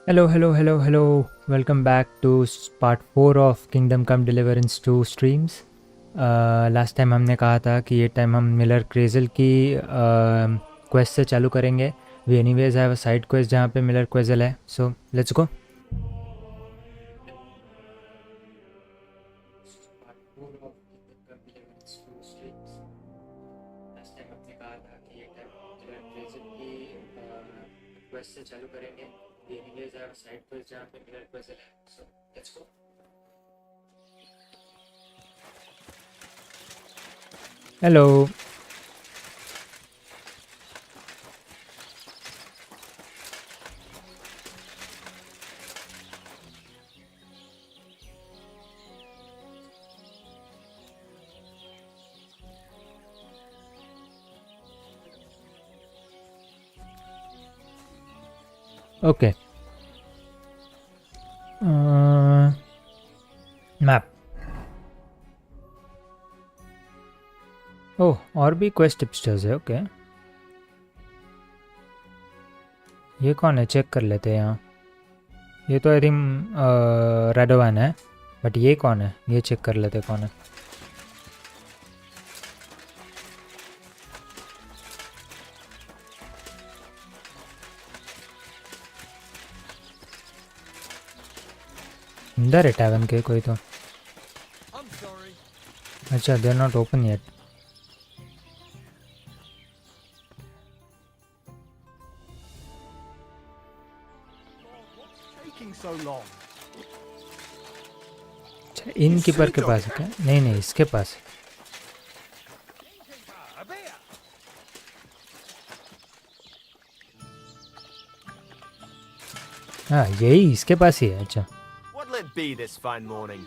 Hello, hello, hello, hello. Welcome back to part 4 of Kingdom Come Deliverance 2 streams. Last time हमने कहा था कि ये टाइम हम मिलर क्रेजल की क्वेस्ट से चालू करेंगे. We anyways have a side quest जहाँ पे मिलर क्रेजल है. So let's go. से चालू करेंगे. We anyways have a side quest जहाँ पे मिलर क्रेजल है. So let's go. Hello. Okay. Map. Oh, और भी क्वेस्ट टिप्स्टर्स है. ओके. ये कौन है? चेक कर लेते हैं यहाँ. ये तो आई थिंक रेडोवान है. बट ये कौन है? ये चेक कर लेते कौन है. अंदर है टैवन के कोई तो. अच्छा, they are not open yet. अच्छा, इन कीपर के पास है क्या? नहीं नहीं, इसके पास है. हाँ, यही इसके पास ही है. अच्छा. What'll it be this fine morning?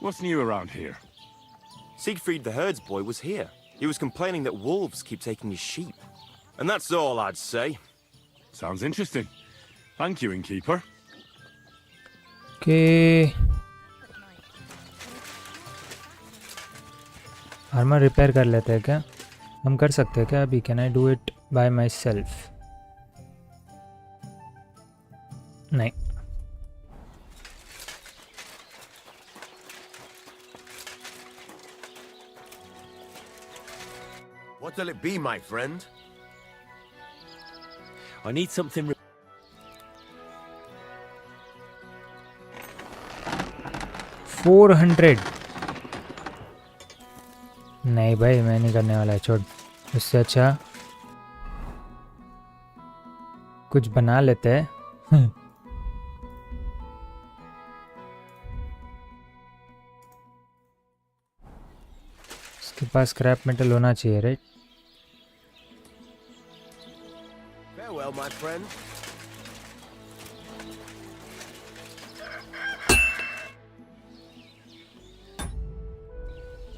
What's new around here? Siegfried the herds boy was here. He was complaining that wolves keep taking his sheep. And that's all I'd say. Sounds interesting. Thank you, innkeeper. Okay. Armour repair कर लेते हैं क्या? हम कर सकते हैं क्या अभी? Can I do it by my self? नहीं. What'll it be, my friend? I need something. 400. नहीं भाई, मैं नहीं करने वाला है. छोड़. उससे अच्छा कुछ बना लेते हैं. इसके पास स्क्रैप मेटल होना चाहिए, राइट? Farewell, my friend.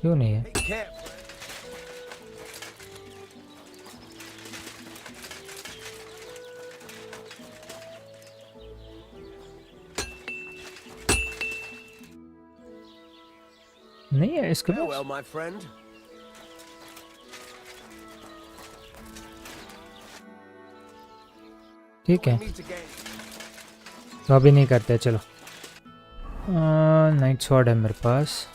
क्यों नहीं है? Take care. नहीं है इसके पास. Farewell, my friend. ठीक है, Meet again. तो अभी नहीं करते. चलो. नाइट स्वॉर्ड है मेरे पास.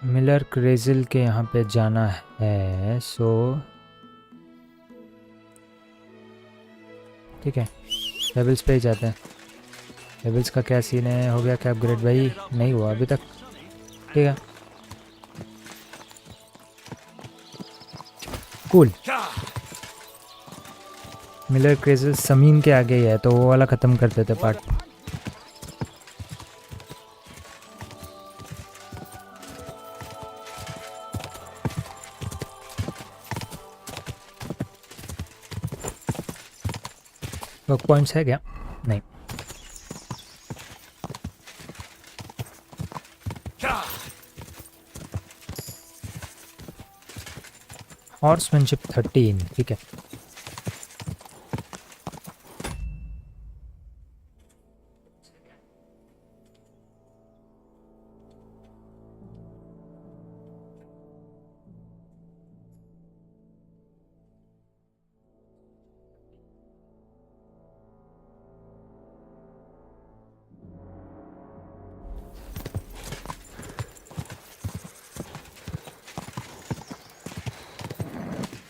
मिलर क्रेजिल के यहाँ पे जाना है. सो ठीक है, लेवल्स पे ही जाते हैं. लेवल्स का क्या सीन है? हो गया क्या अपग्रेड? भाई नहीं हुआ अभी तक. ठीक है, कूल. मिलर क्रेजिल समीन के आगे ही है, तो वो वाला ख़त्म कर देते पार्ट. वर्क पॉइंट्स है क्या? नहीं. हॉर्समैनशिप 13. ठीक है.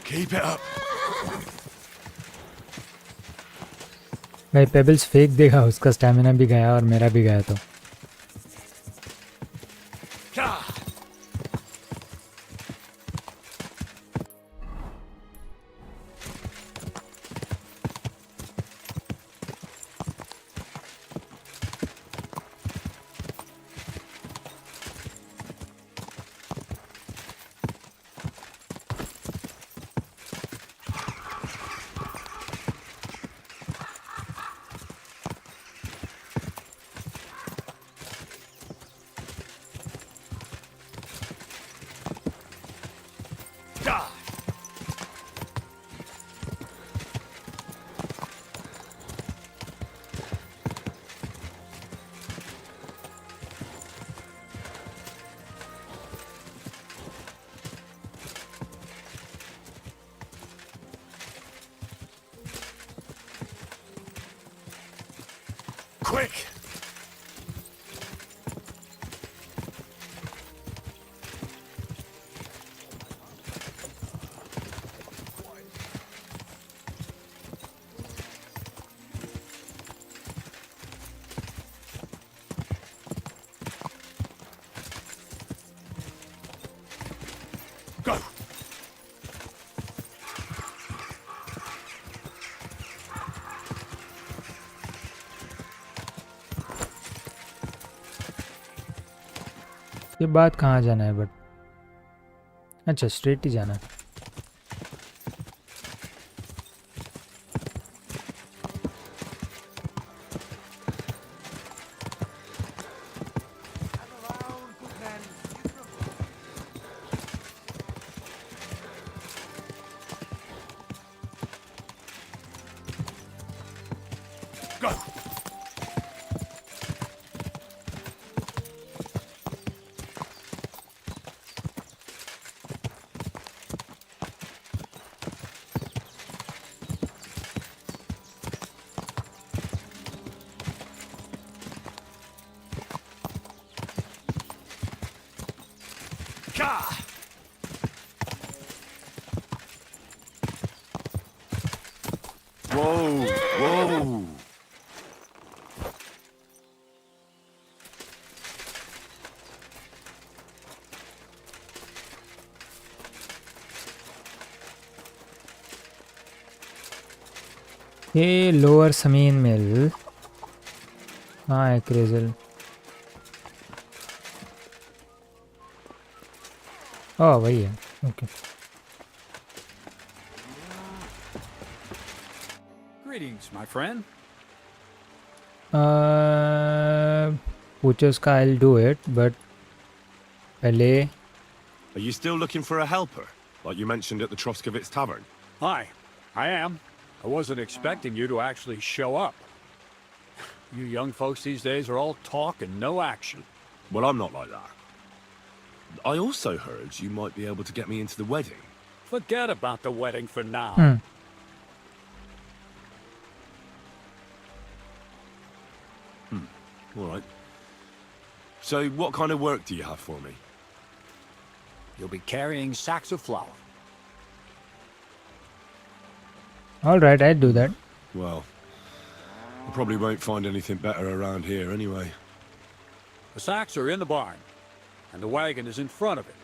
Keep it up. भाई पेबल्स फेंक देगा, उसका स्टैमिना भी गया और मेरा भी गया तो. Quick! Go! ये बात कहाँ जाना है बट. अच्छा स्ट्रेट ही जाना है. Go! Ka! Whoa! Whoa! ये लोअर समीन मिल. हाँ एक क्रेजल. ओह वही है. ओके. Greetings, my friend. पूछो उसका. I'll do it but पहले. Are you still looking for a helper, like you mentioned at the Troskovitz Tavern? Hi, I am. I wasn't expecting you to actually show up. You young folks these days are all talk and no action. Well, I'm not like that. I also heard you might be able to get me into the wedding. Forget about the wedding for now. All right. So, what kind of work do you have for me? You'll be carrying sacks of flour. All right, I'll do that. Well, I probably won't find anything better around here anyway. The sacks are in the barn, and the wagon is in front of it.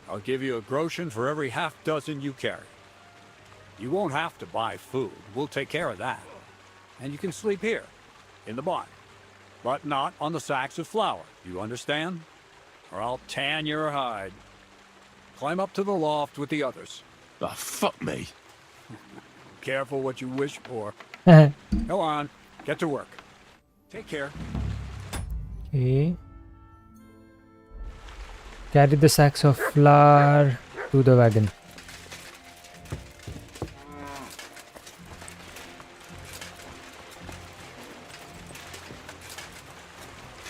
I'll give you a groschen for every half dozen you carry. You won't have to buy food. We'll take care of that. And you can sleep here, in the barn. But not on the sacks of flour. You understand? Or I'll tan your hide. Climb up to the loft with the others. Ah, fuck me. Careful what you wish for. Go on, get to work. Take care. Okay. Carry the sacks of flour to the wagon.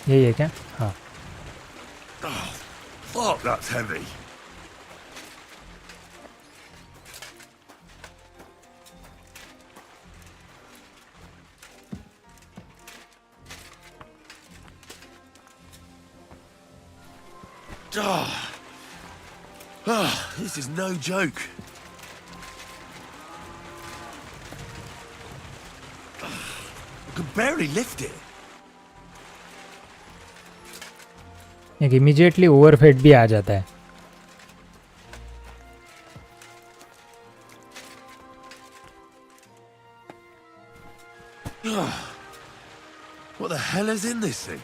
यही है क्या? हाँ. Fuck, that's heavy. This is no joke. I could barely lift it. एक immediately overfit भी आ जाता है. What the hell is in this thing?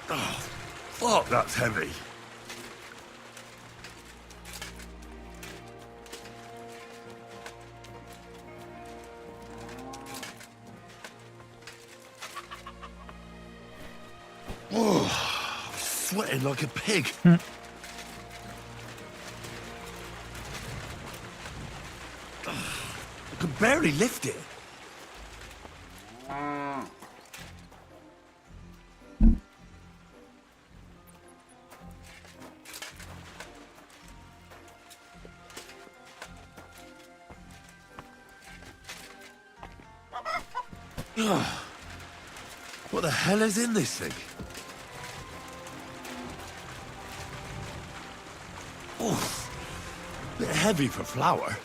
Oh, fuck, that's heavy. Oh, I'm sweating like a pig. I could barely lift it. What the hell is in this thing? Oh, bit heavy for flour.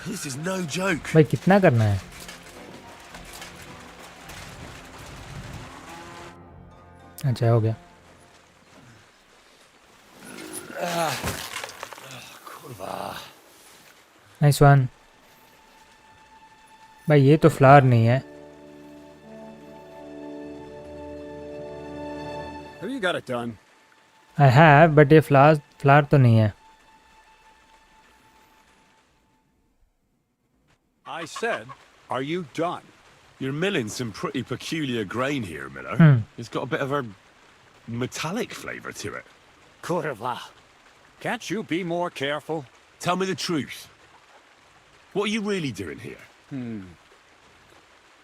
This is no joke. भाई कितना करना है? अच्छा हो गया. Nice one. भाई ये तो फ्लावर नहीं है. Have you got it done? I have, but ये फ्लावर तो नहीं है. I said, are you done? You're milling some pretty peculiar grain here, Miller. It's got a bit of a metallic flavour to it. Kurva. Can't you be more careful? Tell me the truth. What are you really doing here?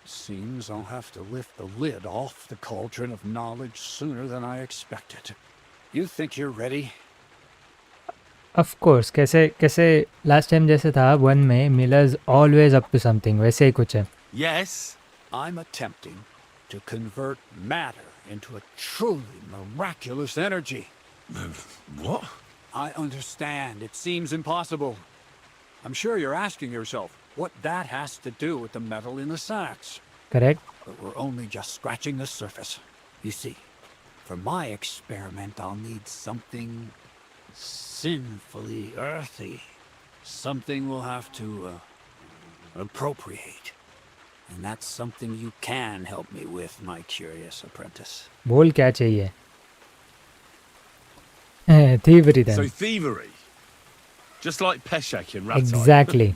Seems I'll have to lift the lid off the cauldron of knowledge sooner than I expected. You think you're ready? Of course. कैसे last time जैसे था 1 में Millers always up to something, वैसे ही कुछ है. Yes. I'm attempting to convert matter into a truly miraculous energy. What? I understand. It seems impossible. I'm sure you're asking yourself what that has to do with the metal in the sacks. Correct. But we're only just scratching the surface. You see, for my experiment, I'll need something sinfully earthy. Something we'll have to appropriate. And that's something you can help me with, my curious apprentice. बोल क्या चाहिए? Thievery then. So thievery. Just like Peshek in Rattay. Exactly.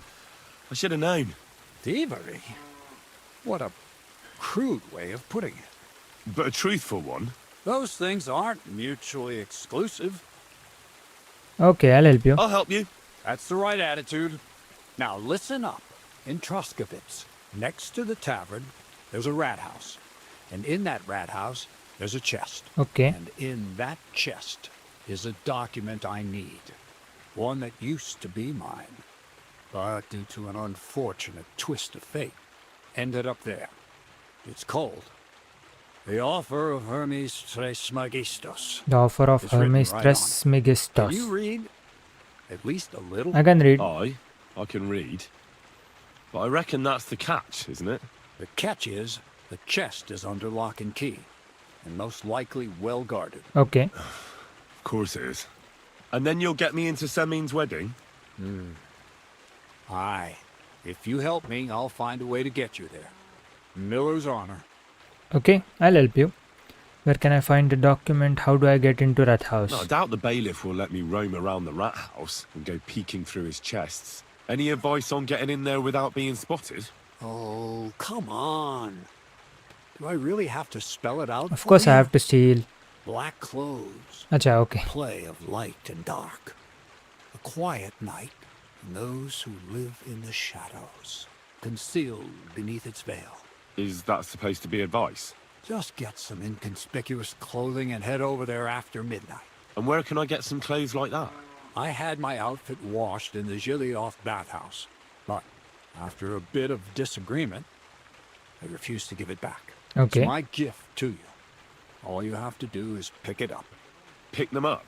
I should have known. Thievery? What a crude way of putting it. But a truthful one. Those things aren't mutually exclusive. Okay, I'll help you. I'll help you. That's the right attitude. Now listen up. In Troskowitz, next to the tavern, there's a rat house. And in that rat house, there's a chest. Okay. And in that chest is a document I need. One that used to be mine. But due to an unfortunate twist of fate, ended up there. It's called The Offer of Hermes Trismegistus. The offer of It's written Hermes right on it. Trismegistus. Can you read? At least a little? I can read. I can read. But I reckon that's the catch, isn't it? The catch is the chest is under lock and key, and most likely well guarded. Okay. Of course it is. And then you'll get me into Semin's wedding? Aye. If you help me, I'll find a way to get you there. Miller's honor. Okay, I'll help you. Where can I find the document? How do I get into Rat House? No, I doubt the bailiff will let me roam around the rat house and go peeking through his chests. Any advice on getting in there without being spotted? Oh, come on. Do I really have to spell it out? Of for course you? I have to steal. Black clothes. Acha, okay. Play of light and dark. A quiet night, and those who live in the shadows, concealed beneath its veil. Is that supposed to be advice? Just get some inconspicuous clothing and head over there after midnight. And where can I get some clothes like that? I had my outfit washed in the Gilioth bathhouse. After a bit of disagreement, I refused to give it back. Okay. It's my gift to you. All you have to do is pick it up. Pick them up?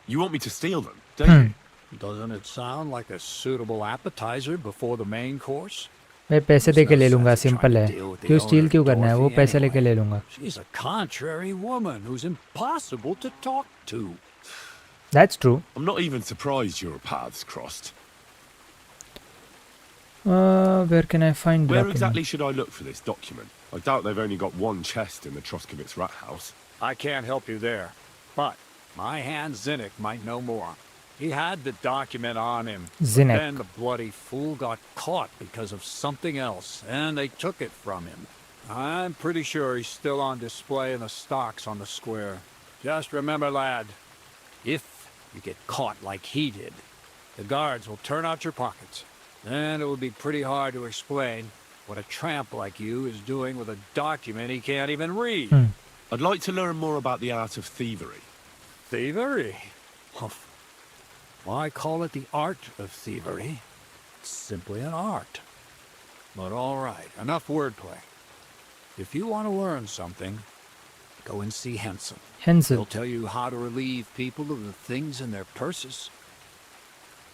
You want me to steal them, don't you? Doesn't it sound like a suitable appetizer before the main course? मैं पैसे दे के ले लूँगा, simple है. क्यों steel क्यों करना है? वो पैसे लेके ले लूँगा. She's a contrary woman who's impossible to talk to. That's true. I'm not even surprised your paths crossed. Where can I find Where document? exactly should I look for this document? I doubt they've only got one chest in the Troskowitz rat house. I can't help you there, but my hand Zinnik might know more. He had the document on him. Zinnik. Then the bloody fool got caught because of something else, and they took it from him. I'm pretty sure he's still on display in the stocks on the square. Just remember, lad, if you get caught like he did, the guards will turn out your pockets. Then it will be pretty hard to explain what a tramp like you is doing with a document he can't even read. I'd like to learn more about the art of thievery. Thievery? Why call it the art of thievery? It's simply an art. But all right, enough wordplay. If you want to learn something, go and see Hensel. Hensel. He'll tell you how to relieve people of the things in their purses,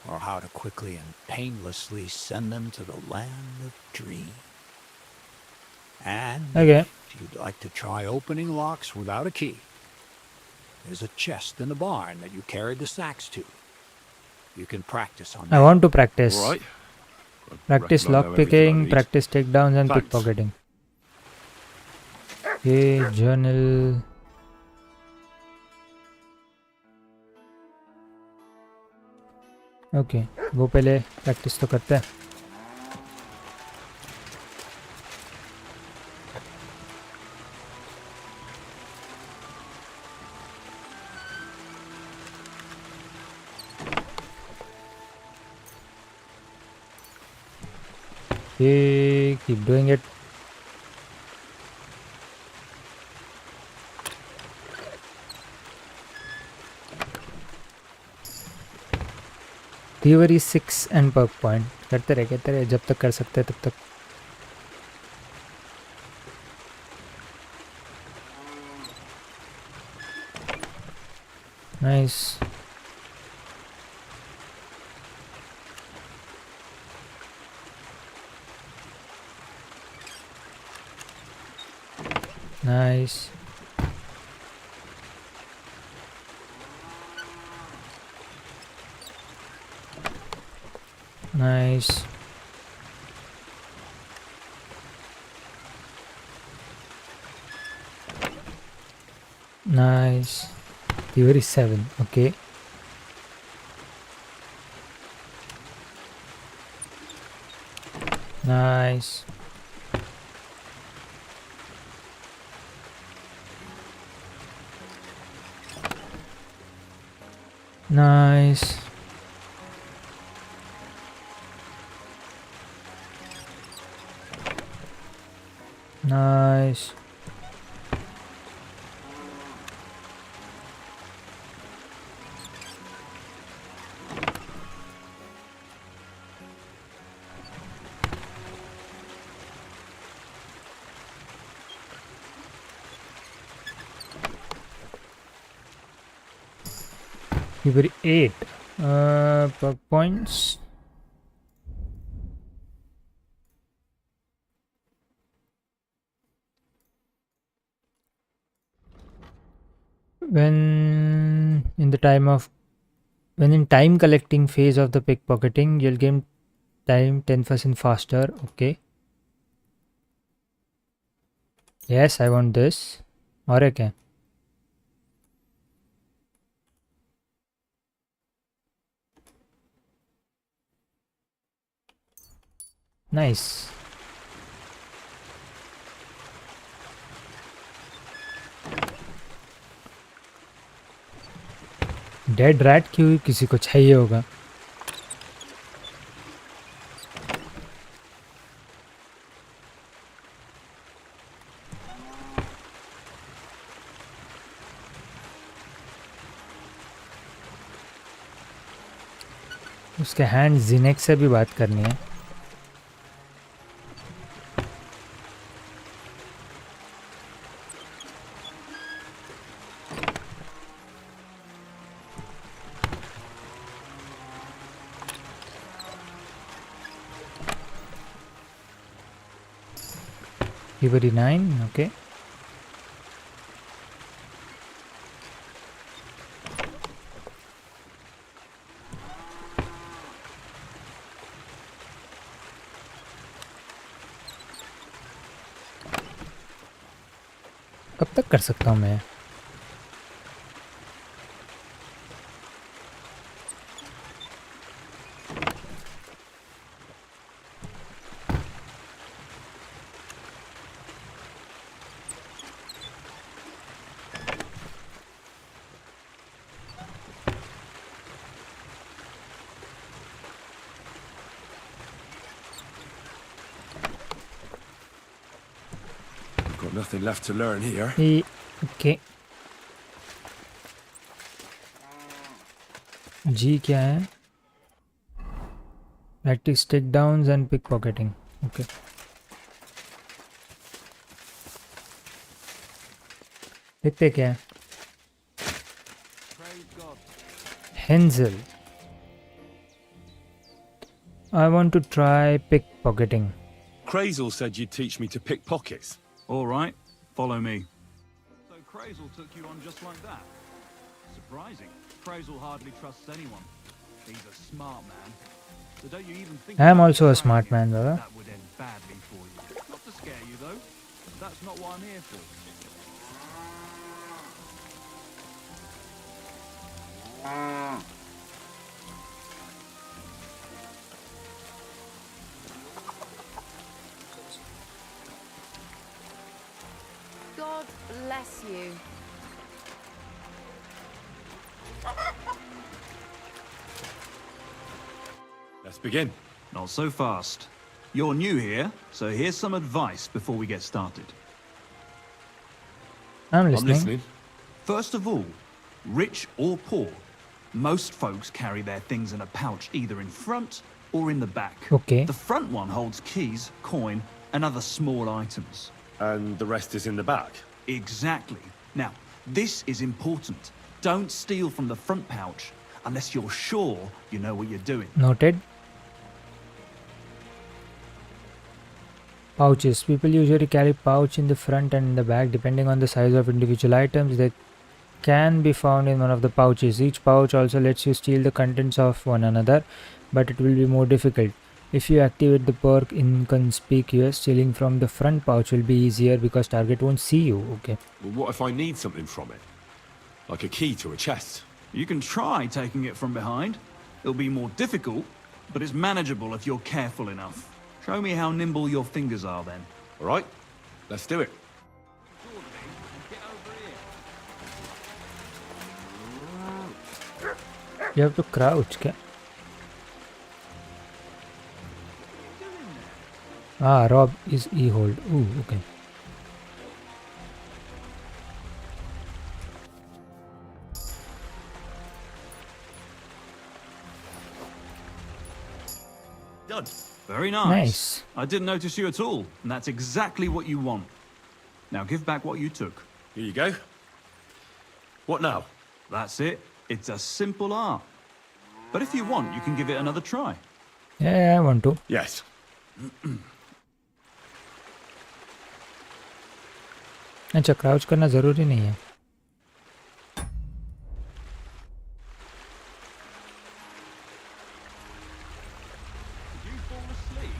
or how to quickly and painlessly send them to the land of dreams. And Okay. if you'd like to try opening locks without a key, there's a chest in the barn that you carried the sacks to. You can practice on that. I want to practice. All right. Practice Reckon I know lock everything I picking, need. practice takedowns and Thanks. pickpocketing. Okay, journal. Okay वो पहले practice तो करते हैं. Okay, keep doing it. Thievery 6 and perk point. करते रहे जब तक कर सकते हैं तब तक. Nice. Nice. Nice. Nice. Theory 7. Okay. Nice. Nice. Nice. February 8. Perk points. When in time collecting phase of the pickpocketing, you'll gain time 10% faster. Okay. Yes, I want this. और है क्या? Nice. डेड रैट क्यों किसी को चाहिए होगा. उसके hand जिनेक से भी बात करनी है. February 9, okay. कब तक कर सकता हूँ मैं? Got nothing left to learn here. Okay. जी क्या है? Practice takedowns and pickpocketing. Okay. देखते क्या है? Hensel. I want to try pickpocketing. Crazel said you'd teach me to pick pockets. All right, follow me. So Crazel took you on just like that? Surprising. Crazel hardly trusts anyone. He's a smart man. So don't you even think I am about also a trying smart it. man, Baba. That would end badly for you. Not to scare you though. That's not what I'm here for. God bless you. Let's begin. Not so fast. You're new here, so here's some advice before we get started. I'm I'm listening. listening. First of all, rich or poor, most folks carry their things in a pouch either in front or in the back. Okay. The front one holds keys, coin, and other small items. And the rest is in the back. Exactly. Now, this is important. Don't steal from the front pouch unless you're sure you know what you're doing. Noted. Pouches. People usually carry pouch in the front and in the back depending on the size of individual items. They can be found in one of the pouches. Each pouch also lets you steal the contents of one another, but it will be more difficult. If you activate the perk inconspicuous, stealing from the front pouch will be easier because target won't see you. Okay. Well, what if I need something from it? Like a key to a chest? You can try taking it from behind. It'll be more difficult, but it's manageable if you're careful enough. Show me how nimble your fingers are then. All right, let's do it. You have to crouch. Kya? Ah, Rob is E-hold. Ooh, okay. Done. Very nice. Nice. I didn't notice you at all, and that's exactly what you want. Now give back what you took. Here you go. What now? That's it. It's a simple art. But if you want, you can give it another try. Yeah, I want to. Yes. अच्छा crouch करना ज़रूरी नहीं है. Did you fall asleep?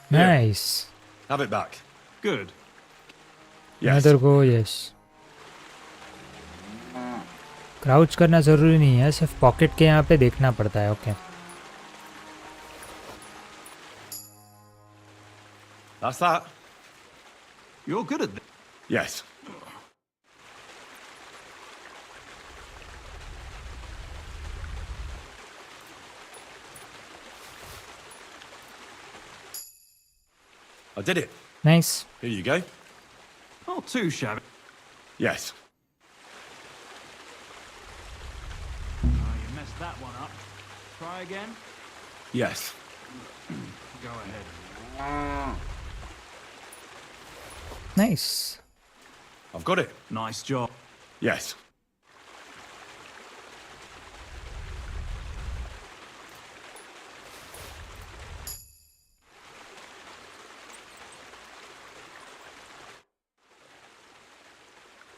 Nice. Have it back. Good. Yes. Another go, yes. Crouch करना ज़रूरी नहीं है, सिर्फ पॉकेट के यहाँ पे देखना पड़ता है. Okay. That's that. You're good at this. Yes. I did it. Nice. Here you go. Not too shabby. Yes. Oh, you messed that one up. Try again. Yes. Go ahead. Nice. I've got it. Nice job. Yes.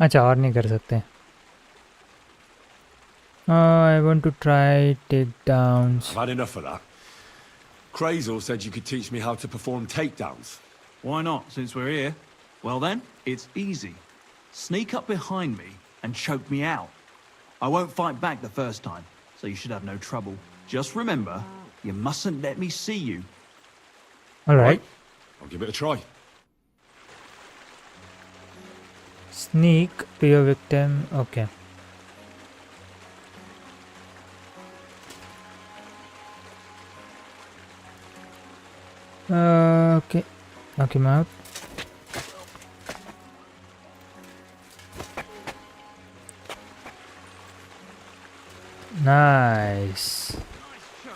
अच्छा और नहीं कर सकते. I want to try takedowns. I've had enough of that. Crazel said you could teach me how to perform takedowns. Why not, since we're here? Well then, it's easy. Sneak up behind me and choke me out. I won't fight back the first time, so you should have no trouble. Just remember, you mustn't let me see you. All right. I'll give it a try. Sneak to your victim. Okay. Okay. Knock him out. Nice. Nice choke.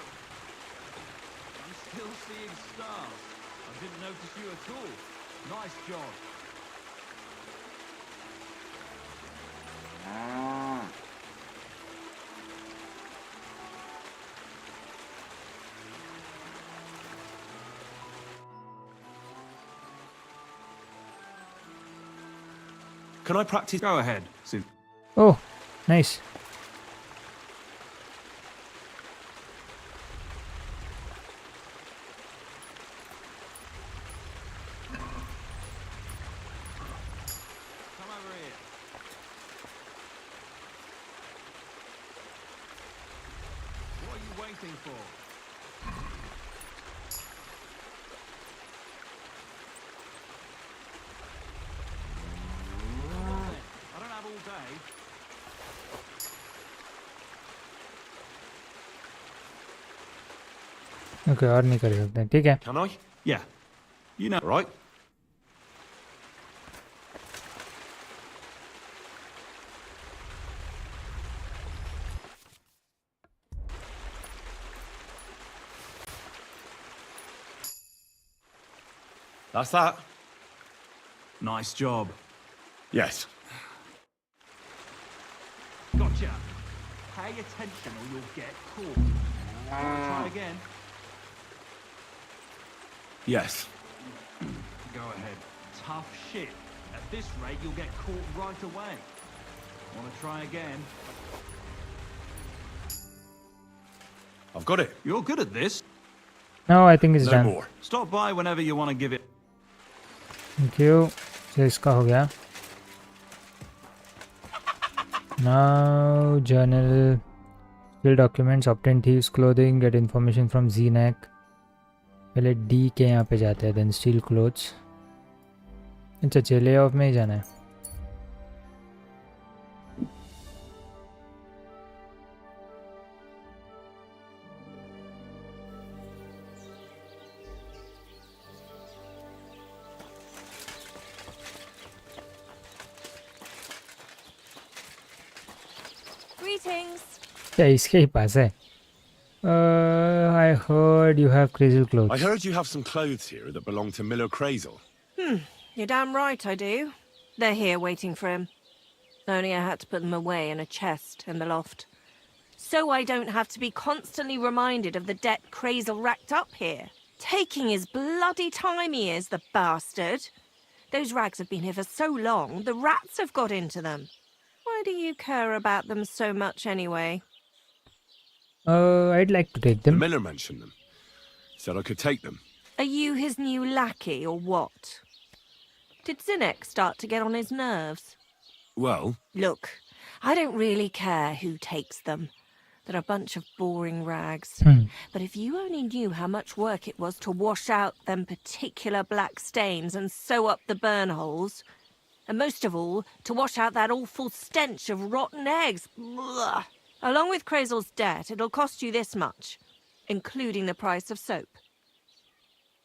I'm still seeing stars. I didn't notice you at all. Nice job. Can I practice? Go ahead, Sid. Oh, nice. Come over here. What are you waiting for? I don't have all day. Okay, और नहीं कर सकते. ठीक है. Can I? Yeah. You know. All right. That's that. Nice job. Yes. Gotcha. Pay attention or you'll get caught. Try again. Yes. Go ahead. Tough shit. At this rate, you'll get caught right away. Want to try again? I've got it. You're good at this. Now I think it's No done. more. Stop by whenever you want to give it. Thank you. So इसका हो गया. Now journal, still documents, obtain thieves clothing, get information from ZNAC. पहले D के यहाँ पे जाते हैं, then steal clothes. अच्छा चले ऑफ में ही जाना है. Greetings. क्या इसके ही पास है? I heard you have crazy clothes. I heard you have some clothes here that belong to Miller Crazel. You're damn right I do. They're here waiting for him. Only I had to put them away in a chest in the loft. So I don't have to be constantly reminded of the debt Crazel racked up here. Taking his bloody time he is, the bastard. Those rags have been here for so long, the rats have got into them. Why do you care about them so much anyway? I'd like to take The them. Miller mentioned them. Said I could take them. Are you his new lackey or what? Did Zinek start to get on his nerves? Well, Look, I don't really care who takes them. They're a bunch of boring rags. But if you only knew how much work it was to wash out them particular black stains and sew up the burn holes, and most of all, to wash out that awful stench of rotten eggs. Blah. Along with Crazel's debt, it'll cost you this much, including the price of soap.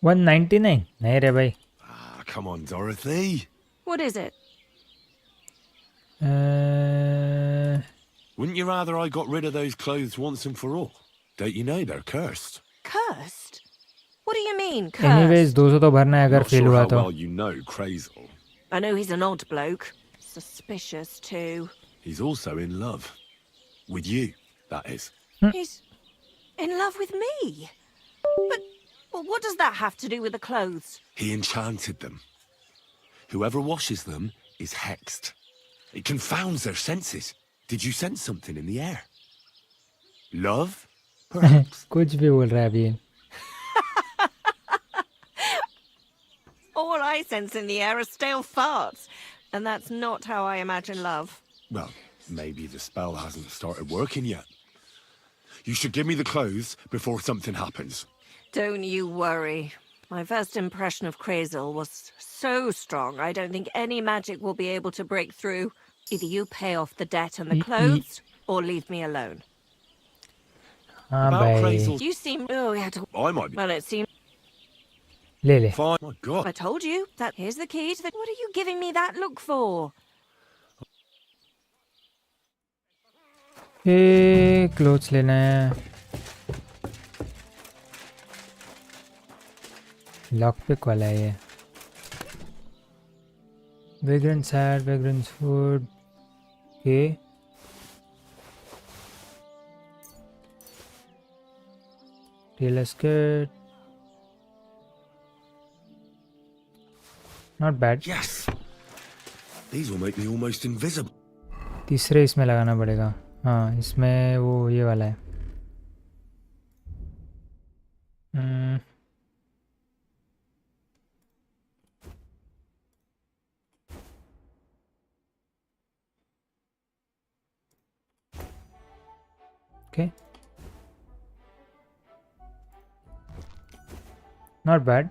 199. नहीं रे भाई. come on, Dorothy. What is it? Wouldn't you rather I got rid of those clothes once and for all? Don't you know they're cursed? Cursed? What do you mean, cursed? Anyways 200 तो भरना है अगर Not fail sure हुआ how तो. well you know Crazel. I know he's an odd bloke. Suspicious, too. He's also in love. With you, that is. He's in love with me. But what does that have to do with the clothes? He enchanted them. Whoever washes them is hexed. It confounds their senses. Did you sense something in the air? Love? Perhaps? कुछ भी बोल रहा है अभी. All I sense in the air are stale farts. And that's not how I imagine love. Well, maybe the spell hasn't started working yet. You should give me the clothes before something happens. Don't you worry. My first impression of Crazel was so strong, I don't think any magic will be able to break through. Either you pay off the debt and the clothes, or leave me alone. हाँ About भाई. Crazel's... You seem... Oh, yeah. I might be... Well, it seems... ले ले. Fine. My God. I told you that here's the key to the... What are you giving me that look for? ये clothes लेना है. Lock pick वाला है ये. Vagrant's hat, Vagrant's food. Okay. Tailor skirt. Not bad. Yes. These will make me almost invisible. तीसरे इसमें लगाना पड़ेगा. हाँ इसमें वो ये वाला है. Okay. Not bad.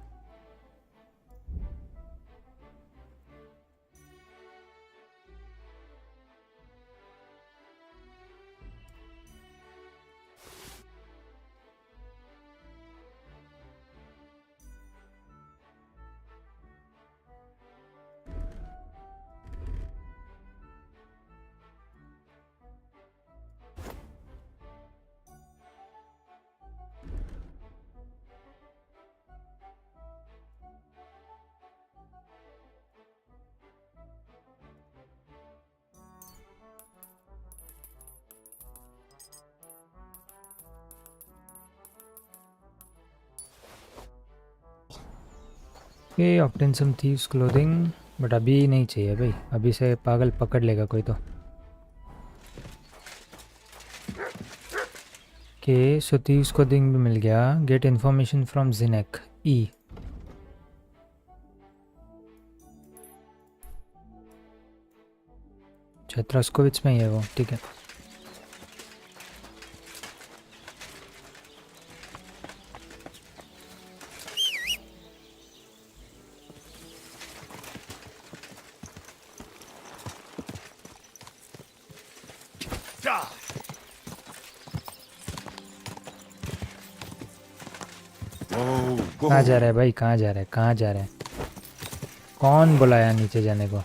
Okay, obtain some thieves clothing, but अभी नहीं चाहिए भाई. अभी से पागल पकड़ लेगा कोई तो. Okay, so thieves clothing भी मिल गया. Get information from Zinek. E. छत्रास्कोविच में ही है वो. ठीक है. कहाँ जा रहा है भाई? कहाँ जा रहा है? कहाँ जा रहा है? कौन बुलाया नीचे जाने को?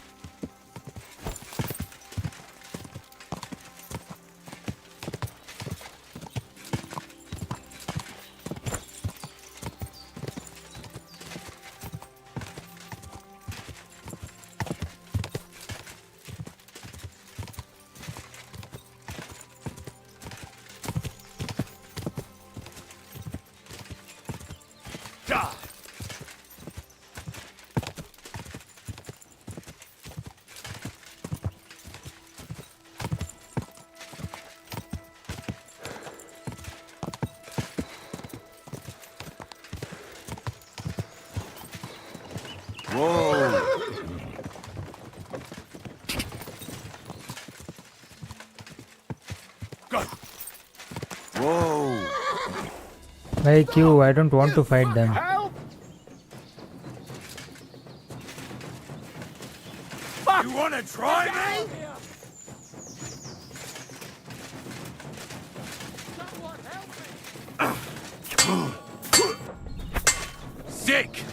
भाई क्यों? I don't want to fight them. You wanna try me? Sick!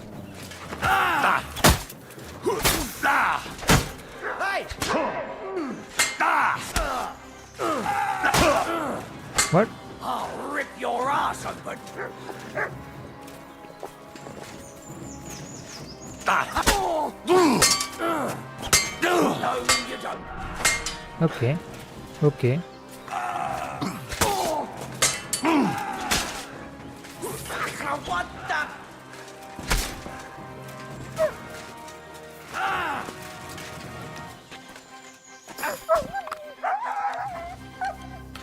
What? I'll rip your ass open. No, you don't. Okay. Okay. What the?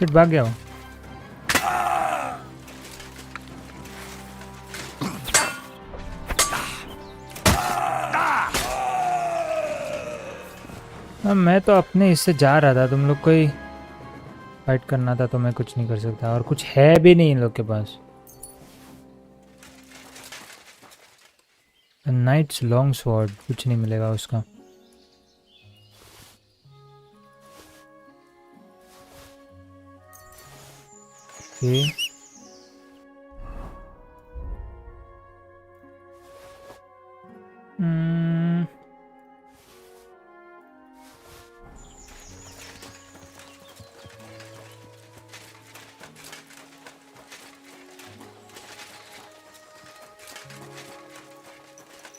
फिर भाग गया वो। मैं तो अपने इससे जा रहा था, तुम लोग को ही फाइट करना था तो मैं कुछ नहीं कर सकता, और कुछ है भी नहीं इन लोग के पास। नाइट्स लॉन्ग स्वॉर्ड, कुछ नहीं मिलेगा उसका। ओके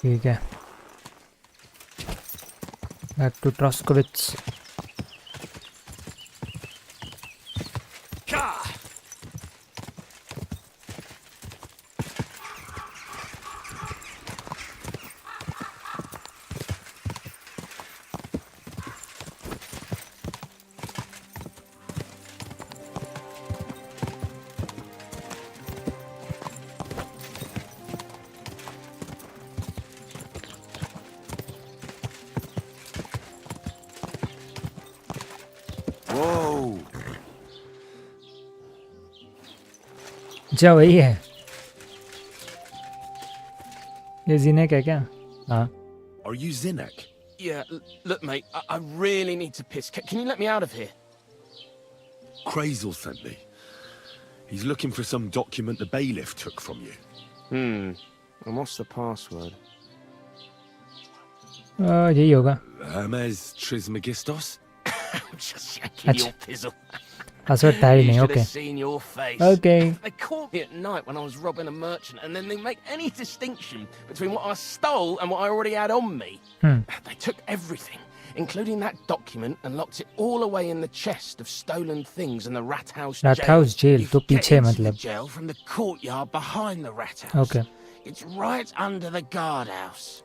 ठीक है, बैक टू ट्रॉस्कोविट्स। Whoa! अच्छा वही है ये जीनेक है क्या? हाँ Are you Zinek? Yeah, look, mate, I really need to piss. Can you let me out of here? Crazel sent me. He's looking for some document the bailiff took from you. And what's the password? यही होगा। Hermes Trismegistos? Just shaking Achha. your pizzle. Password था ही You नहीं। should okay have seen your face. Okay They caught me at night when I was robbing a merchant, and then they make any distinction between what I stole and what I already had on me. They took everything, including that document, and locked it all away in the chest of stolen things in the rat house Rat jail. house jail, You तो can get पीछे into मतलब। the jail from the courtyard behind the rat house. Okay. It's right under the guardhouse.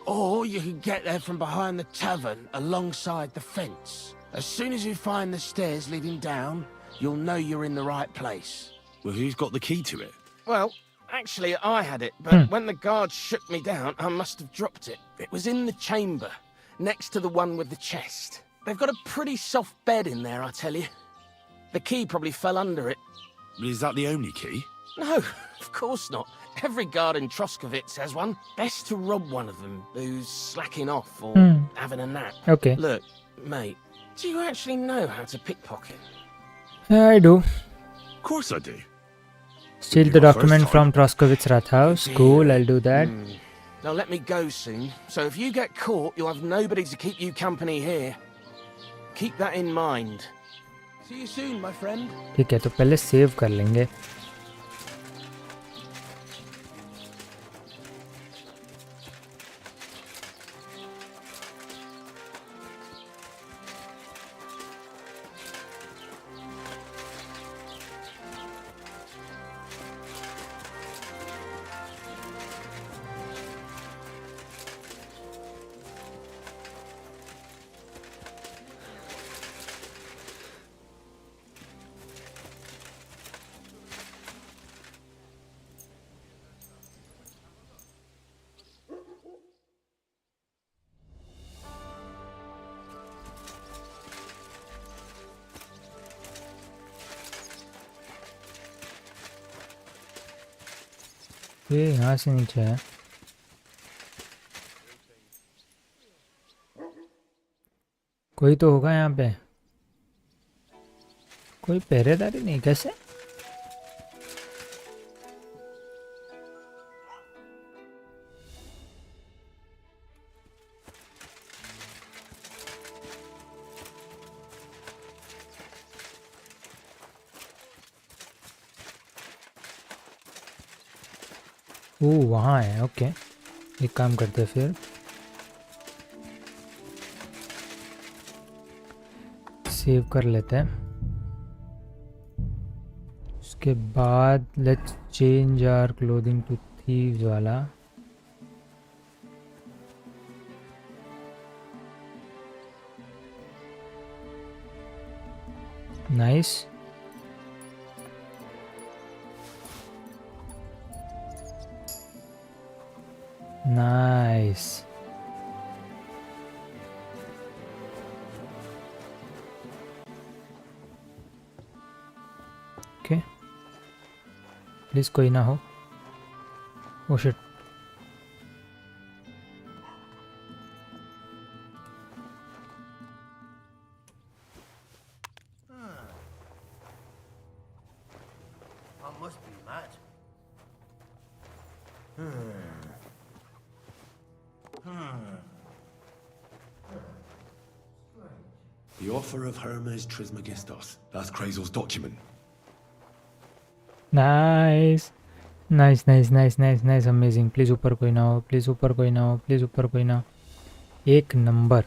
Or you can get there from behind the tavern alongside the fence. As soon as you find the stairs leading down, you'll know you're in the right place. Well, who's got the key to it? Well, actually, I had it, but when the guards shook me down, I must have dropped it. It was in the chamber, next to the one with the chest. They've got a pretty soft bed in there, I tell you. The key probably fell under it. Is that the only key? No, of course not. Every guard in Troskovitz has one. Best to rob one of them who's slacking off or having a nap. Okay. Look, mate, do you actually know how to pickpocket? I do. Of course I do. Steal You the go first, document Tom. from Troskovitz Rat House. Cool, I'll do that. Now let me go soon. So if you get caught, you'll have nobody to keep you company here. Keep that in mind. See you soon, my friend. ठीक है, तो पहले save कर लेंगे। ये यहाँ से नीचे है। कोई तो होगा यहाँ पे, कोई पहरेदारी नहीं कैसे? ओ वहाँ है। ओके, एक काम करते हैं फिर, सेव कर लेते हैं। उसके बाद let's change our clothing to thieves वाला। नाइस। नाइस. ओके, प्लीज कोई ना हो. Oh shit. I must be mad. The offer of Hermes Trismegistos. That's Krazel's document. Nice nice nice nice nice nice amazing. Please ऊपर कोई ना हो, please ऊपर कोई ना हो, प्लीज़ ऊपर कोई ना हो. एक नंबर.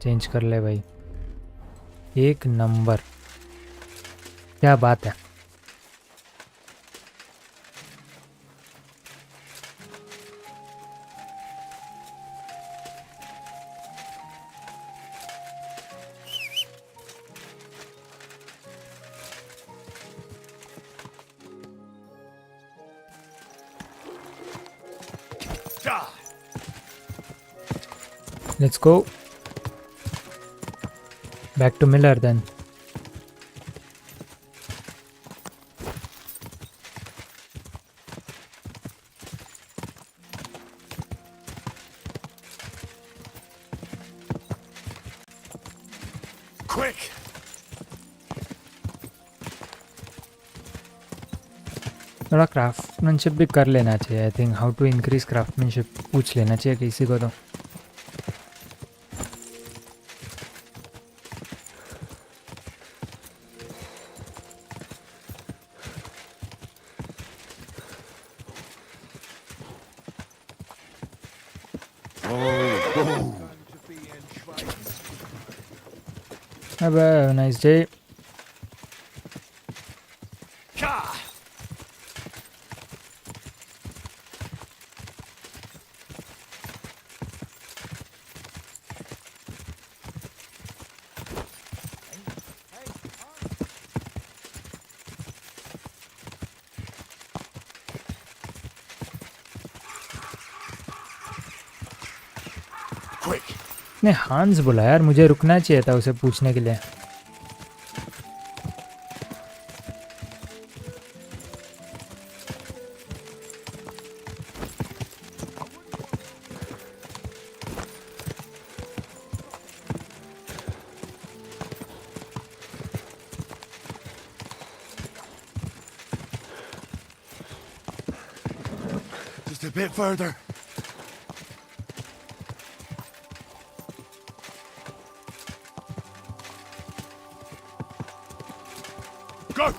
चेंज कर ले भाई. एक नंबर. क्या बात है. Let's go. Back to Miller then. Quick! थोड़ा क्राफ्टमैनशिप भी कर लेना चाहिए. I think how to increase craftsmanship पूछ लेना चाहिए किसी को. तो have a nice day. ने हांस बोला यार, मुझे रुकना चाहिए था उसे पूछने के लिए. Just a bit further. Go!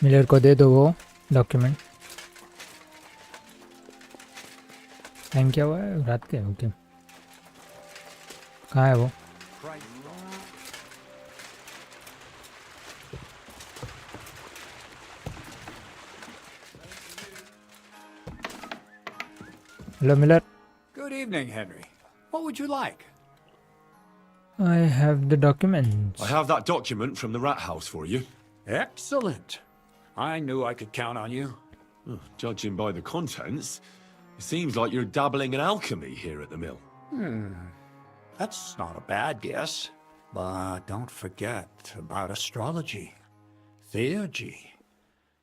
Miller को दे दो वो डॉक्यूमेंट. टाइम क्या हुआ है? रात के. ओके, कहाँ है वो? Hello Miller. Good evening, Henry. What would you like? I have the documents. I have that document from the rat house for you. Excellent. I knew I could count on you. Judging by the contents, it seems like you're dabbling in alchemy here at the mill. That's not a bad guess. But don't forget about astrology, theurgy,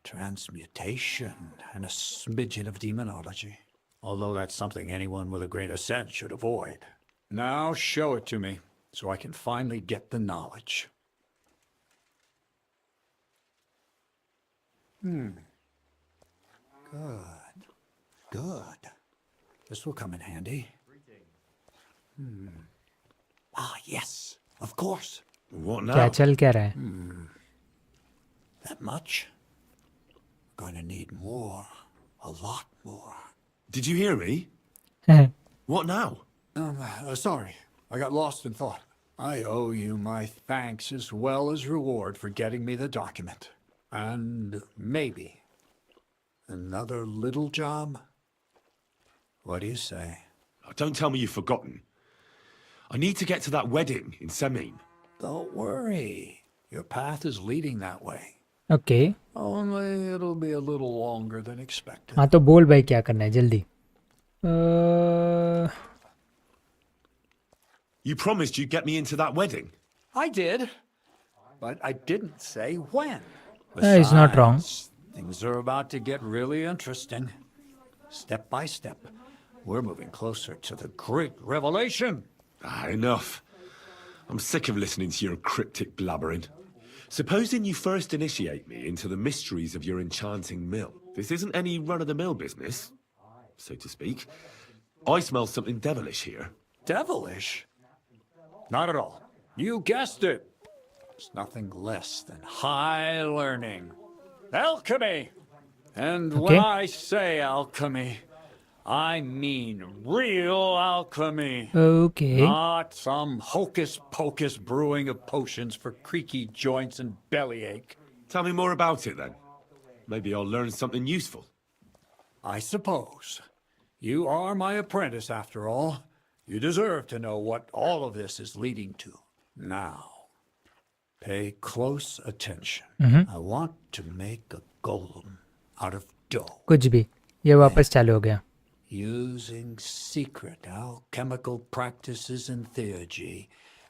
transmutation, and a smidgen of demonology. Although that's something anyone with a grain of sense should avoid. Now show it to me, so I can finally get the knowledge. Good. Good. This will come in handy. Ah, yes. Of course. What क्या now? चल क्या रहा है? That much? We're going to need more. A lot more. Did you hear me? What now? Sorry. I got lost in thought. I owe you my thanks as well as reward for getting me the document. And maybe another little job? What do you say? Oh, don't tell me you've forgotten. I need to get to that wedding in Semin. Don't worry. Your path is leading that way. Okay. Only it'll be a little longer than expected. हाँ तो बोल भाई क्या करना है जल्दी. You promised you'd get me into that wedding. I did, but I didn't say when. He's not wrong. Besides, things are about to get really interesting. Step by step, we're moving closer to the great revelation. Enough. I'm sick of listening to your cryptic blabbering. Supposing you first initiate me into the mysteries of your enchanting mill. This isn't any run-of-the-mill business, so to speak. I smell something devilish here. Devilish? Not at all. You guessed it. It's nothing less than high learning. Alchemy! And when I say alchemy, I mean real alchemy. Okay. Not some hocus-pocus brewing of potions for creaky joints and bellyache. Tell me more about it, then. Maybe I'll learn something useful. I suppose. You are my apprentice, after all. You deserve to know what all of this is leading to. Now, pay close attention. I want to make a golem out of dough. कुछ भी. ये वापस चालू हो गया. Using secret alchemical practices and theurgy,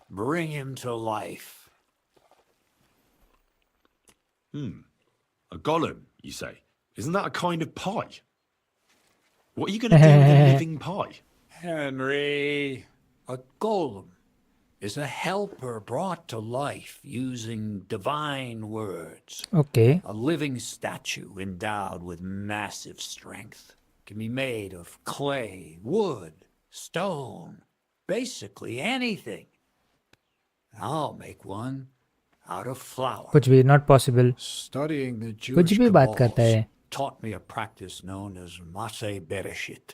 bring him to life. A golem, you say? Isn't that a kind of pie? What are you going to do with a living pie? Henry, a golem is a helper brought to life using divine words. Okay. A living statue endowed with massive strength. Can be made of clay, wood, stone, basically anything. I'll make one out of flour. कुछ भी not possible. Studying the कुछ Jewish भी बात करता Kabbals है. taught me a practice known as Maseh Bereshit.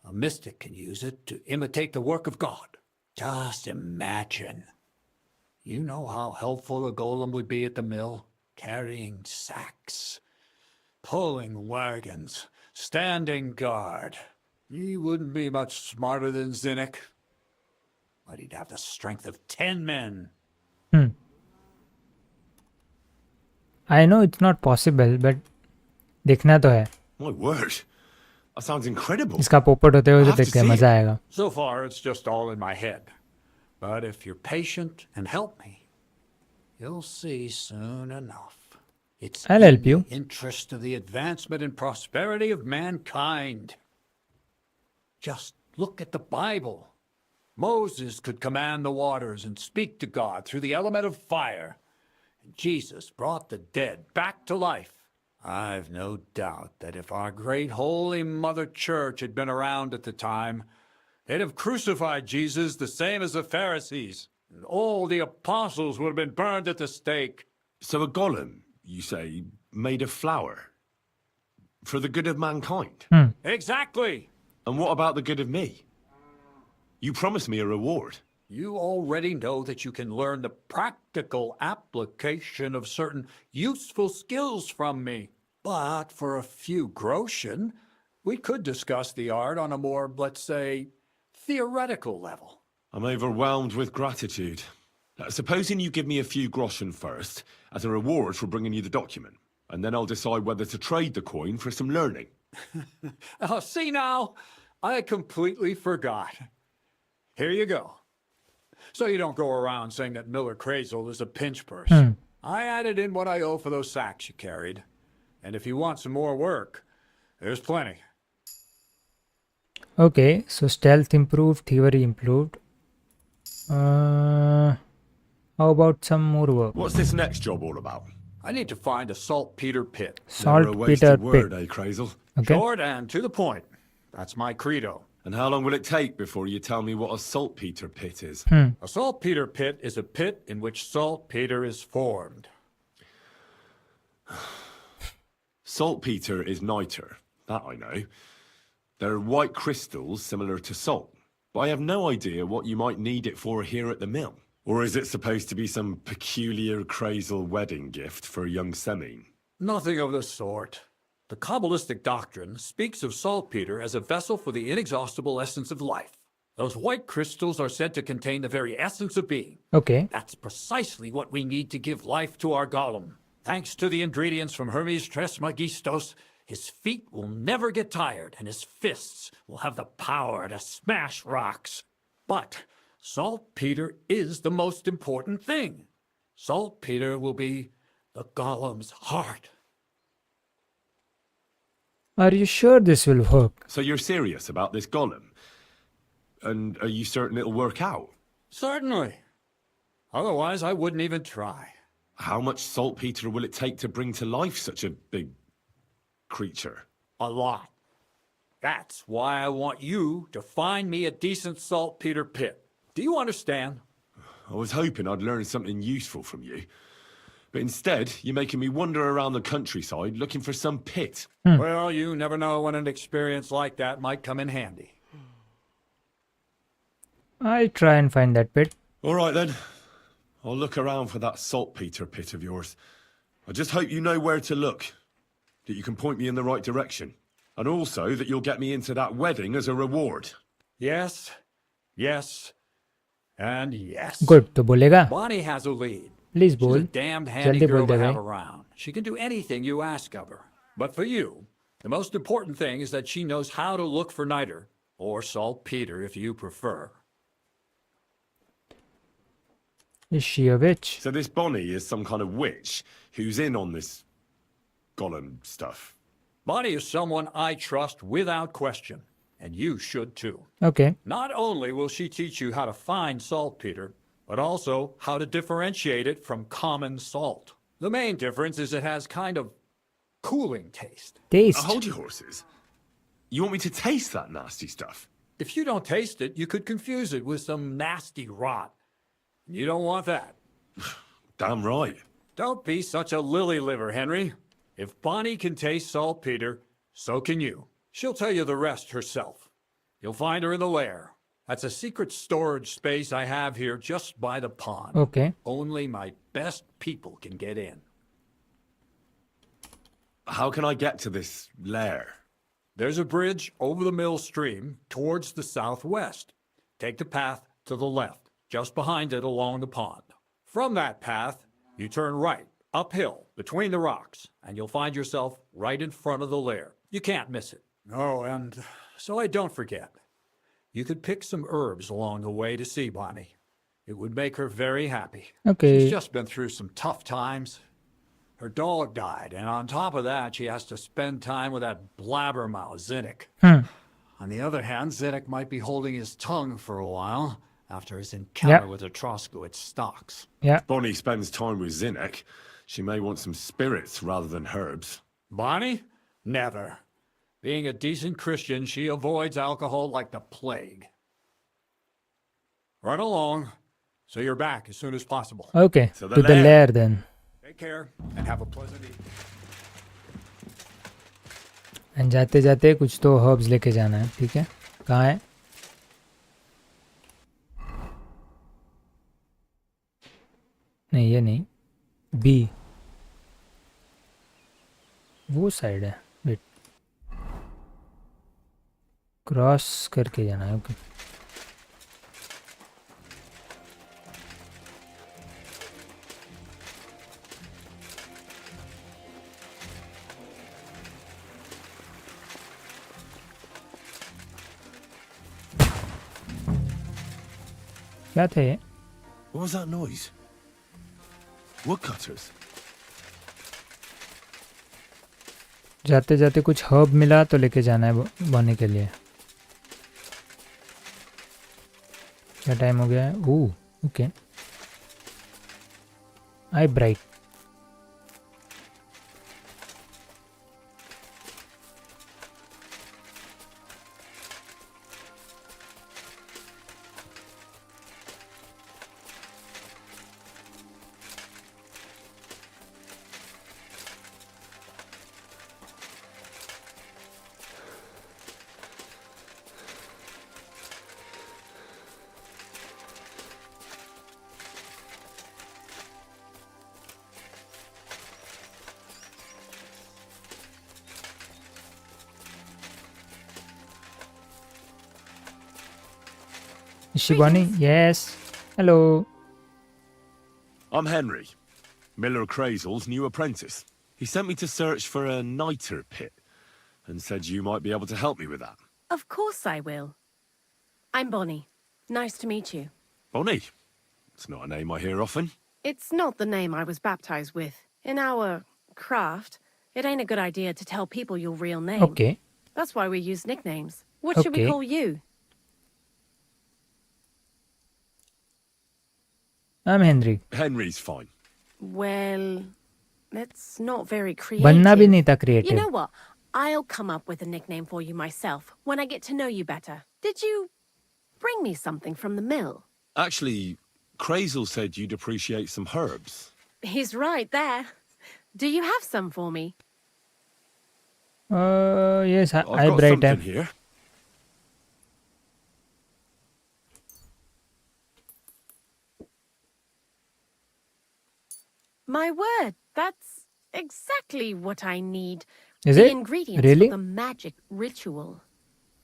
A mystic can use it to imitate the work of God. Just imagine. You know how helpful a golem would be at the mill? Carrying sacks, pulling wagons, standing guard. He wouldn't be much smarter than Zinnik, but he'd have the strength of 10 men. I know it's not possible, but देखना तो है. My word. That sounds incredible. इसका पोपट होते हुए I तो have to देखते हैं see मजा it. आएगा. So far, it's just all in my head. But if you're patient and help me, you'll see soon enough. It's I'll in help you. the interest of the advancement and prosperity of mankind. Just look at the Bible. Moses could command the waters and speak to God through the element of fire. And Jesus brought the dead back to life. I've no doubt that if our great holy Mother Church had been around at the time, they'd have crucified Jesus the same as the Pharisees. And all the apostles would have been burned at the stake. So a golem, you say, made of flour? For the good of mankind? Exactly. And what about the good of me? You promised me a reward. You already know that you can learn the practical application of certain useful skills from me. But for a few groschen, we could discuss the art on a more, let's say, theoretical level. I'm overwhelmed with gratitude. Supposing you give me a few groschen first, as a reward for bringing you the document, and then I'll decide whether to trade the coin for some learning. Oh, see now, I completely forgot. Here you go. So you don't go around saying that Miller Crazel is a pinch purse. I added in what I owe for those sacks you carried. And if you want some more work, there's plenty. Okay, so stealth improved, thievery improved. How about some more work? What's this next job all about? I need to find a saltpeter pit. Never a Saltpeter wasted word, pit. Crazel? Okay. Short and to the point. That's my credo. And how long will it take before you tell me what a saltpeter pit is? A saltpeter pit is a pit in which saltpeter is formed. Saltpeter is niter, that I know. They're white crystals similar to salt, but I have no idea what you might need it for here at the mill. Or is it supposed to be some peculiar crazal wedding gift for a young Semine? Nothing of the sort. The Kabbalistic doctrine speaks of saltpeter as a vessel for the inexhaustible essence of life. Those white crystals are said to contain the very essence of being. Okay. That's precisely what we need to give life to our golem. Thanks to the ingredients from Hermes Trismegistos, his feet will never get tired, and his fists will have the power to smash rocks. But saltpeter is the most important thing. Saltpeter will be the golem's heart. Are you sure this will work? So you're serious about this golem? And are you certain it'll work out? Certainly. Otherwise, I wouldn't even try. How much saltpeter will it take to bring to life such a big creature? A lot. That's why I want you to find me a decent saltpeter pit. Do you understand? I was hoping I'd learn something useful from you. But instead, you're making me wander around the countryside looking for some pit. Well, you never know when an experience like that might come in handy. I'll try and find that pit. All right, then. I'll look around for that saltpeter pit of yours. I just hope you know where to look, that you can point me in the right direction, and also that you'll get me into that wedding as a reward. Yes, yes, and yes. Good. तो बोलेगा. Bonnie has a lead. Please She's a बोल. damned handy जल्दी girl बोल to they have भाई. around. She can do anything you ask of her. But for you, the most important thing is that she knows how to look for niter, or saltpeter if you prefer. Is she a witch? So this Bonnie is some kind of witch who's in on this golem stuff. Bonnie is someone I trust without question, and you should too. Okay. Not only will she teach you how to find saltpeter, but also how to differentiate it from common salt. The main difference is it has kind of cooling taste. Taste. Hold your horses. You want me to taste that nasty stuff? If you don't taste it, you could confuse it with some nasty rot. You don't want that. Damn right. Don't be such a lily liver, Henry. If Bonnie can taste saltpeter, so can you. She'll tell you the rest herself. You'll find her in the lair. That's a secret storage space I have here just by the pond. Okay. Only my best people can get in. How can I get to this lair? There's a bridge over the mill stream towards the southwest. Take the path to the left, just behind it along the pond. From that path, you turn right, uphill, between the rocks, and you'll find yourself right in front of the lair. You can't miss it. Oh, and so I don't forget. You could pick some herbs along the way to see Bonnie. It would make her very happy. Okay. She's just been through some tough times. Her dog died, and on top of that, she has to spend time with that blabbermouth, Zinnik. On the other hand, Zinnik might be holding his tongue for a while after his encounter with the Troskowitz stocks. Yeah. If Bonnie spends time with Zinnik, she may want some spirits rather than herbs. Bonnie? Never. Being a decent Christian, she avoids alcohol like the plague. Run along, so you're back as soon as possible. Okay. So To the lair then. Take care, and have a pleasant evening. And जाते जाते कुछ तो herbs लेके जाना है. ठीक है. कहाँ है? नहीं ये नहीं. बी. वो साइड है. वेट. क्रॉस करके जाना है. ओके. क्या थे? What was that noise? Woodcutters? जाते जाते कुछ हर्ब मिला तो लेके जाना है बोने के लिए. क्या टाइम हो गया है? Oh okay. I bright. Is she Bonnie? Yes. Hello. I'm Henry, Miller Crazel's new apprentice. He sent me to search for a niter pit and said you might be able to help me with that. Of course I will. I'm Bonnie. Nice to meet you. Bonnie? It's not a name I hear often. It's not the name I was baptized with. In our craft, it ain't a good idea to tell people your real name. Okay. That's why we use nicknames. What should we Okay. call you? I'm Henry. Henry's fine. Well, that's not very creative. बनना भी नहीं था You creative. know what? I'll come up with a nickname for you myself when I get to know you better. Did you bring me something from the mill? Actually, Crazel said you'd appreciate some herbs. He's right there. Do you have some for me? Yes, I've I got bright something here. My word, that's exactly what I need. Is The it? ingredients Really? for the magic ritual.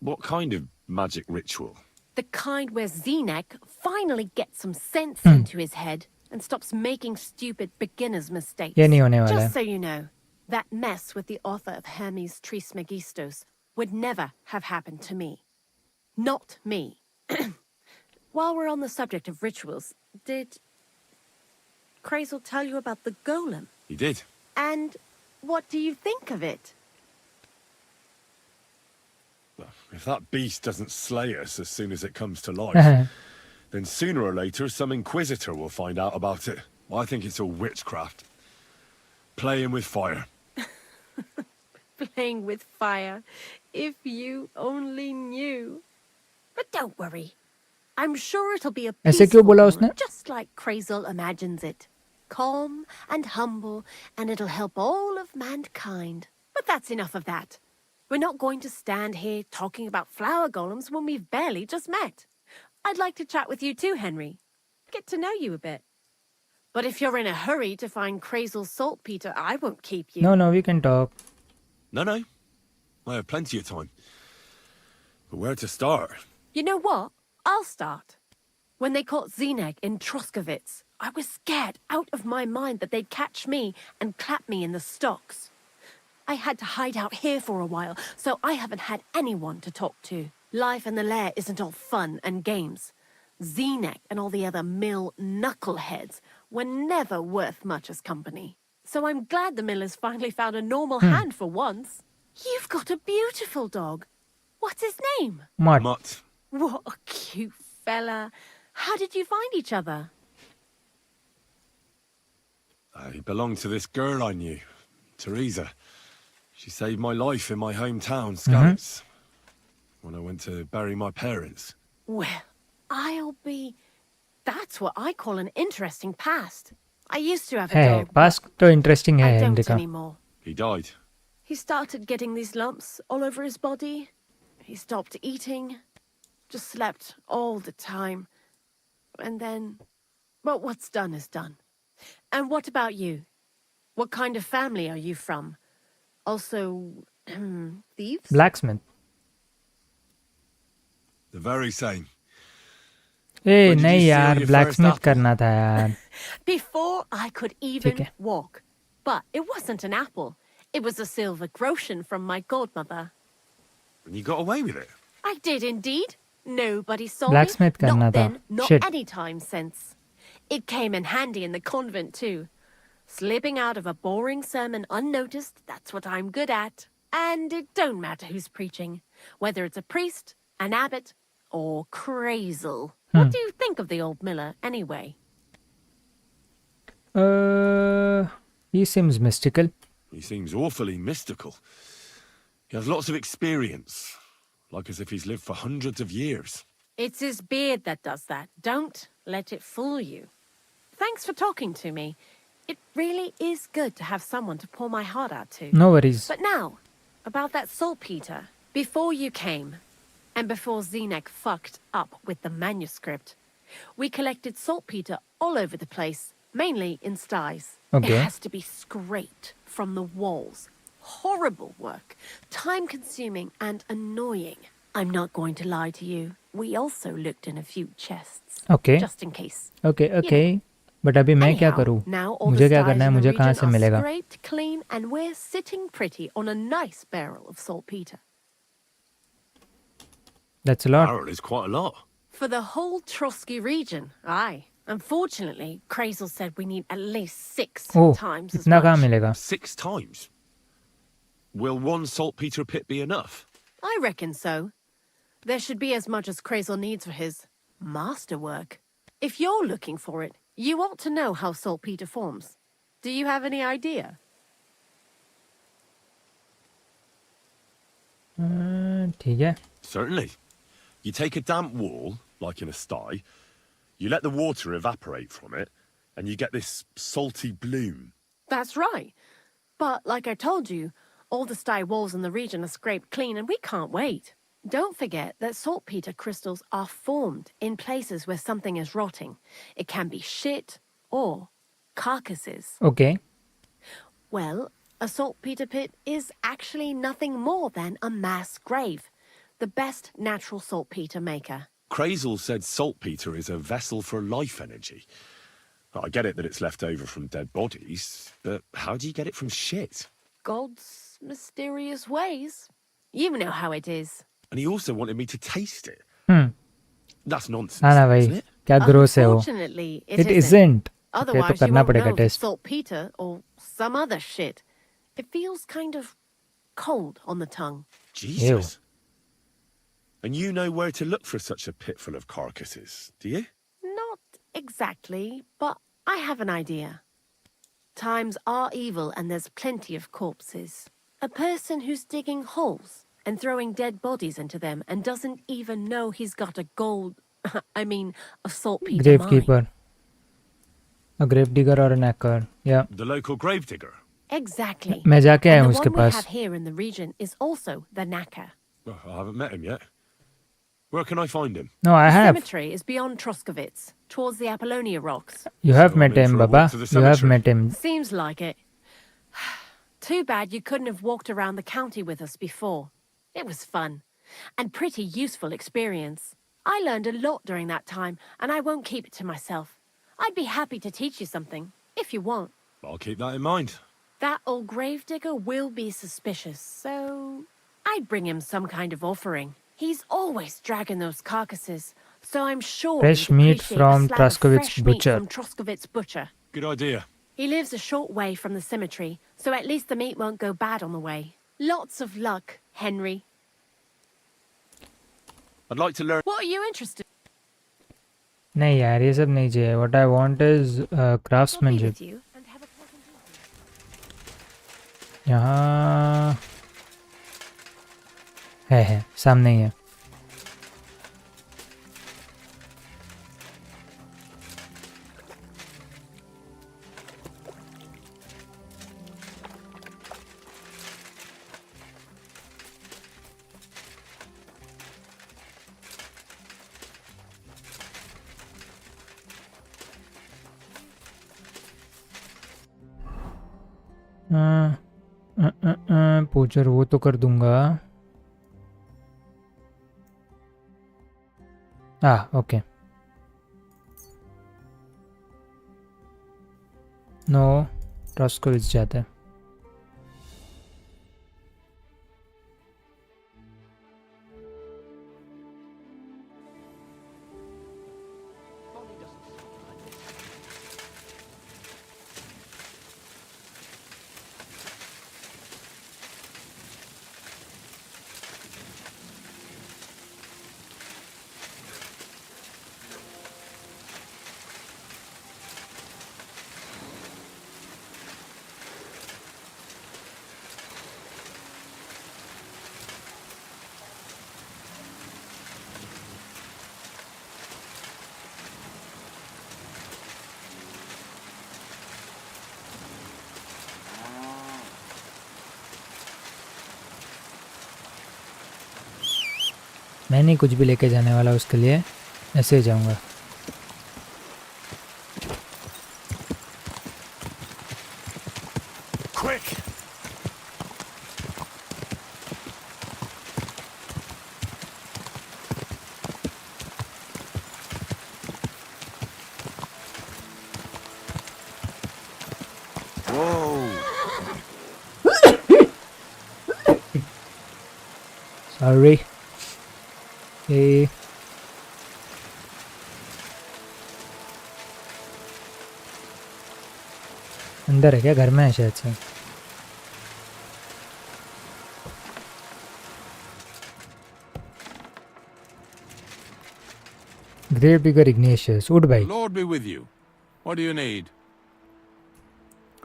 What kind of magic ritual? The kind where Zenek finally gets some sense Hmm. into his head and stops making stupid beginner's mistakes. ये नहीं होने वाला है. Just so you know, that mess with the author of Hermes Trismegistos would never have happened to me. Not me. While we're on the subject of rituals, did Crazel tell you about the golem? He did. And what do you think of it? If that beast doesn't slay us as soon as it comes to life, then sooner or later some inquisitor will find out about it. I think it's all witchcraft. Playing with fire. Playing with fire. If you only knew. But don't worry. I'm sure it'll be a ऐसे क्यों peaceful बोला one, उसने? just like Crazel imagines it. Calm and humble, and it'll help all of mankind. But that's enough of that. We're not going to stand here talking about flower golems when we've barely just met. I'd like to chat with you too, Henry. Get to know you a bit. But if you're in a hurry to find Crazel's saltpeter, I won't keep you. No, we can talk. No. I have plenty of time. But where to start? You know what? I'll start. When they caught Zenek in Troskovitz, I was scared out of my mind that they'd catch me and clap me in the stocks. I had to hide out here for a while, so I haven't had anyone to talk to. Life in the lair isn't all fun and games. Zenek and all the other mill knuckleheads were never worth much as company. So I'm glad the millers finally found a normal hand for once. You've got a beautiful dog. What's his name? Mutt. Mutt. What a cute fella. How did you find each other? He belonged to this girl I knew, Teresa. She saved my life in my hometown, Scouts, when I went to bury my parents. Well, I'll be... That's what I call an interesting past. I used to have a है dog, पास तो interesting है I don't Hindi का. anymore. He died. He started getting these lumps all over his body. He stopped eating. Just slept all the time. And then... Well, what's done is done. And what about you? What kind of family are you from? Also, thieves? Blacksmith. The very same. A When did you नहीं steal यार your blacksmith first apple? करना था यार. Before I could even है. walk. But it wasn't an apple. It was a silver groschen from my godmother. And you got away with it. I did indeed. Nobody saw Blacksmith me. करना Not था. then, not Shit. any time since. It came in handy in the convent too. Slipping out of a boring sermon unnoticed, that's what I'm good at. And it don't matter who's preaching. Whether it's a priest, an abbot, or Crazel. What do you think of the old miller, anyway? He seems mystical. He seems awfully mystical. He has lots of experience, like as if he's lived for hundreds of years. It's his beard that does that. Don't let it fool you. Thanks for talking to me. It really is good to have someone to pour my heart out to. No worries. But now, about that saltpeter. Before you came, and before Zenek fucked up with the manuscript, we collected saltpeter all over the place, mainly in sties. Okay. It has to be scraped from the walls. Horrible work, time-consuming and annoying. I'm not going to lie to you. we also looked in a few chests. Okay. Just in case. Okay. But अभी मैं क्या Anyhow, करूँ? now all मुझे the क्या styes करना है? in the मुझे कहाँ region से are मिलेगा? scraped clean, and we're sitting pretty on a nice barrel of saltpeter. That's a lot. Barrel is quite a lot. For the whole Trotsky region, aye. Unfortunately, Crazel said we need at least 6 Oh, times as इतना कहाँ much. मिलेगा? 6 times. Will one saltpeter pit be enough? I reckon so. There should be as much as Crazel needs for his masterwork. If you're looking for it, you ought to know how saltpeter forms. Do you have any idea? ठीक है. Certainly. You take a damp wall, like in a sty, you let the water evaporate from it, and you get this salty bloom. That's right. But like I told you, all the sty walls in the region are scraped clean, and we can't wait. Don't forget that saltpeter crystals are formed in places where something is rotting. It can be shit or carcasses. Okay. Well, a saltpeter pit is actually nothing more than a mass grave. The best natural saltpeter maker. Crazel said saltpeter is a vessel for life energy. I get it that it's left over from dead bodies, but how do you get it from shit? God's mysterious ways. You know how it is. And he also wanted me to taste it. That's nonsense, हाँ ना भाई, isn't it? क्या gross है वो? Unfortunately, It isn't. Otherwise, तो you करना won't पड़ेगा know if it's test. saltpeter or some other shit. It feels kind of cold on the tongue. Jesus. And you know where to look for such a pit full of carcasses, do you? Not exactly, but I have an idea. Times are evil and there's plenty of corpses. A person who's digging holes and throwing dead bodies into them and doesn't even know he's got a a saltpeter mine. Gravekeeper. A grave digger or an hacker. Yeah. The local gravedigger. Exactly. मैं जाके आया हूँ And the उसके one we pass. have here in the region is also the knacker. Well, I haven't met him yet. Where can I find him? No, I The have. cemetery is beyond Troskowitz, towards the Apollonia rocks. You have So met I'm in him, for a Baba. walk to the You have cemetery. met him. Seems like it. Too bad you couldn't have walked around the county with us before. It was fun. And pretty useful experience. I learned a lot during that time, and I won't keep it to myself. I'd be happy to teach you something, if you want. I'll keep that in mind. That old gravedigger will be suspicious, so I'd bring him some kind of offering. He's always dragging those carcasses, so I'm sure Fresh he'd meat appreciate from a slab of Troskowitz fresh meat butcher. from Troskowitz butcher. Good idea. He lives a short way from the cemetery, so at least the meat won't go bad on the way. Lots of luck, Henry. I'd like to learn. What are you interested नहीं यार ये सब नहीं चाहिए. What I want is in? I'll be craftsmanship. with you and have a pleasant evening. यहाँ है सामने ही है. पोचर वो तो कर दूंगा. ओके. नो ट्रस्कोविच जाता है. मैं नहीं कुछ भी लेके जाने वाला उसके लिए. ऐसे ही जाऊंगा. Quick! अरे ए अंदर है क्या? घर में है शायद से. Grave digger Ignatius. Wood भाई. Lord be with you. What do you need?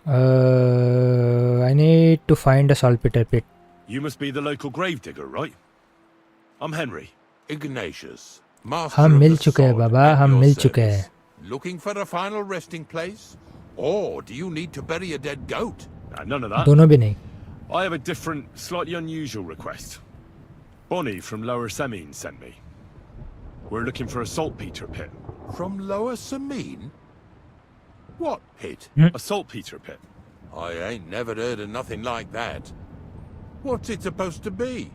I need to find a saltpeter pit. You must be the local gravedigger, right? I'm Henry. Ignatius, master हम of मिल the चुके हैं sword Baba, at हम your मिल चुके service. हैं. Looking for a final resting place? Or do you need to bury a dead goat? None of that. दोनों भी नहीं. I have a different, slightly unusual request. Bonnie from Lower Semine sent me. We're looking for a saltpeter pit. From Lower Semine? What pit? A saltpeter pit. I ain't never heard of nothing like that. What's it supposed to be?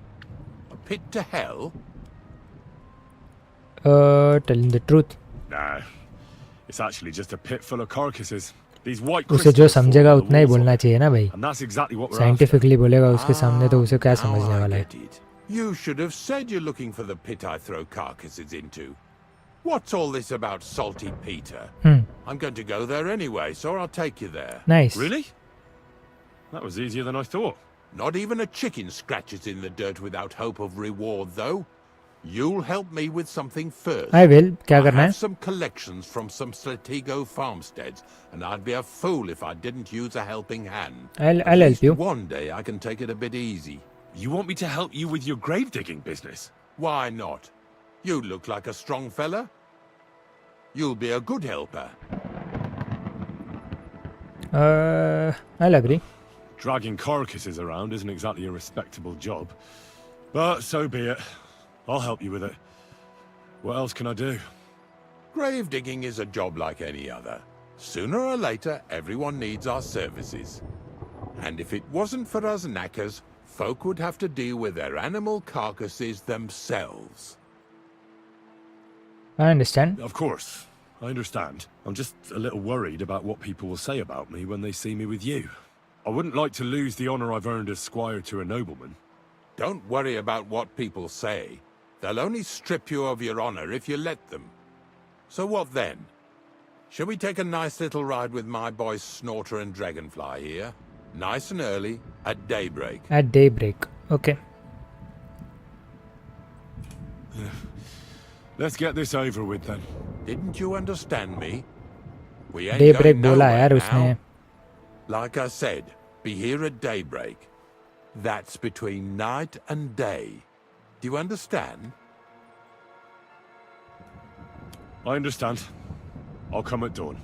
A pit to hell? Telling the truth. Nah. It's actually just a pit full of carcasses. These white उसे जो crystals समझेगा fall on the उतना ही walls of बोलना it. चाहिए ना भाई. And that's exactly what we're after. Scientifically बोलेगा उसके सामने तो उसे क्या Now समझने I वाला है. get it. You should have said you're looking for the pit I throw carcasses into. What's all this about Salty Peter? I'm going to go there anyway, so I'll take you there. Nice. Really? That was easier than I thought. Not even a chicken scratches in the dirt without hope of reward, though. You'll help me with something first. I will. क्या I करना have है? some collections from some Stratego farmsteads, and I'd be a fool if I didn't use a helping hand. I'll At help least you. One day I can take it a bit easy. You want me to help you with your grave digging business? Why not? You look like a strong fella. You'll be a good helper. I'll agree. Dragging carcasses around isn't exactly a respectable job. But so be it. I'll help you with it. What else can I do? Grave digging is a job like any other. Sooner or later, everyone needs our services. And if it wasn't for us knackers, folk would have to deal with their animal carcasses themselves. I understand. Of course. I understand. I'm just a little worried about what people will say about me when they see me with you. I wouldn't like to lose the honor I've earned as squire to a nobleman. Don't worry about what people say. They'll only strip you of your honor if you let them. So what then? Shall we take a nice little ride with my boys Snorter and Dragonfly here? Nice and early, at daybreak. At daybreak. Okay. Let's get this over with then. Didn't you understand me? We ain't Daybreak going बोला nowhere यार now. उसने. Like I said, be here at daybreak. That's between night and day. Do you understand? I understand. I'll come at dawn.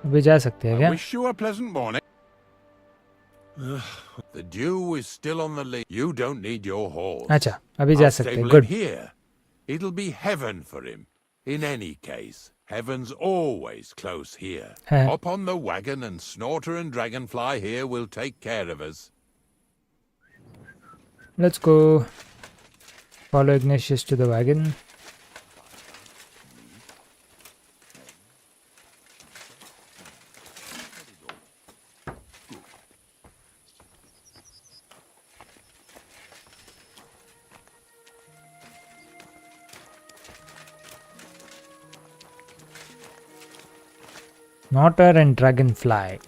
अभी जा सकते हैं I क्या? wish you a pleasant morning. The dew is still on the leaf. You don't need your horse. अच्छा, अभी जा I'll सकते हैं. stable him Good. here. It'll be heaven for him. In any case, heaven's always close here. Huh. Hop on the wagon and Snorter and Dragonfly here will take care of us. Let's go. Follow Ignatius to the wagon. Snorter and Dragonfly.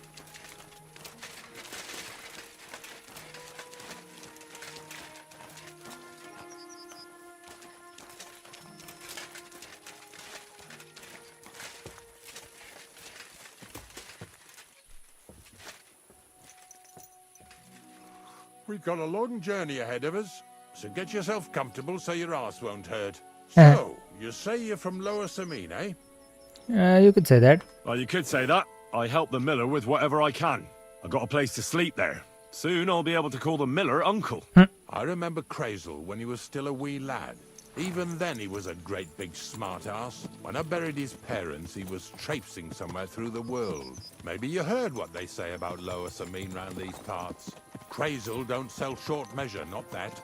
We've got a long journey ahead of us, so get yourself comfortable so your ass won't hurt. Uh. So, you say you're from Lower Semine, eh? You could say that. Well, you could say that. I help the miller with whatever I can. I got a place to sleep there. Soon I'll be able to call the miller uncle. I remember Crazel when he was still a wee lad. Even then he was a great big smartass. When I buried his parents, he was traipsing somewhere through the world. Maybe you heard what they say about Lower Samin round these parts. Crazel don't sell short measure, not that.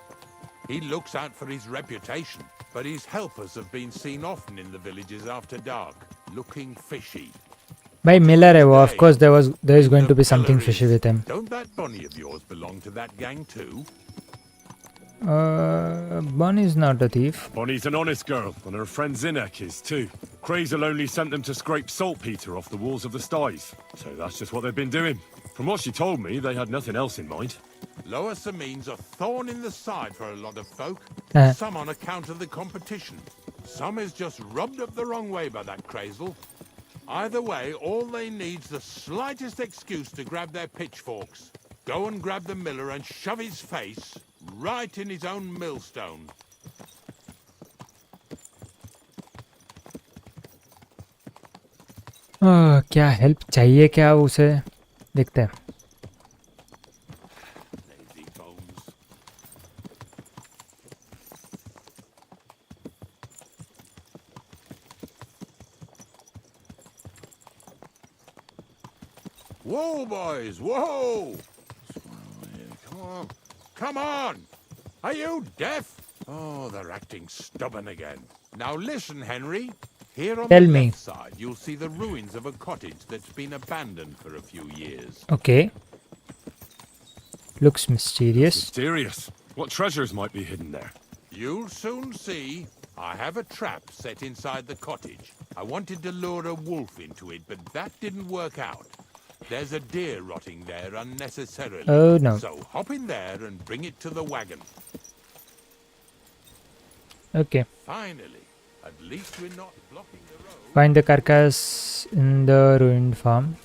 He looks out for his reputation, but his helpers have been seen often in the villages after dark, looking fishy. भाई Miller है वो, of course there is going to be something fishy with him. Don't that Bonnie of yours belong to that gang too? Bonnie's not a thief. Bonnie's an honest girl, and her friend Zinek is too. Crazel only sent them to scrape saltpeter off the walls of the sties, so that's just what they've been doing. From what she told me, they had nothing else in mind. Lower Samin's a thorn in the side for a lot of folk. Some on account of the competition. Some is just rubbed up the wrong way by that Crazel. Either way, all they need's the slightest excuse to grab their pitchforks. Go and grab the miller and shove his face right in his own millstone. क्या help चाहिए क्या उसे, देखते हैं. Lazy bones. Whoa, boys, whoa! Come on. Come on! Are you deaf? Oh, they're acting stubborn again. Now listen, Henry. Here on Tell the me. left side, you'll see the ruins of a cottage that's been abandoned for a few years. Okay. Looks mysterious. Mysterious. What treasures might be hidden there? You'll soon see. I have a trap set inside the cottage. I wanted to lure a wolf into it, but that didn't work out. There's a deer rotting there unnecessarily. Oh no. So hop in there and bring it to the wagon. Okay. Finally, at least we're not blocking the road. Find the carcass in the ruined farm.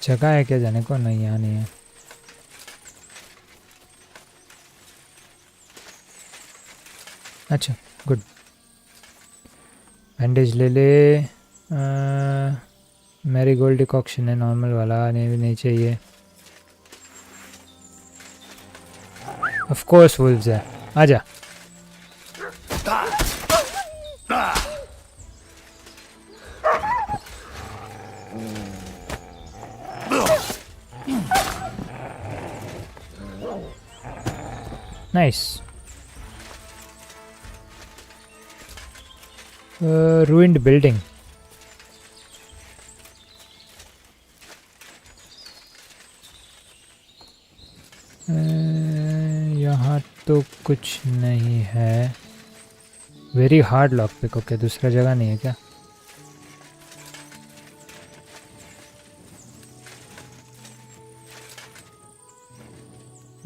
जगह है क्या जाने को? नहीं, यहाँ नहीं है. अच्छा, गुड. बैंडेज ले ले. मैरीगोल्ड डिकॉक्शन है, नॉर्मल वाला नहीं चाहिए. ऑफ कोर्स वुल्व्स है, आजा. नाइस. ruined building. यहाँ तो कुछ नहीं है. Very hard lock pick. Okay, दूसरा जगह नहीं है क्या?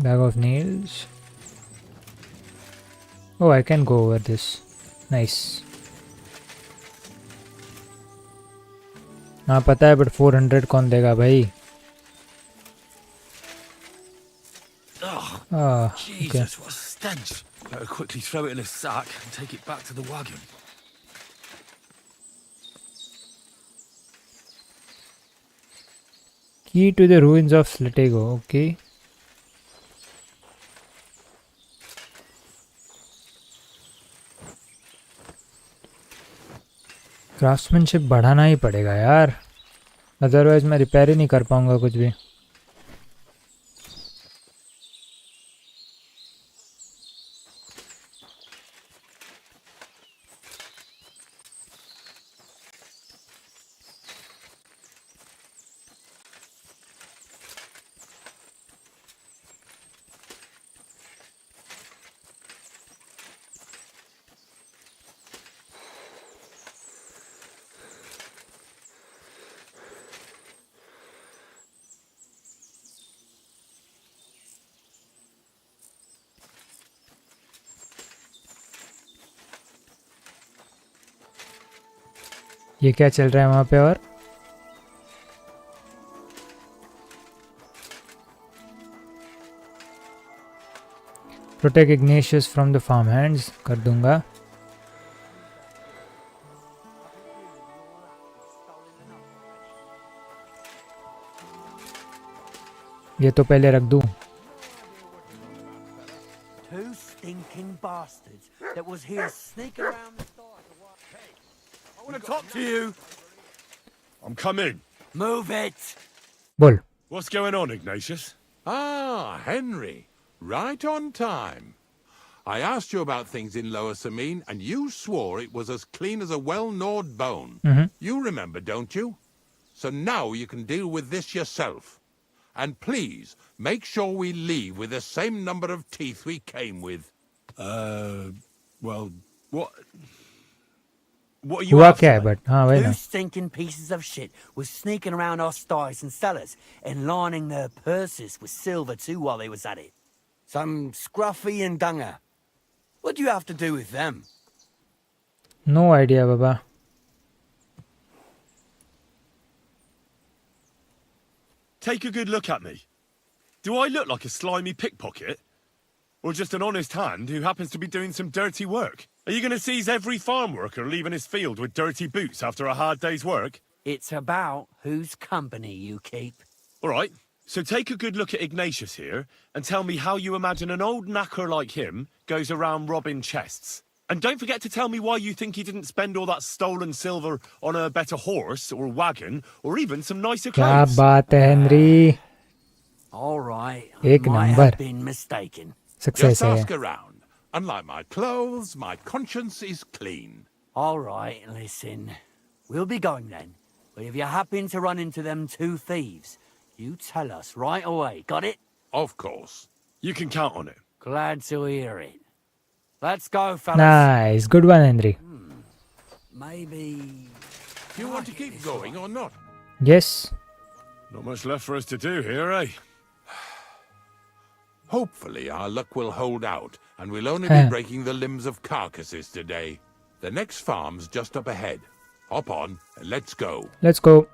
Bag of nails. Oh, I can go over this. Nice. हाँ पता है, बट 400 कौन देगा भाई? Jesus, what a stench. Better quickly throw it in a sack and take it back to the wagon. Key to the ruins of Slatego. Okay. Craftsmanship बढ़ाना ही पड़ेगा यार, otherwise मैं रिपेयर ही नहीं कर पाऊंगा कुछ भी. ये क्या चल रहा है वहाँ पे? और protect Ignatius from the farm hands कर दूंगा. ये तो पहले रख दूं. Two stinking bastards that was here sneaking around the store. Hey, I want to talk to you. I'm coming. Move it. बोल. What's going on, Ignatius? Ah, Henry. Right on time. I asked you about things in Lower Samine, and you swore it was as clean as a well-gnawed bone. You remember, don't you? So now you can deal with this yourself. And please, make sure we leave with the same number of teeth we came with. Well, what are you हुआ after? क्या है but हाँ वही Two ना. stinking pieces of shit was sneaking around our stores and cellars and lining their purses with silver too while they was at it. Some scruffy and dunger. What do you have to do with them? No idea Baba. Take a good look at me. Do I look like a slimy pickpocket? Or just an honest hand who happens to be doing some dirty work? Are you going to seize every farm worker leaving his field with dirty boots after a hard day's work? It's about whose company you keep. All right, so take a good look at Ignatius here and tell me how you imagine an old knacker like him goes around robbing chests. And don't forget to tell me why you think he didn't spend all that stolen silver on a better horse or wagon or even some nicer क्या clothes. बात है Henry. All right, एक I might number. have been mistaken. Success Just है. ask around. Unlike my clothes, my conscience is clean. All right, listen. We'll be going then. But if you happen to run into them two thieves, you tell us right away. Got it? Of course. You can count on it. Glad to hear it. Let's go, fellas. Nice, good one Henry. Maybe... Do you want to keep going or not? Yes. Not much left for us to do here, eh? Hopefully our luck will hold out, and we'll only be breaking the limbs of carcasses today. The next farm's just up ahead. Hop on, and let's go. Let's go.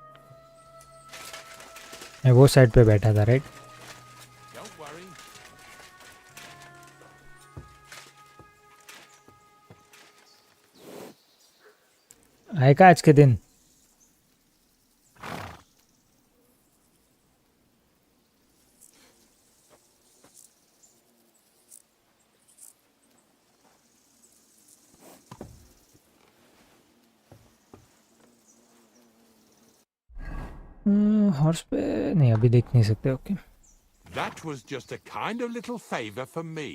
मैं वो side पे बैठा था right. Don't worry. आएगा आज के दिन. Horse पे नहीं अभी देख नहीं सकते. Okay. That was just a kind of little favor for me.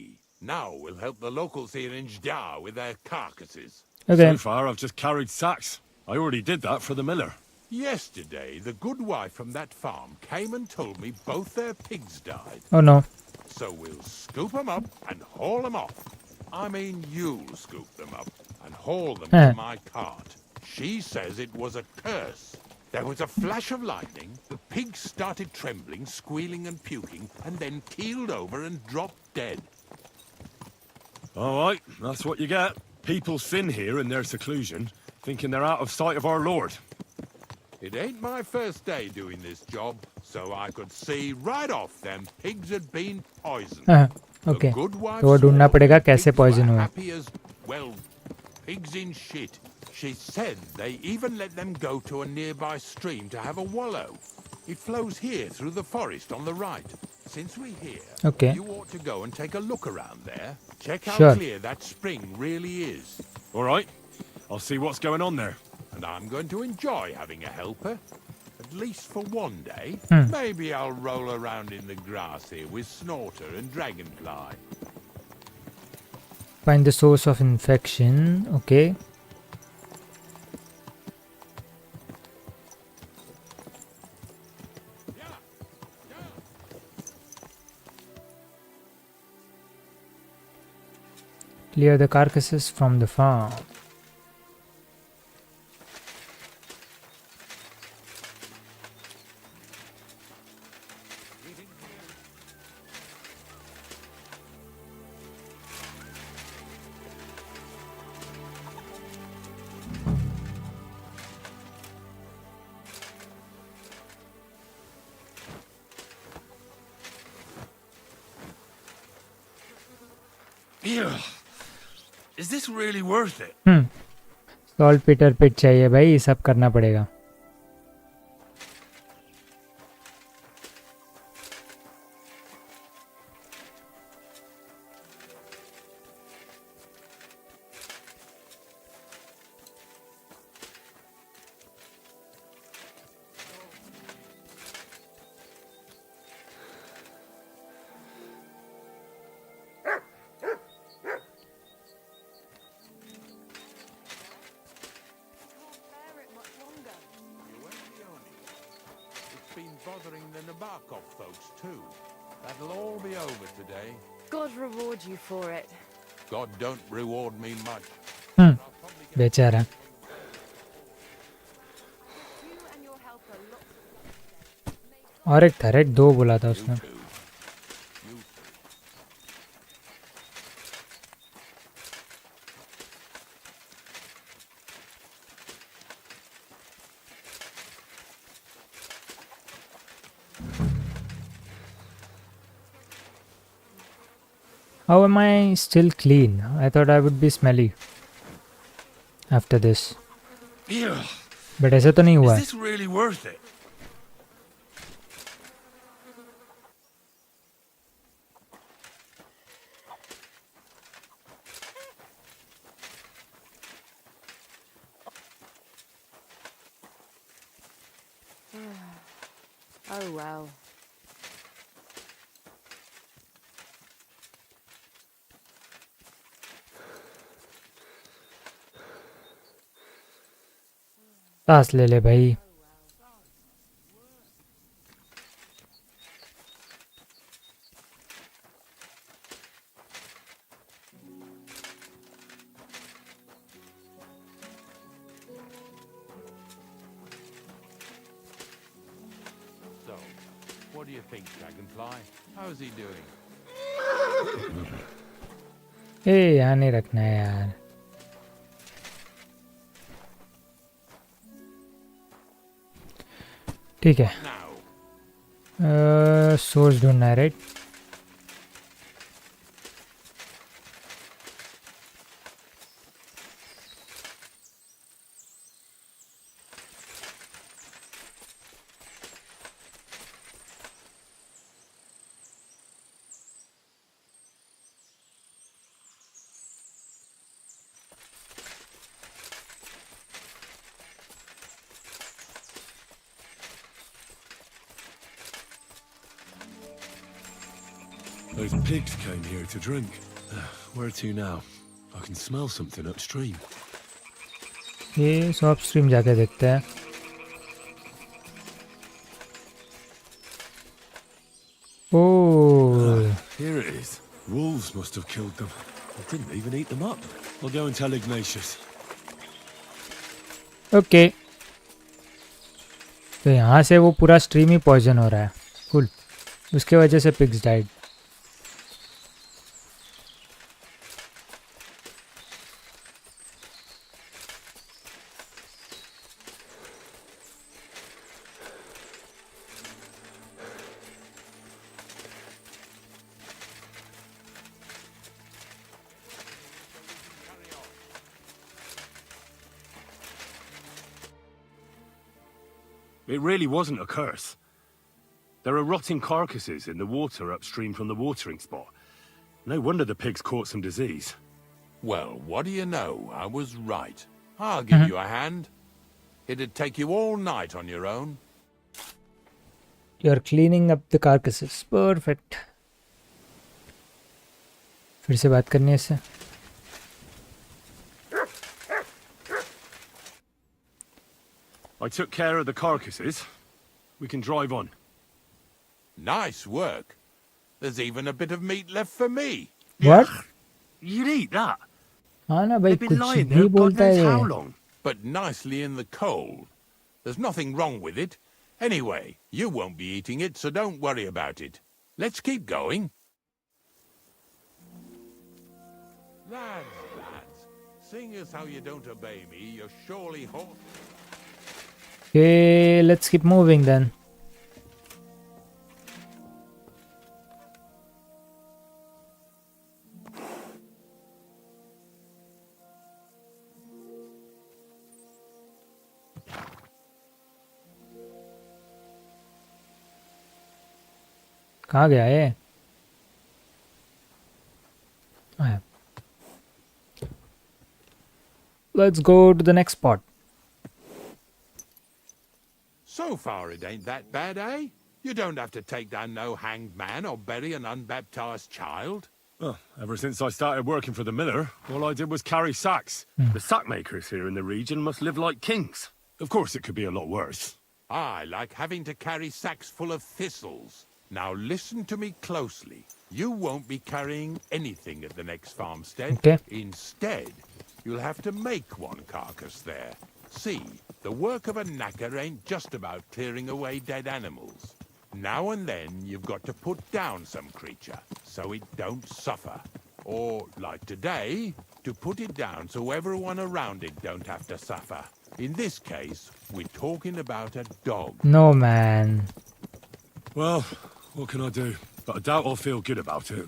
Now we'll help the locals here in Jdar with their carcasses. Okay. So far, I've just carried sacks. I already did that for the miller. Yesterday, the good wife from that farm came and told me both their pigs died. Oh no. So we'll scoop them up and haul them off. I mean, you'll scoop them up and haul them to my cart. She says it was a curse. There was a flash of lightning, the pigs started trembling, squealing and puking, and then keeled over and dropped dead. All right, that's what you get. People sin here in their seclusion, thinking they're out of sight of our Lord. It ain't my first day doing this job, so I could see right off them pigs had been poisoned. Okay. The good wife तो वो ढूंढना swore पड़ेगा the कैसे pigs were poison हुए. happy as, well, pigs in shit. She said they even let them go to a nearby stream to have a wallow. It flows here through the forest on the right. Since we're here, Okay. you ought to go and take a look around there. Check how Sure. clear that spring really is. All right, I'll see what's going on there. And I'm going to enjoy having a helper. At least for one day. Maybe I'll roll around in the grass here with Snorter and Dragonfly. Find the source of infection. Okay. Clear the carcasses from the farm. Is this really worth it? Saltpetre pit चाहिए भाई, ये सब करना पड़ेगा. been bothering the Nabokov folks too. That'll all be over today. God reward you for it. God don't reward me much. बेचारा. You and your helper look. और एक था राइट, 2 बोला था उसने. You too. How am I still clean? I thought I would be smelly after this. Yeah. But ऐसा तो नहीं हुआ. Is this really worth it? Oh well. सांस ले ले भाई. So, what do you think, Dragonfly? How's he doing? ए यहाँ नहीं रखना है यार. ठीक है. सोर्स ढूंढना है right. Those pigs came here to drink. Where to now? I can smell something upstream. ये सब स्ट्रीम जाके देखते हैं. Oh, Here it is. Wolves must have killed them. I didn't even eat them up. I'll go and tell Ignatius. Okay. तो यहाँ से वो पूरा स्ट्रीम ही पॉइजन हो रहा है. कूल. उसके वजह से pigs died. It really wasn't a curse. There are rotting carcasses in the water upstream from the watering spot. No wonder the pigs caught some disease. Well, what do you know? I was right. I'll give you a hand. It'd take you all night on your own. You're cleaning up the carcasses. Perfect. फिर से बात करनी है इससे. I took care of the carcasses. We can drive on. Nice work. There's even a bit of meat left for me. What? You'd eat that? हाँ ना भाई They've been कुछ lying भी there God बोलता है knows how ये. long. But nicely in the cold. There's nothing wrong with it. Anyway, you won't be eating it, so don't worry about it. Let's keep going. Lads, seeing as how you don't obey me, you're surely hot. Okay, let's keep moving then. कहाँ गया ये? आया. Let's go to the next spot. So far it ain't that bad, eh? You don't have to take down no hanged man or bury an unbaptized child. Well, ever since I started working for the miller, all I did was carry sacks. The sack makers here in the region must live like kings. Of course, it could be a lot worse. I like having to carry sacks full of thistles. Now listen to me closely. You won't be carrying anything at the next farmstead. Okay. Instead, you'll have to make one carcass there. See, the work of a knacker ain't just about clearing away dead animals. Now and then, you've got to put down some creature, so it don't suffer. Or, like today, to put it down so everyone around it don't have to suffer. In this case, we're talking about a dog. No, man. Well, what can I do? But I doubt I'll feel good about it.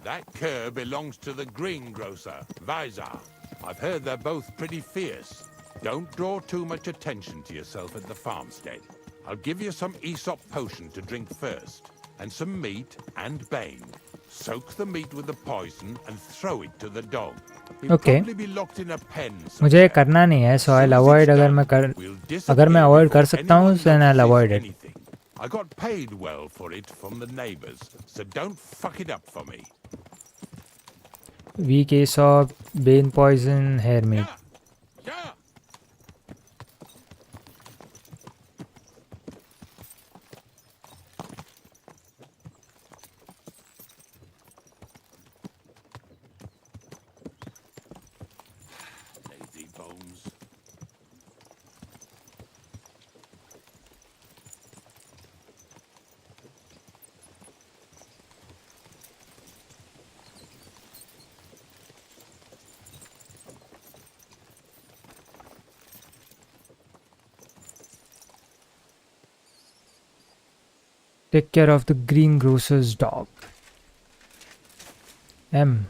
That cur belongs to the greengrocer, Vizar. I've heard they're both pretty fierce. Don't draw too much attention to yourself at the farmstead. I'll give you some Aesop potion to drink first, and some meat and bane. Soak the meat with the poison and throw it to the dog. He'll Okay. probably be locked in a pen मुझे ये somewhere. करना नहीं है, so I'll avoid. अगर मैं avoid कर सकता हूँ, then I'll avoid it. I got paid well for it from the neighbors, so don't fuck it up for me. Weak Aesop, Bane poison, hair meat. Yeah. Lazy bones. Take care of the greengrocer's dog. M.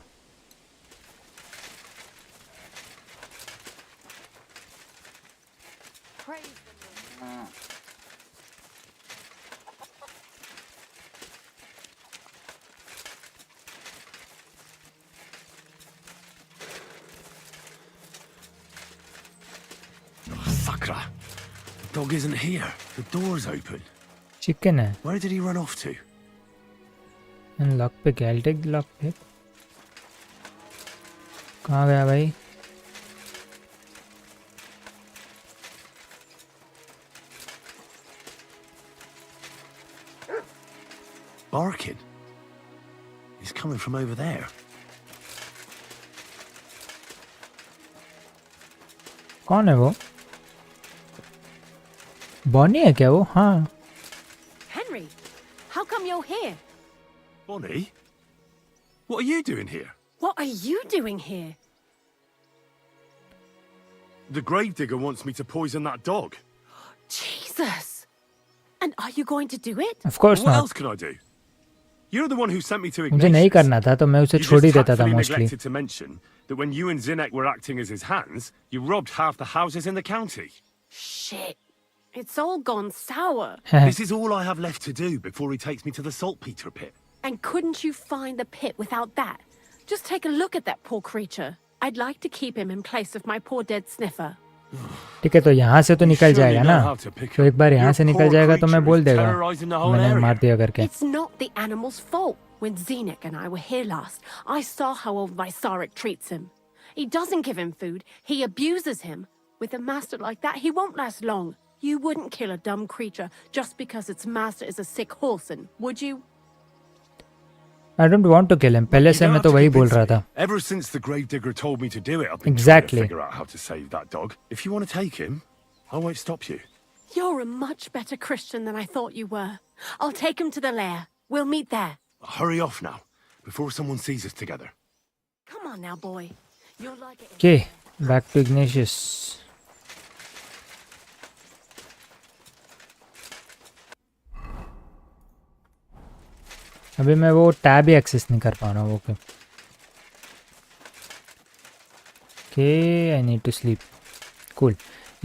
Sakra! The dog isn't here. The door's open. Chicken है. Where did he run off to? And lock pick. I'll take the lock pick. कहाँ गया भाई? Barking. He's coming from over there. कौन है वो? Bonnie है क्या वो? हाँ. Henry, how come you're here? Bonnie? What are you doing here? What are you doing here? The gravedigger wants me to poison that dog. Jesus! And are you going to do it? Of course What not. else can I do? You're the one who sent me to मुझे नहीं Ignatius. करना था तो मैं उसे You छोड़ ही just देता था tactfully mostly. neglected to mention that when you and Zinnek were acting as his hands, you robbed half the houses in the county. Shit. It's all gone sour. This is all I have left to do before he takes me to the saltpeter pit. And couldn't you find the pit without that? Just take a look at that poor creature. I'd like to keep him in place of my poor dead sniffer. ठीक है तो यहाँ से तो निकल जाएगा ना. तो एक बार यहाँ से निकल जाएगा तो मैं बोल देगा मैंने मार दिया करके. It's not the animal's fault. When Zenek and I were here last, I saw how old Vysarik treats him. He doesn't give him food. He abuses him. With a master like that, he won't last long. You wouldn't kill a dumb creature just because its master is a sick horseman, would you? I don't want to kill him. पहले से मैं तो वही बोल रहा था. Ever since the gravedigger told me to do it, I've been Exactly. trying to figure out how to save that dog. If you want to take him, I won't stop you. You're a much better Christian than I thought you were. I'll take him to the lair. We'll meet there. Hurry off now, before someone sees us together. Come on now, boy. You'll like it. Okay, back to Ignatius. अभी मैं वो tab ही access नहीं कर पा रहा हूँ. Okay I need to sleep. Cool.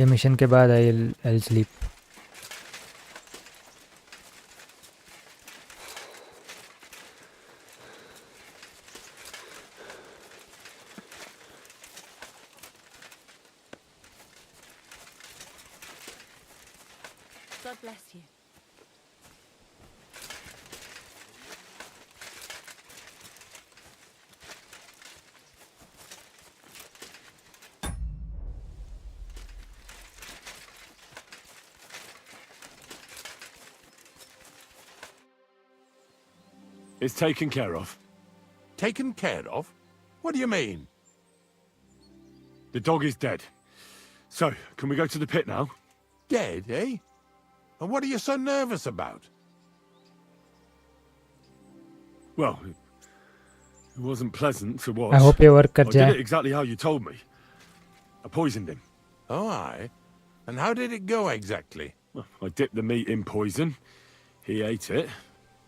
ये mission के बाद I sleep. God bless you. It's taken care of. Taken care of? What do you mean? The dog is dead. So, can we go to the pit now? Dead, eh? And what are you so nervous about? Well, it wasn't pleasant to watch. I hope ये work कर I did जाए. it exactly how you told me. I poisoned him. Oh, aye. And how did it go exactly? Well, I dipped the meat in poison. He ate it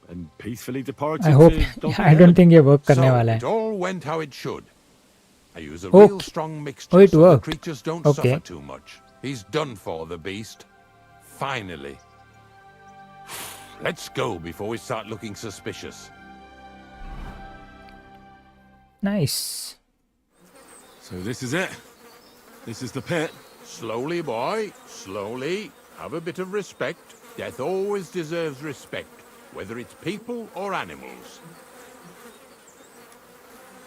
and peacefully departed. I hope. to dog I don't think ये work करने So, वाला it है. all went how it should. I use a Okay. real strong mixture Oh, it so the worked. creatures don't Okay. suffer too much. He's done for, the beast. Finally. Let's go before we start looking suspicious. Nice. So this is it. This is the pit. Slowly, boy. Slowly. Have a bit of respect. Death always deserves respect, whether it's people or animals.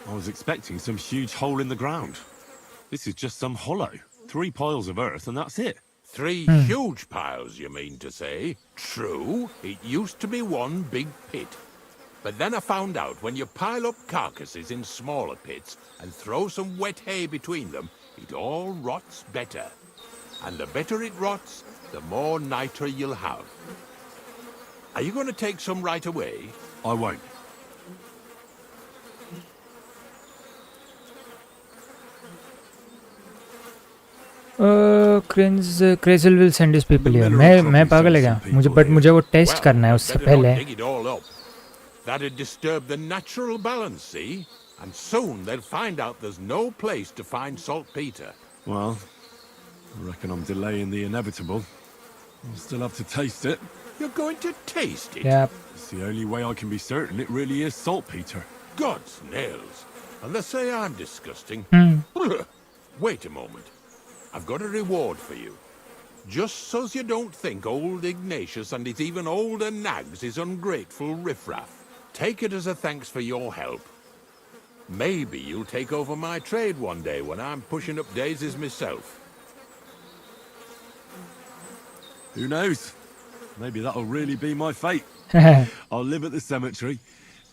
I was expecting some huge hole in the ground. This is just some hollow. 3 piles of earth and that's it. 3 huge piles, you mean to say? True, it used to be one big pit. But then I found out when you pile up carcasses in smaller pits and throw some wet hay between them, it all rots better. And the better it rots, the more niter you'll have. Are you going to take some right away? I won't. Krazel will send his people here. मैं पागल है क्या? मुझे वो test करना है Well, उससे better not पहले. dig it all up. That'd disturb the natural balance, see? And soon they'll find out there's no place to find saltpeter. Well, I reckon I'm delaying the inevitable. I'll still have to taste it. You're going to taste it? Yeah. It's the only way I can be certain it really is saltpeter. God's nails. And they say I'm disgusting. Wait a moment. I've got a reward for you. Just so's you don't think old Ignatius and his even older nags is ungrateful riffraff. Take it as a thanks for your help. Maybe you'll take over my trade one day when I'm pushing up daisies myself. Who knows? Maybe that'll really be my fate. I'll live at the cemetery,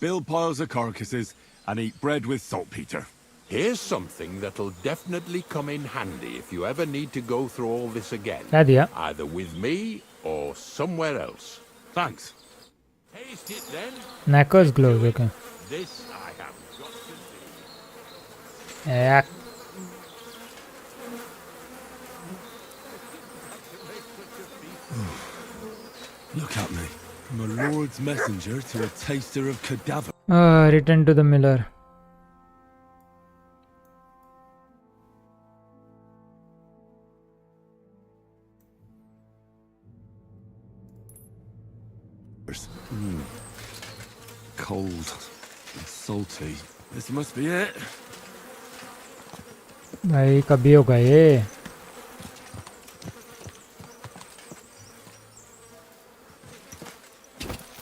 build piles of carcasses, and eat bread with saltpeter. Here's something that'll definitely come in handy if you ever need to go through all this again. क्या दिया? Either with me or somewhere else. Thanks. Taste it then. Knackers gloves. Okay. This I have got to see. Yeah. Look at me. I'm a lord's messenger to a taster of cadaver. Return to the miller. Cold and salty. This must be it. भाई कभी होगा ये?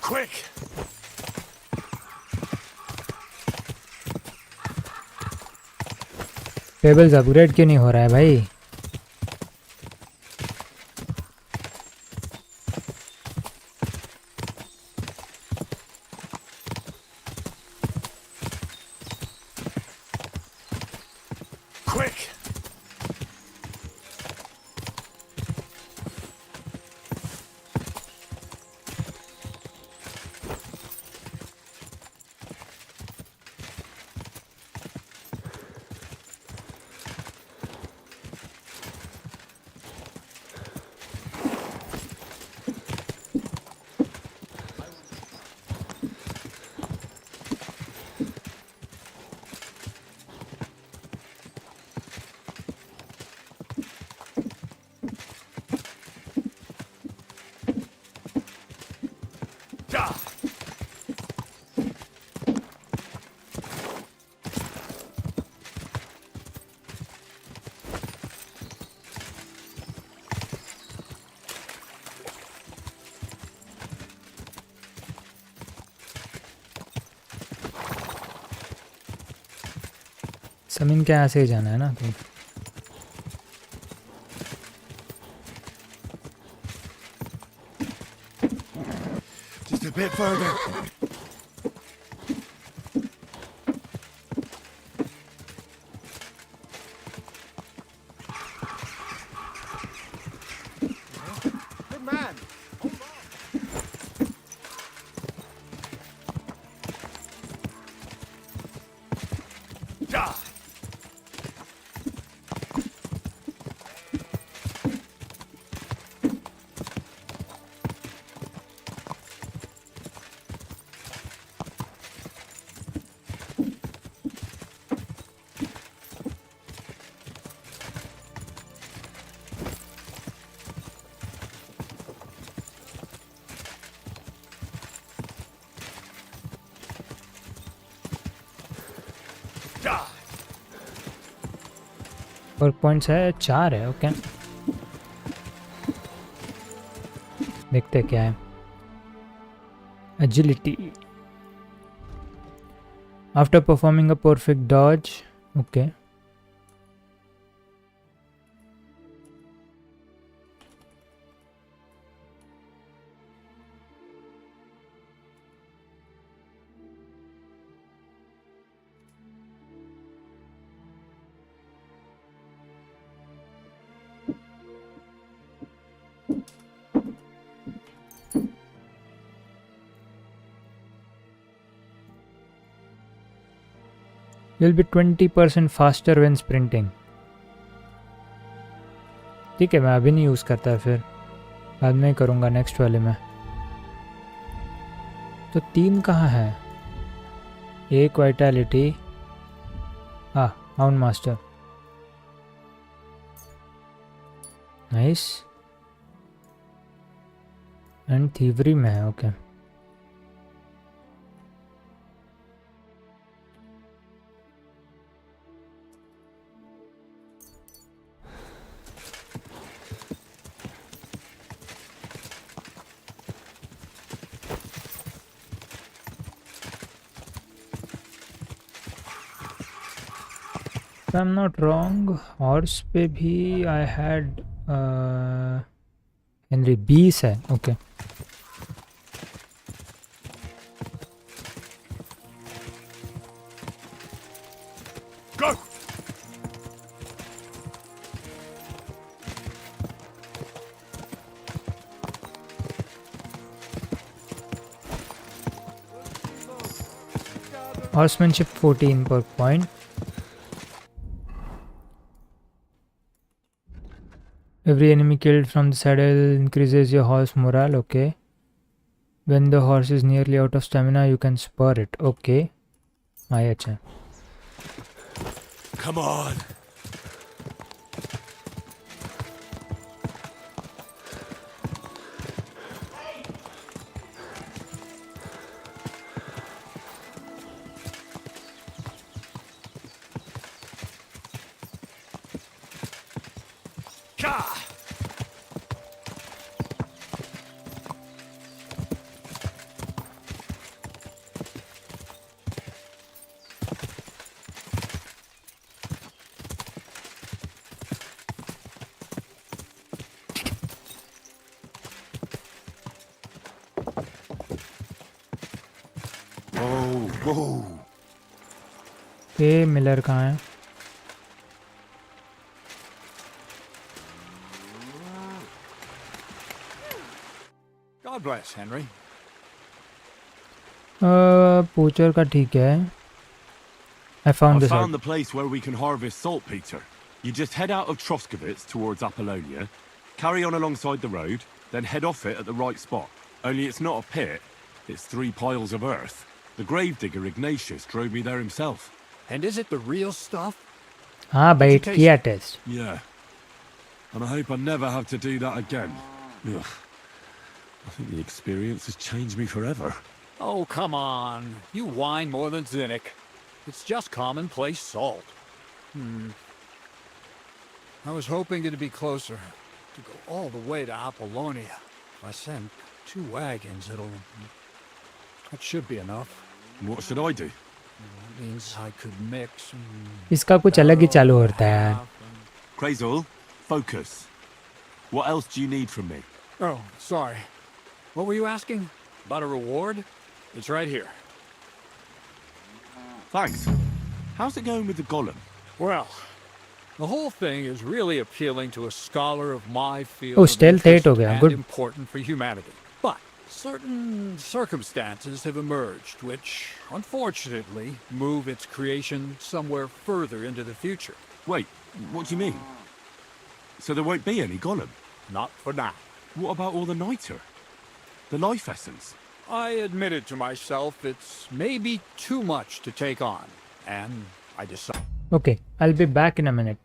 Quick! Tables upgrade क्यों नहीं हो रहा है भाई? Quick! समीन के यहाँ से ही जाना है ना तो. Just a bit further. Work points है 4 है. ओके देखते क्या है. Agility after performing a perfect dodge. Okay you'll be 20% faster when sprinting. ठीक है मैं अभी नहीं यूज़ करता फिर बाद में करूँगा नेक्स्ट वाले में. तो 3 कहाँ है. एक वाइटैलिटी. हाँ hound master. Nice. And thievery में है. Okay If I'm not wrong, horse पे भी I had हेनरी 20 है. Okay Go! Horsemanship 14 per point. Every enemy killed from the saddle increases your horse morale. Okay. When the horse is nearly out of stamina, you can spur it. Okay. अच्छा. Come on. Whoa. ये Miller कहाँ है. God bless, Henry. पोचर का ठीक है. I found I this out. found the place where we can harvest saltpeter. You just head out of Troskovitz towards Apollonia, carry on alongside the road, then head off it at the right spot. Only it's not a pit, it's 3 piles of earth. The gravedigger Ignatius drove me there himself. And is it the real stuff? हाँ भाई किया test. Yeah. And I hope I never have to do that again. Ugh. I think the experience has changed me forever. Oh, come on. You whine more than Zinnik. It's just commonplace salt. I was hoping it'd be closer. To go all the way to Apollonia. If I send 2 wagons, that should be enough. What should I do? That means I could mix. इसका कुछ अलग ही चालू होता है यार. Crazul, focus. What else do you need from me? Oh, sorry. What were you asking? About a reward? It's right here. Thanks. How's it going with the golem? Well, the whole thing is really appealing to a scholar of my field. Oh, of stealth 8 हो interest गया. and Good. important for humanity. But certain circumstances have emerged which, unfortunately, move its creation somewhere further into the future. Wait, what do you mean? So there won't be any golem? Not for now. What about all the niter? The life essence? I admitted to myself it's maybe too much to take on, and I decided. Okay, I'll be back in a minute.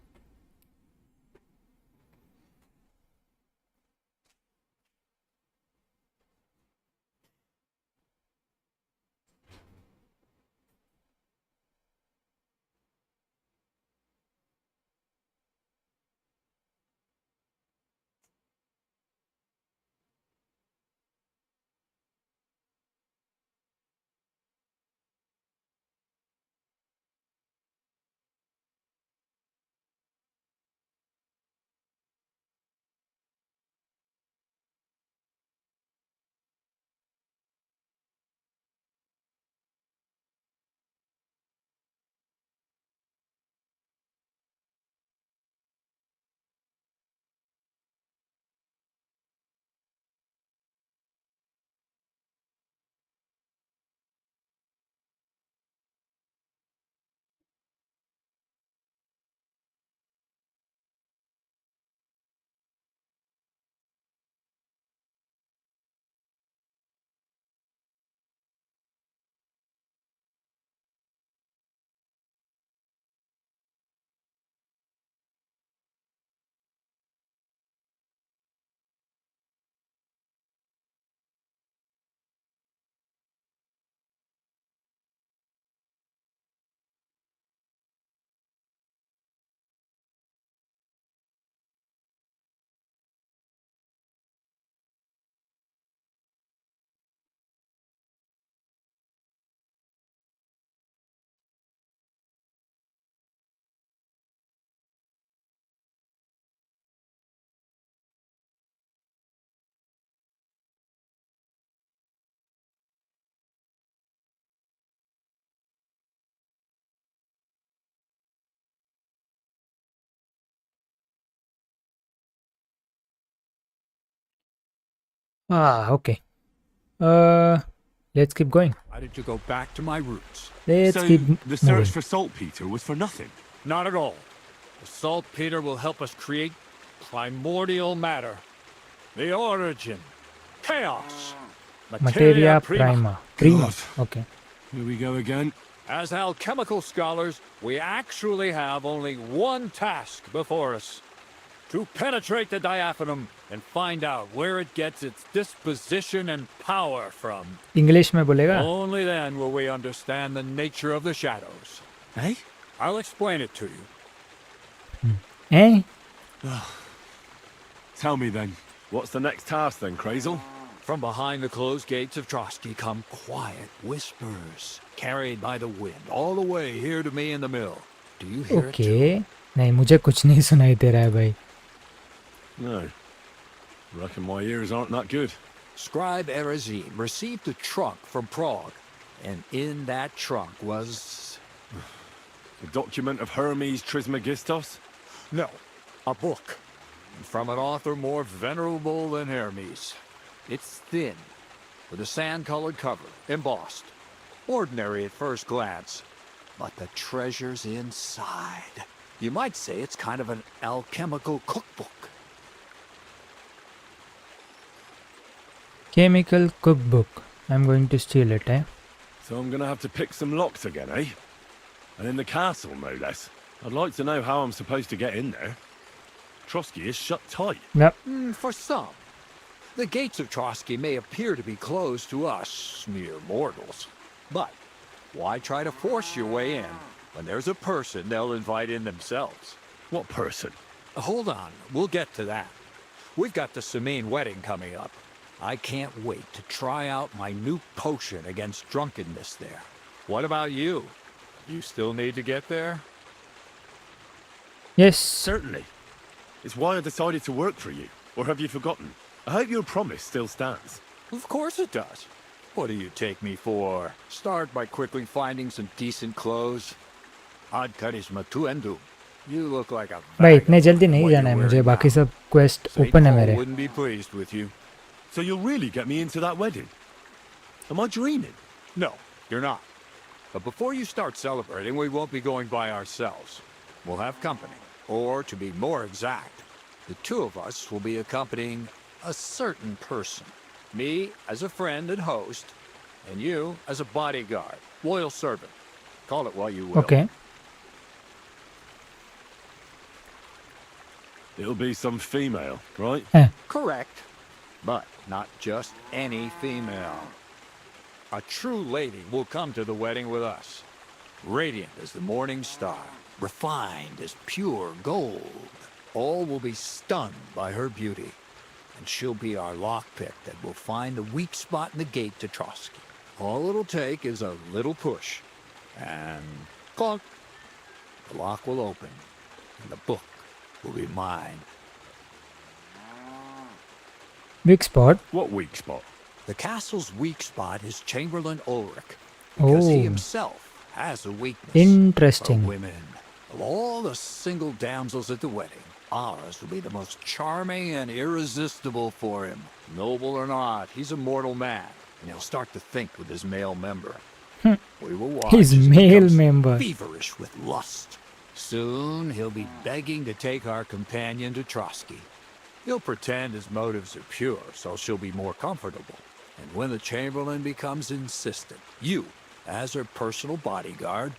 Okay. Let's keep going. Why did you go back to my roots? Let's So keep the search moving. for saltpeter was for nothing. Not at all. The saltpeter will help us create primordial matter. The origin. Chaos. Materia prima. Prima. God. Okay. Here we go again. As alchemical scholars, we actually have only one task before us. To penetrate the diaphanum and find out where it gets its disposition and power from. English में बोलेगा? Only then will we understand the nature of the shadows. Eh? I'll explain it to you. Eh? Tell me then. What's the next task then, Crazel? From behind the closed gates of Trotsky come quiet whispers, carried by the wind, all the way here to me in the mill. Do you hear it? Okay. नहीं मुझे कुछ नहीं सुनाई दे रहा है भाई. No. Reckon my ears aren't that good. Scribe Erezim received a trunk from Prague, and in that trunk was... The document of Hermes Trismegistos? No, a book. From an author more venerable than Hermes. It's thin, with a sand-colored cover, embossed. Ordinary at first glance, but the treasure's inside. You might say it's kind of an alchemical cookbook. Chemical cookbook. I'm going to steal it, eh? So I'm gonna have to pick some locks again, eh? And in the castle, no less. I'd like to know how I'm supposed to get in there. Trotsky is shut tight. Yep. For some. The gates of Trotsky may appear to be closed to us, mere mortals. But why try to force your way in when there's a person they'll invite in themselves? What person? Hold on, we'll get to that. We've got the Samine wedding coming up. I can't wait to try out my new potion against drunkenness there. What about you? You still need to get there? Yes. Certainly. It's why I decided to work for you. Or have you forgotten? I hope your promise still stands. Of course it does. What do you take me for? Start by quickly finding some decent clothes. Ad charisma tu endu. You look like a भाई इतने जल्दी नहीं what जाना है you're मुझे. wearing बाकी now. सब quest Saint open है Paul मेरे. wouldn't be pleased with you. So you'll really get me into that wedding? Am I dreaming? No, you're not. But before you start celebrating, we won't be going by ourselves. We'll have company. Or, to be more exact, the two of us will be accompanying a certain person. Me as a friend and host, and you as a bodyguard, loyal servant. Call it what you will. Okay. It'll be some female, right? Correct. But not just any female. A true lady will come to the wedding with us. Radiant as the morning star, refined as pure gold. All will be stunned by her beauty. And she'll be our lockpick that will find the weak spot in the gate to Trotsky. All it'll take is a little push. And clunk. The lock will open. And the book will be mine. Weak spot. What weak spot? The castle's weak spot is Chamberlain Ulrich, because he himself has a weakness Interesting. for women. Of all the single damsels at the wedding, ours will be the most charming and irresistible for him. Noble or not, he's a mortal man, and he'll start to think with his male member. We will watch His as he male becomes member. feverish with lust. Soon he'll be begging to take our companion to Trotsky. He'll pretend his motives are pure, so she'll be more comfortable. And when the Chamberlain becomes insistent, you, as her personal bodyguard,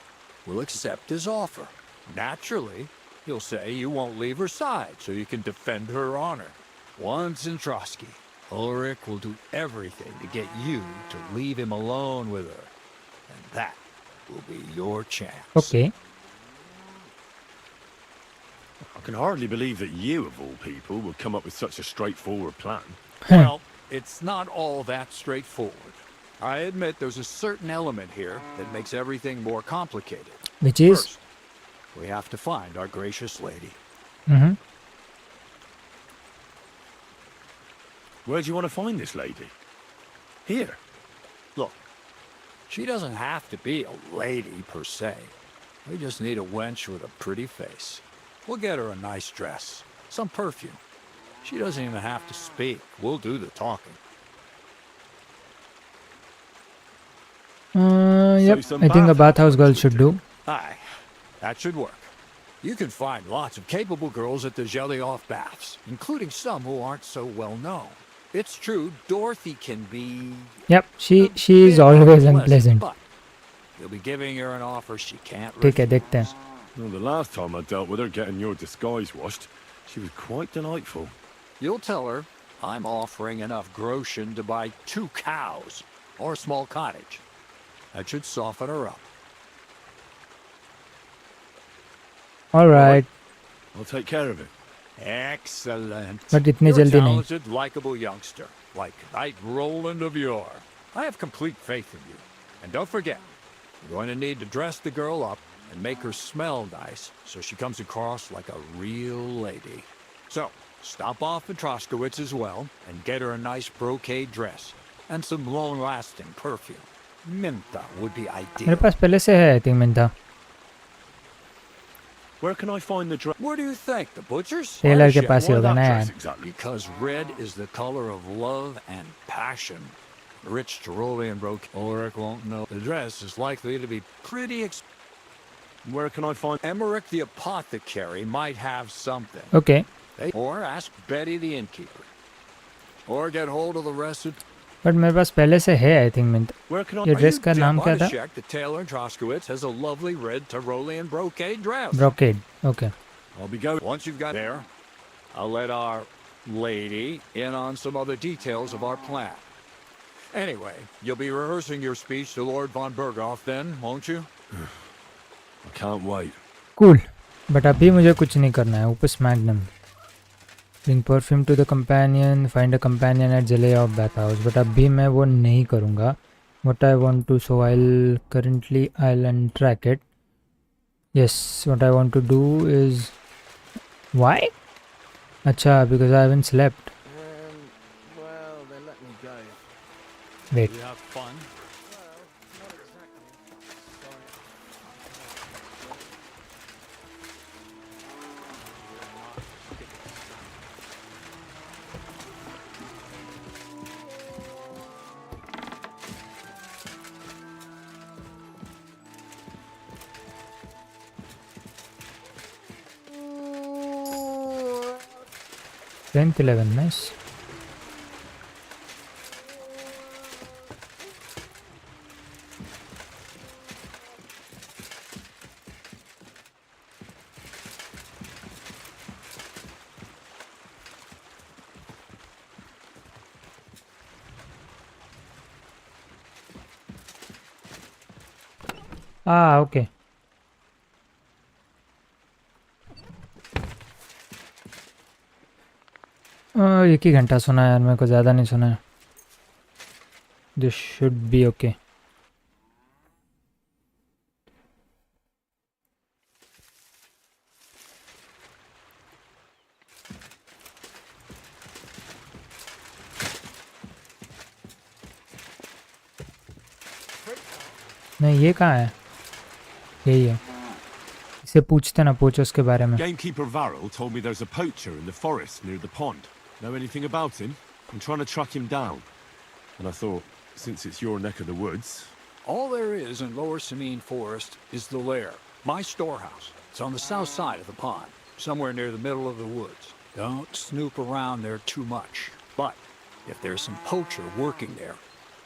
will accept his offer. Naturally, you'll say you won't leave her side so you can defend her honor. Once in Trotsky, Ulrich will do everything to get you to leave him alone with her. And that will be your chance. Okay. I can hardly believe that you, of all people, would come up with such a straightforward plan. Well, it's not all that straightforward. I admit there's a certain element here that makes everything more complicated. Which is? First, we have to find our gracious lady. Where do you want to find this lady? Here. Look, she doesn't have to be a lady per se. We just need a wench with a pretty face. We'll get her a nice dress, some perfume. She doesn't even have to speak. We'll do the talking. Yep, I think a bathhouse girl should do. Aye, that should work. You can find lots of capable girls at the Jelly-Off baths, including some who aren't so well known. It's true, Dorothy can be... Yep, she is always unpleasant. But you'll be giving her an offer she can't ठीक है, refuse. देखते हैं. Well, the last time I dealt with her getting your disguise washed, she was quite delightful. You'll tell her I'm offering enough groschen to buy 2 cows or a small cottage. That should soften her up. All right, I'll take care of it. Excellent. but इतनी You're a जल्दी नहीं. talented, likable youngster, like Knight Roland of yore. I have complete faith in you. And don't forget, you're going to need to dress the girl up and make her smell nice so she comes across like a real lady. So, stop off at Troskowitz as well and get her a nice brocade dress and some long-lasting perfume. Minta would be मेरे ideal. पास पहले से है, I think मिंथा. Where can I find the dress? Where do you think? The butcher's? Tailor के Shit, पास ही Why होगा that ना dress यार. exactly? Because red is the color of love and passion. Rich Tyrolean brocade. Ulrich won't know. The dress is likely to be pretty Where can I find... Emmerich the apothecary might have something. Okay, Or ask Betty the innkeeper. Or get hold of the rest of... but मेरे पास पहले से है, I think मिंथा. Where can I... ये Are dress you का नाम dim क्या on to था? check the tailor in Troskowitz has a lovely red Tyrolean brocade dress. Brocade. Okay. I'll be going... Once you've got there, I'll let our lady in on some other details of our plan. Anyway, you'll be rehearsing your speech to Lord von Berghoff then, won't you? I can't wait. Cool. But अभी मुझे कुछ नहीं करना है. Opus Magnum. Bring perfume to the companion. Find a companion at Jelly-Off bathhouse. But अभी मैं वो नहीं करूँगा. What I want to, so I'll untrack it. Yes, what I want to do is... Why? अच्छा, because I haven't slept. Well, they let me go. Wait. You have fun? Strength 11, nice. Ah, okay. एक ही घंटा सुना है यार, मेरे को ज़्यादा नहीं सुना है. This should be okay. नहीं, ये कहाँ है? यही है. इसे पूछते ना, पूछो उसके बारे में. Gamekeeper Varrel told me there's a poacher in the forest near the pond. Know anything about him? I'm trying to track him down. And I thought, since it's your neck of the woods... All there is in Lower Samine Forest is the lair, my storehouse. It's on the south side of the pond, somewhere near the middle of the woods. Don't snoop around there too much. But if there's some poacher working there,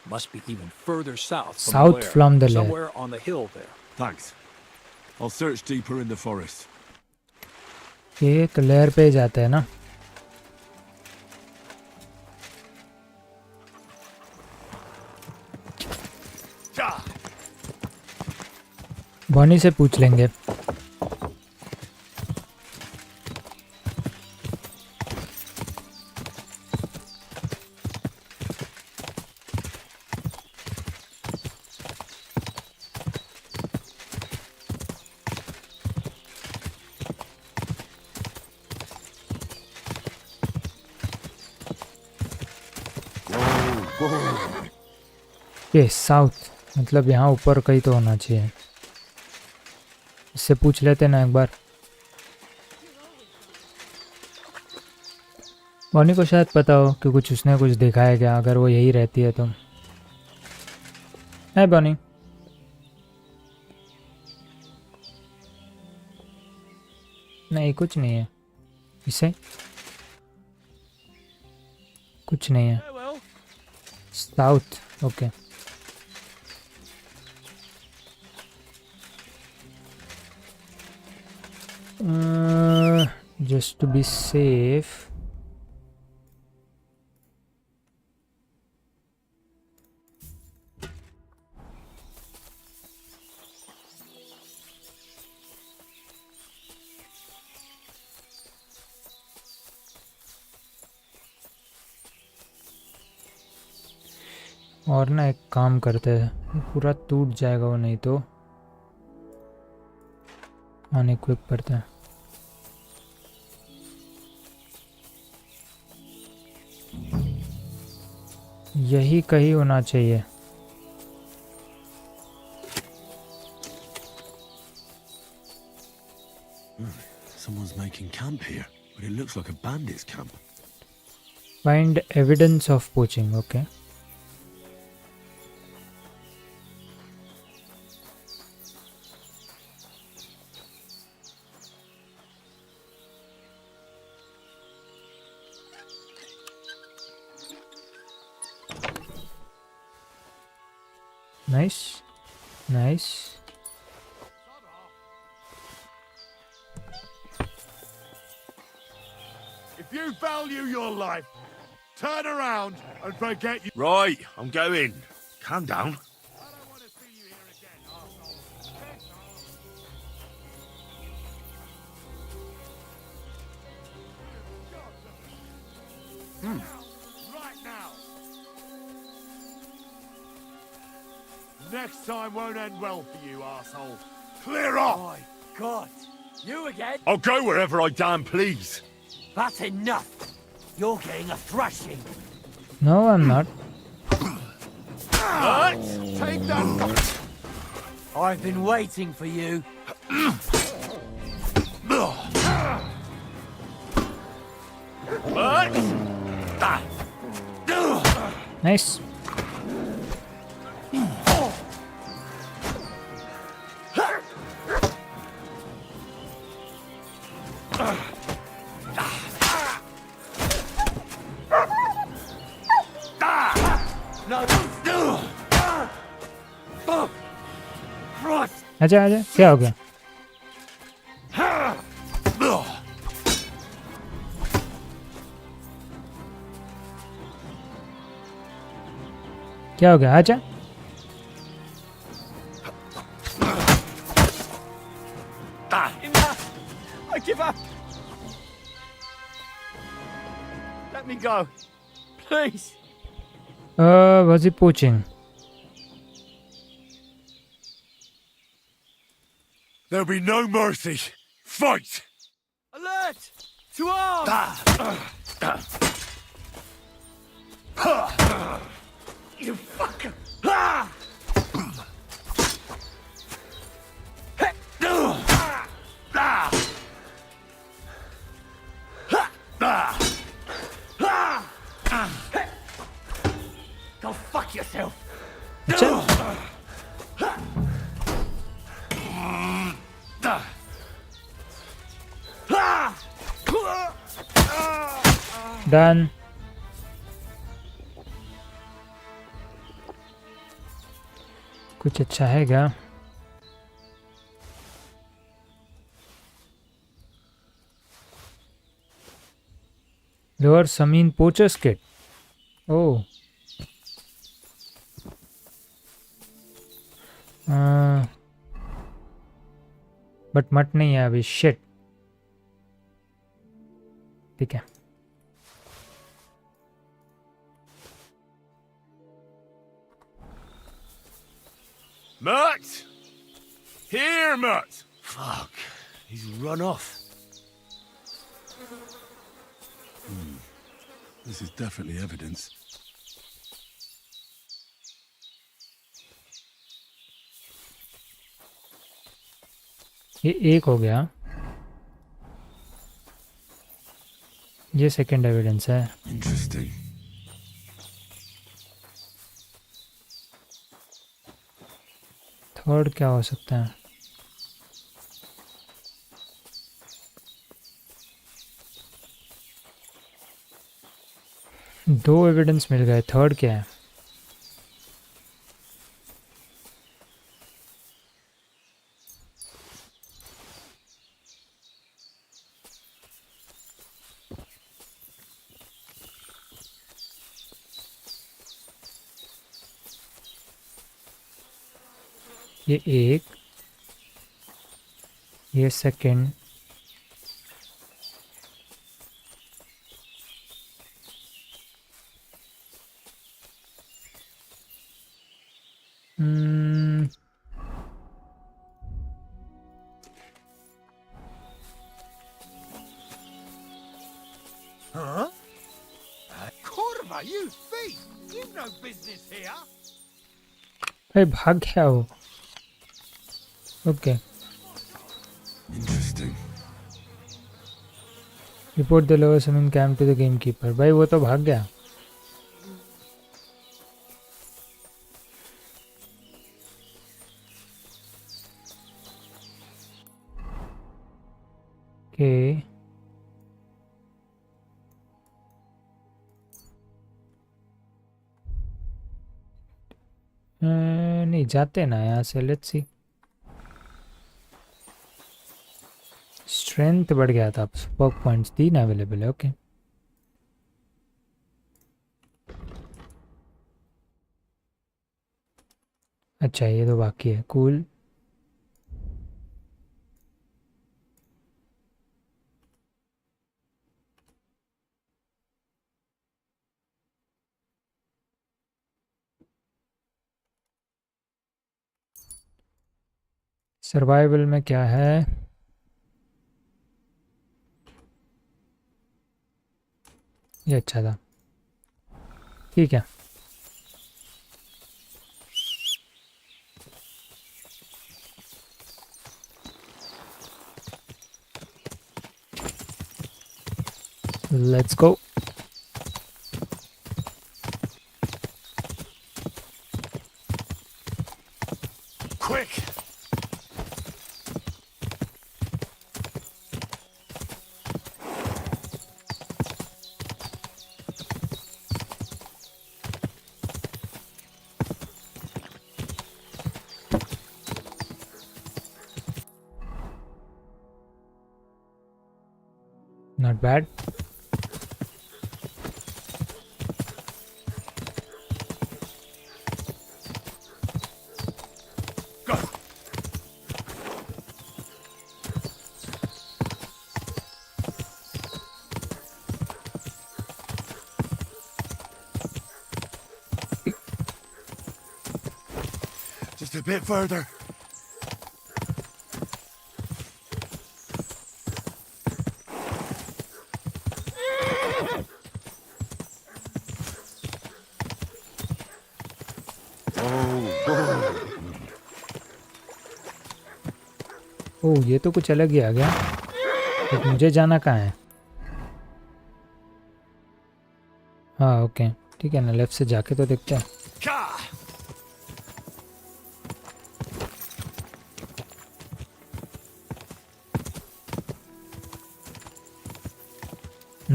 must be even further south From the lair. Somewhere on the hill there. Thanks. I'll search deeper in the forest. ये तो layer पे जाता है ना. Bonnie से पूछ लेंगे. ये साउथ मतलब यहाँ ऊपर कहीं तो होना चाहिए. इससे पूछ लेते ना एक बार. बॉनी को शायद पता हो कि कुछ उसने कुछ देखा है क्या, अगर वो यही रहती है तो. है बॉनी. नहीं कुछ नहीं है इसे, कुछ नहीं है। South okay. Just to be safe और ना एक काम करते हैं, पूरा टूट जाएगा वो, नहीं तो अनइक्विप करते हैं। यही कहीं होना चाहिए। Someone's making camp here, but it looks like a bandits camp. Find evidence of poaching. Okay. Nice, nice. If you value your life, turn around and forget you. Right, I'm going. Calm down. Right now. Next time won't end well for you, arsehole. Clear off! My God. You again? I'll go wherever I damn please. That's enough. You're getting a thrashing. No, I'm not. Let's take that. I've been waiting for you. Nice. आजा आजा, क्या हो गया? क्या हो गया? आजा। I give up. Let me go. Please. Was he poaching? There'll be no mercy. Fight! Alert! To arms! You fucker! Go fuck yourself! Done. कुछ अच्छा है क्या? Lower Samin Poacher's Kit. Oh. But मट नहीं है अभी, शिट। ठीक है। Mutt! Here, Mutt! Fuck, he's run off. This is definitely evidence. ये एक हो गया, ये सेकंड एविडेंस है। Interesting. थर्ड क्या हो सकता है? 2 एविडेंस मिल गए, थर्ड क्या है? ये एक, ये second, Huh? Corva, you thief! You've no business here! भाई भाग गया वो। Okay, Interesting. Report the Lower Semine camp to the gamekeeper. भाई वो तो भाग गया। ओके, नहीं जाते ना यहाँ से। लेट्स सी, स्ट्रेंथ बढ़ गया था। स्पोक पॉइंट्स 3 अवेलेबल है। ओके, अच्छा ये तो बाकी है। कूल, सर्वाइवल में क्या है? ये अच्छा था, ठीक है। Let's go. Quick! Not bad. Go! Just a bit further. ओह, ये तो कुछ अलग ही आ गया। तो मुझे जाना कहाँ है? हाँ ओके, ठीक है ना, लेफ्ट से जाके तो देखते हैं।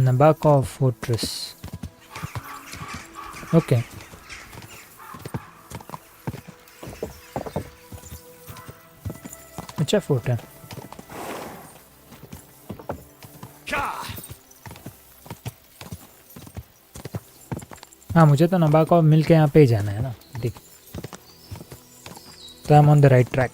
नबाको फोर्ट्रेस, ओके। अच्छा फोर्ट है। हाँ, मुझे तो नबाको मिल के यहाँ पे ही जाना है ना, देख। तो I am on the right track.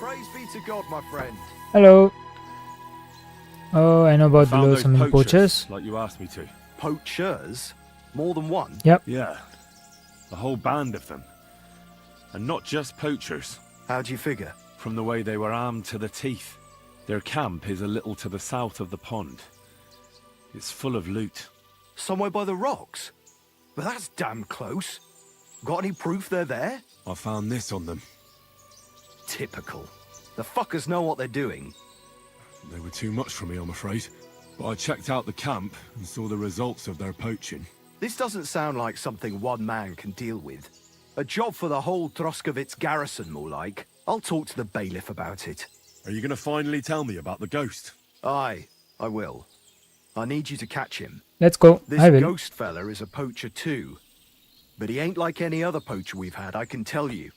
Praise be to God, my friend. Hello. Oh, I know about the Found low those summon poachers. like you asked me to. Poachers? More than one? Yep. Yeah, a whole band of them. And not just poachers. How do you figure? From the way they were armed to the teeth. Their camp is a little to the south of the pond. It's full of loot. Somewhere by the rocks. But that's damn close. Got any proof they're there? I found this on them. Typical. The fuckers know what they're doing. They were too much for me, I'm afraid. But I checked out the camp and saw the results of their poaching. This doesn't sound like something one man can deal with. A job for the whole Droskovitz garrison, more like. I'll talk to the bailiff about it. Are you going to finally tell me about the ghost? Aye, I will. I need you to catch him. Let's go. This I will. ghost fella is a poacher too. But he ain't like any other poacher we've had, I can tell you.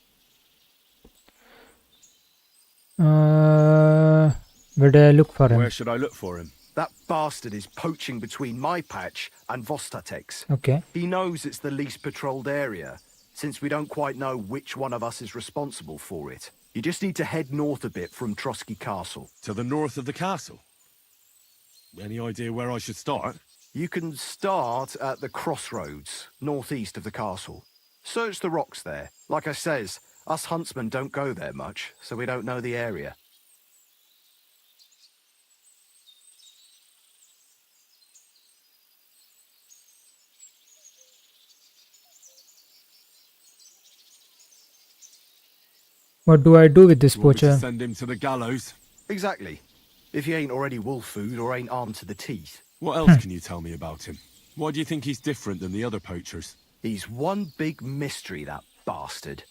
Where do I look for him? Where should I look for him? That bastard is poaching between my patch and Vostatek's. Okay. He knows it's the least patrolled area, since we don't quite know which one of us is responsible for it. You just need to head north a bit from Trotsky Castle. To the north of the castle? Any idea where I should start? You can start at the crossroads, northeast of the castle. Search the rocks there. Like I says, us huntsmen don't go there much, so we don't know the area. What do I do with this You want me to poacher? send him to the gallows? Exactly. If he ain't already wolf food or ain't armed to the teeth. What else can you tell me about him? Why do you think he's different than the other poachers? He's one big mystery, that bastard.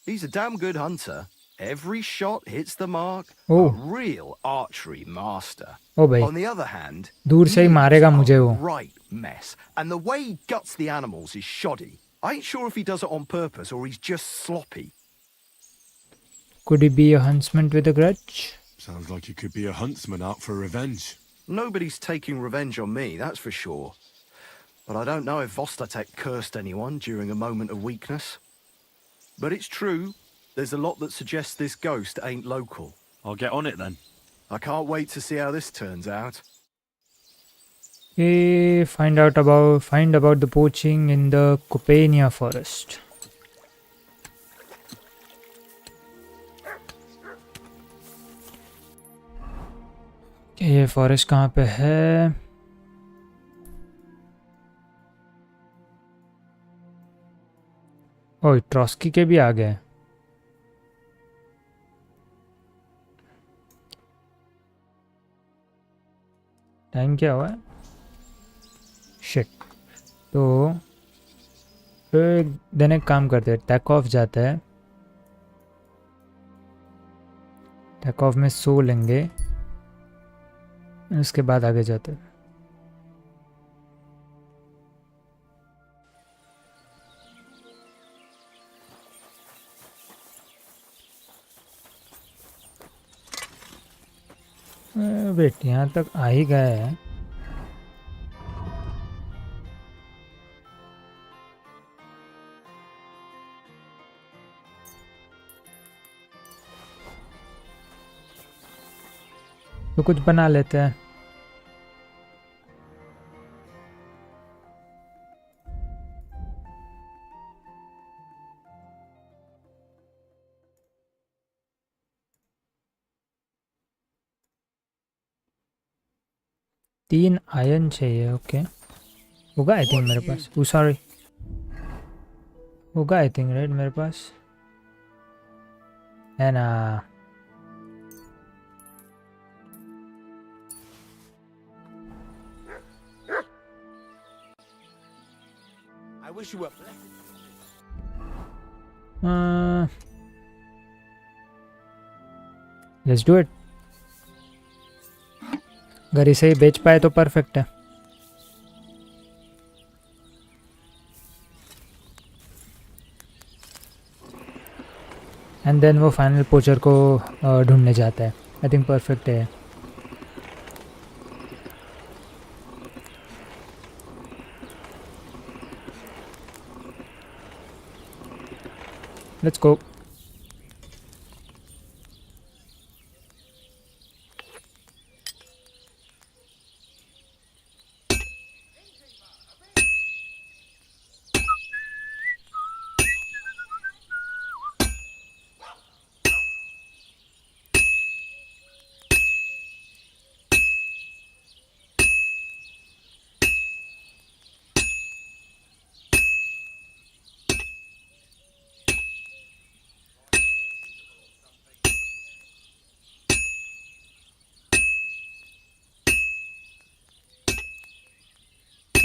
He's a damn good hunter. Every shot hits the mark. Oh. A real archery master. Oh भाई, On the other hand, दूर से ही he मारेगा is मुझे a वो. right mess. And the way he guts the animals is shoddy. I ain't sure if he does it on purpose or he's just sloppy. Could he be a huntsman with a grudge? Sounds like he could be a huntsman out for revenge. Nobody's taking revenge on me, that's for sure. But I don't know if Vostatek cursed anyone during a moment of weakness. But it's true, there's a lot that suggests this ghost ain't local. I'll get on it then. I can't wait to see how this turns out. Okay, find about the poaching in the Copania forest. Okay, ये forest कहाँ पे है? ओह, ट्रॉस्की के भी आ गए. Time क्या हुआ है? शिट. तो फिर दिन एक काम करते हैं, टेक ऑफ जाता है. टेक ऑफ में सो लेंगे, उसके बाद आगे जाते हैं. वेट, यहाँ तक आ ही गया है. तो कुछ बना लेते हैं. तीन आयरन चाहिए. ओके, होगा आई थिंक मेरे पास. ओ सॉरी, होगा आई थिंक राइट मेरे पास है ना. I wish you were. Let's do it. अगर इसे ही बेच पाए तो परफेक्ट है. एंड देन वो फाइनल पोचर को ढूंढने जाता है. आई थिंक परफेक्ट है. Let's go.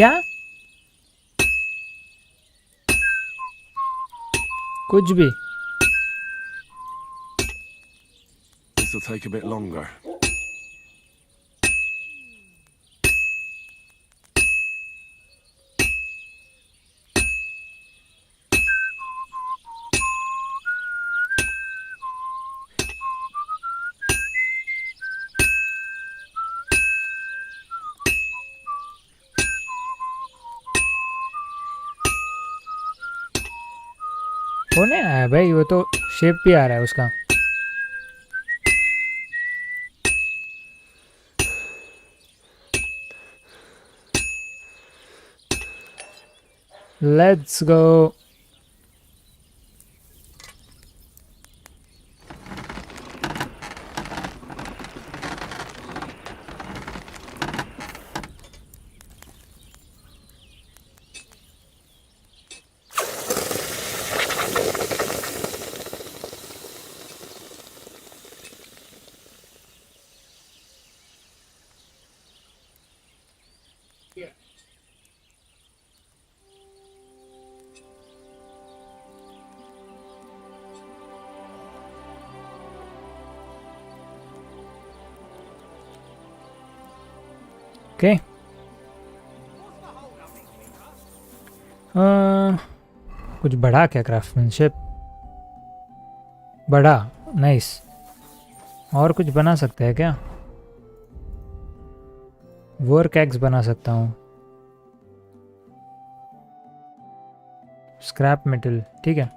क्या? कुछ भी. This will take a bit longer. होने आया है भाई, वो तो शेप भी आ रहा है उसका. Let's go. Okay. कुछ बढ़ा क्या क्राफ्टमैनशिप? बढ़ा. नाइस. और कुछ बना सकते हैं क्या? वर्क एक्स बना सकता हूँ. Scrap metal. ठीक है.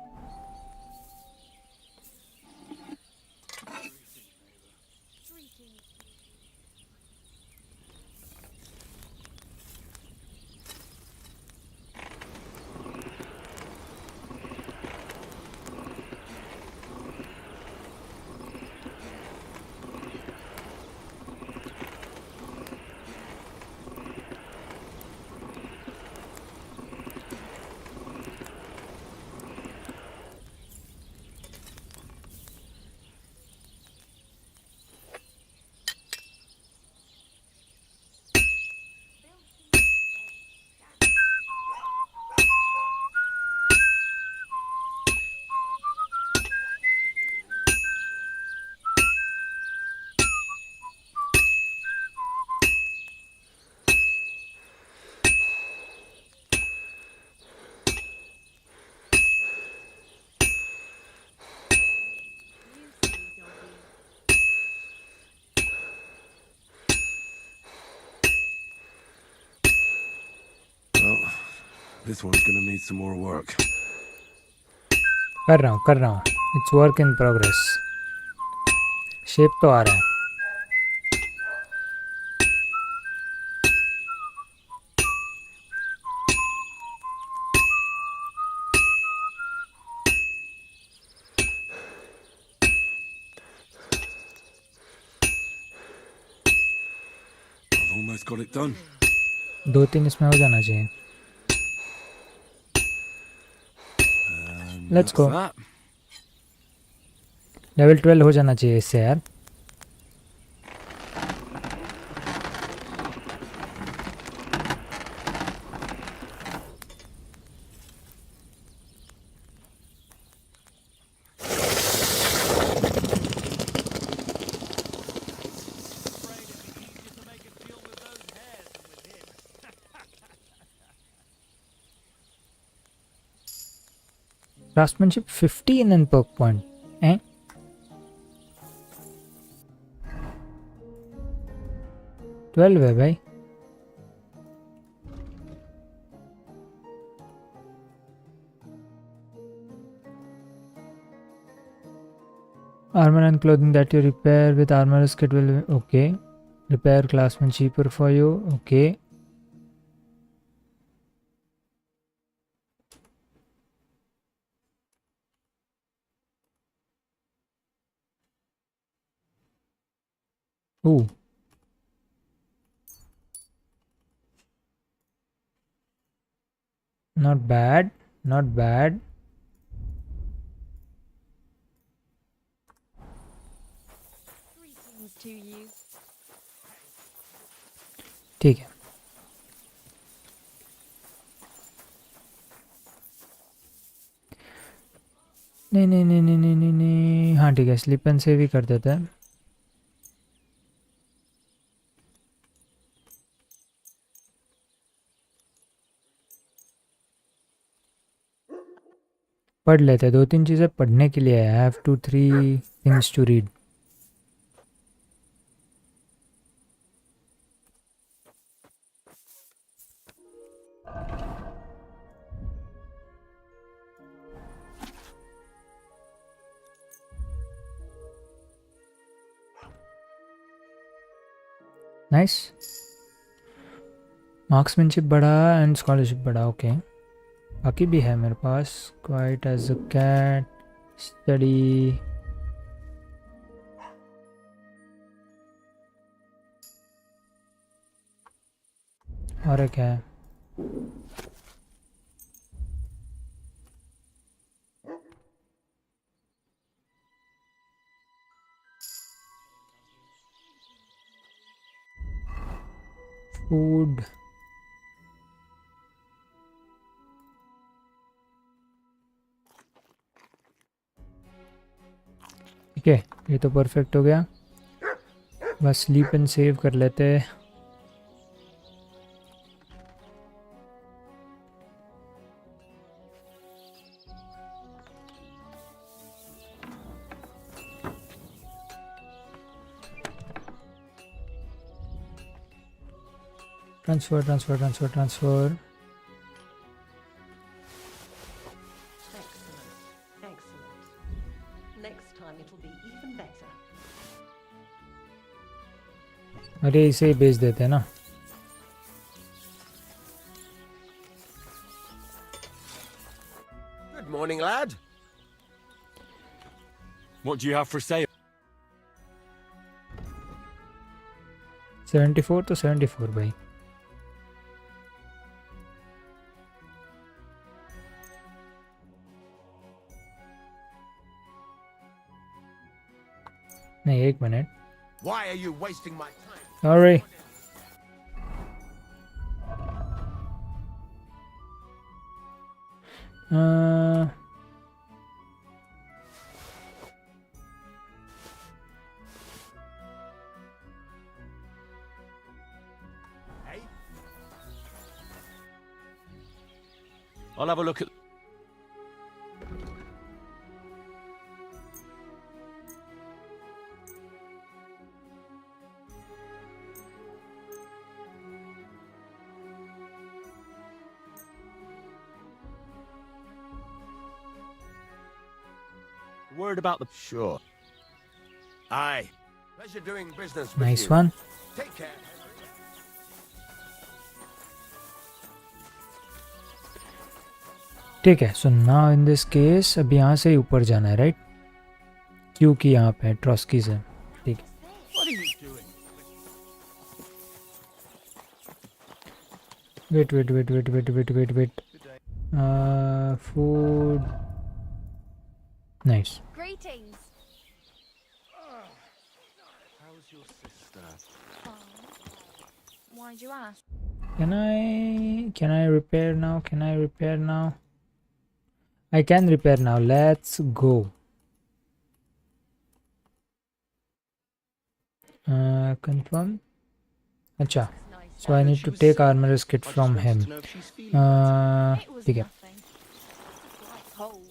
This one's gonna need some more work. कर रहा हूँ. It's work in progress. Shape तो आ रहा है. I've almost got it done. 2-3 इसमें हो जाना चाहिए. Let's go. लेवल 12 हो जाना चाहिए इससे यार. Craftsmanship 50 and then perk point. Eh? Twelve है भाई. Armor and clothing that you repair with armor kit will okay. Repair classman cheaper for you. Okay. Ooh. Not bad. Not bad. ठीक है. नहीं नहीं नहीं नहीं नहीं नहीं नहीं, हाँ ठीक है, स्लीप एंड सेव ही कर देते हैं. पढ़ लेते हैं, 2-3 चीज़ें पढ़ने के लिए. I have 2-3 things to read. Nice. Marksmanship बढ़ा एंड स्कॉलरशिप बढ़ा. ओके, बाकी भी है मेरे पास. Quiet as a cat, study. और क्या है? फूड. ठीक है, ये तो परफेक्ट हो गया. बस स्लीप एंड सेव कर लेते हैं. Transfer transfer transfer transfer. Excellent. Excellent. Next time it'll be even better. अरे इसे ही बेच देते हैं ना. Good morning, lad. What do you have for sale? 74 तो 74 भाई. नहीं, 1 minute. Why are you wasting my time? Sorry. Hey? I'll have a look at... Word about the... Sure. Aye. Pleasure doing business with nice you. One. Take care. ठीक है. So now in this case अब यहाँ से ऊपर जाना है, right? क्योंकि यहाँ पे ट्रॉस्कीज है. ठीक है. What are you doing? Wait. Food. Nice. Greetings. How's your sister? Why'd you ask? Can I repair now? I can repair now. Let's go. Confirm. अच्छा. So I need to take armorer's kit from him. It was ठीक है. nothing. Like cold.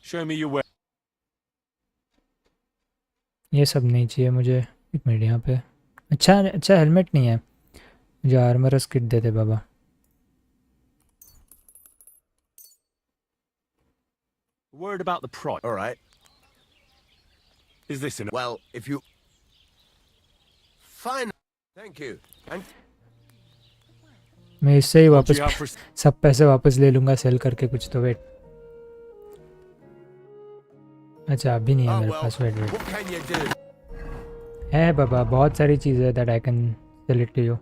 Show me your way. ये सब नहीं चाहिए मुझे. 1 minute यहाँ पे. अच्छा हेलमेट नहीं है. मुझे आर्मरस किट दे दे बाबा. Word about the price. All right. Is this in? Well, if you... Fine. Thank you. And मैं इससे ही What do वापस you have for... सब पैसे वापस ले लूँगा सेल करके कुछ तो. वेट. अच्छा अभी नहीं है oh मेरे well, पास. Wait. what can you do? है बाबा, बहुत सारी चीज़ें हैं that I can sell it to you.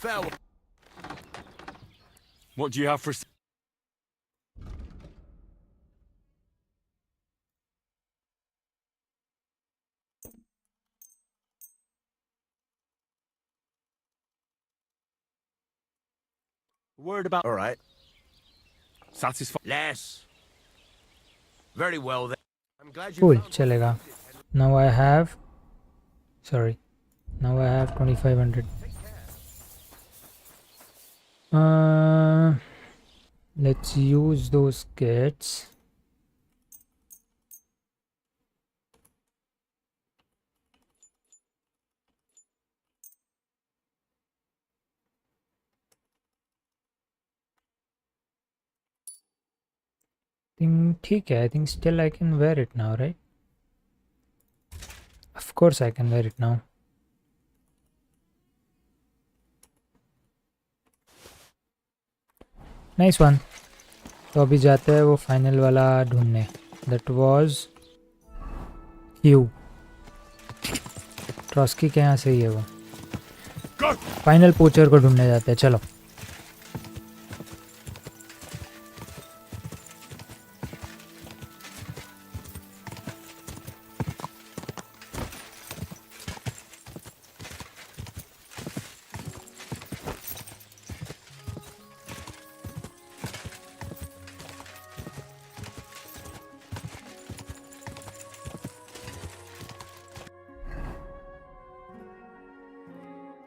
Farewell. What do you have for... Word about... All right. Satisfied? Less. Very well then. I'm glad you Cool, found chalega. Now I have 2500. Let's use those kits. I think still I can wear it now, right? Of course I can wear it now. Nice one. तो अभी जाते हैं वो final वाला ढूंढने. That was Q. ट्रॉस्की के यहाँ से ही है वो. फाइनल पोचर को ढूंढने जाते हैं. चलो.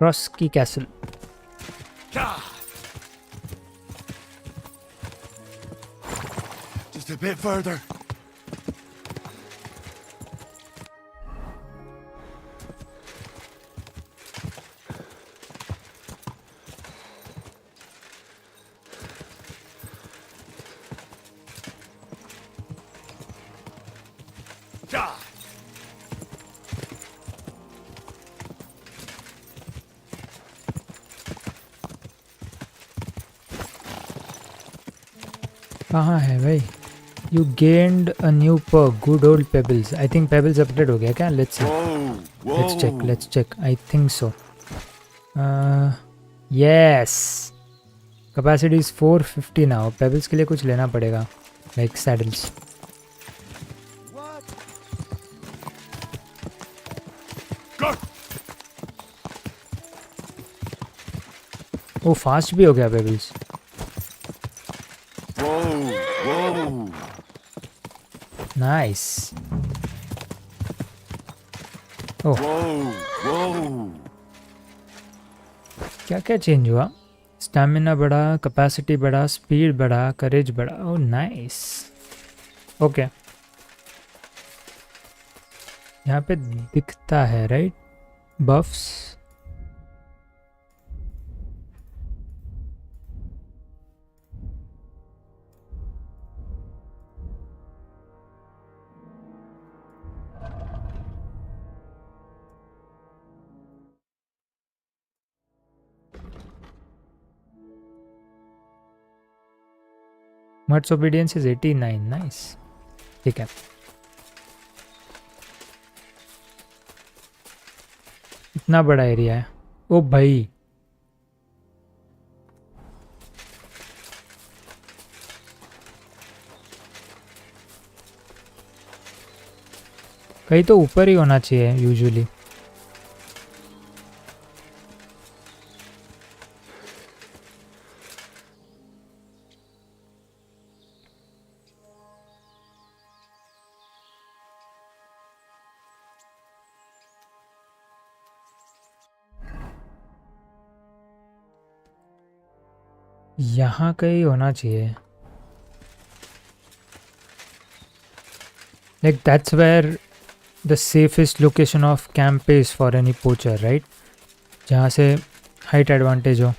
Roski Castle. Just a bit further. कहाँ है भाई? You gained a new perk, good old pebbles. I think pebbles upgrade हो गया क्या? Let's see. Let's check. I think so. Yes. Capacity is 450 now. Pebbles के लिए कुछ लेना पड़ेगा, like saddles. वो फास्ट भी हो गया pebbles. Nice. Oh. क्या क्या चेंज हुआ? स्टैमिना बढ़ा, कैपेसिटी बढ़ा, स्पीड बढ़ा, करेज बढ़ा. Oh nice. ओके, यहाँ पे दिखता है right बफ्स. Mutt's obedience is 89. Nice. ठीक है. इतना बड़ा एरिया है. ओ भाई, कहीं तो ऊपर ही होना चाहिए यूजुअली. यहाँ कहीं होना चाहिए. Like that's where the safest location of camp is for any poacher, right? जहाँ से height advantage हो.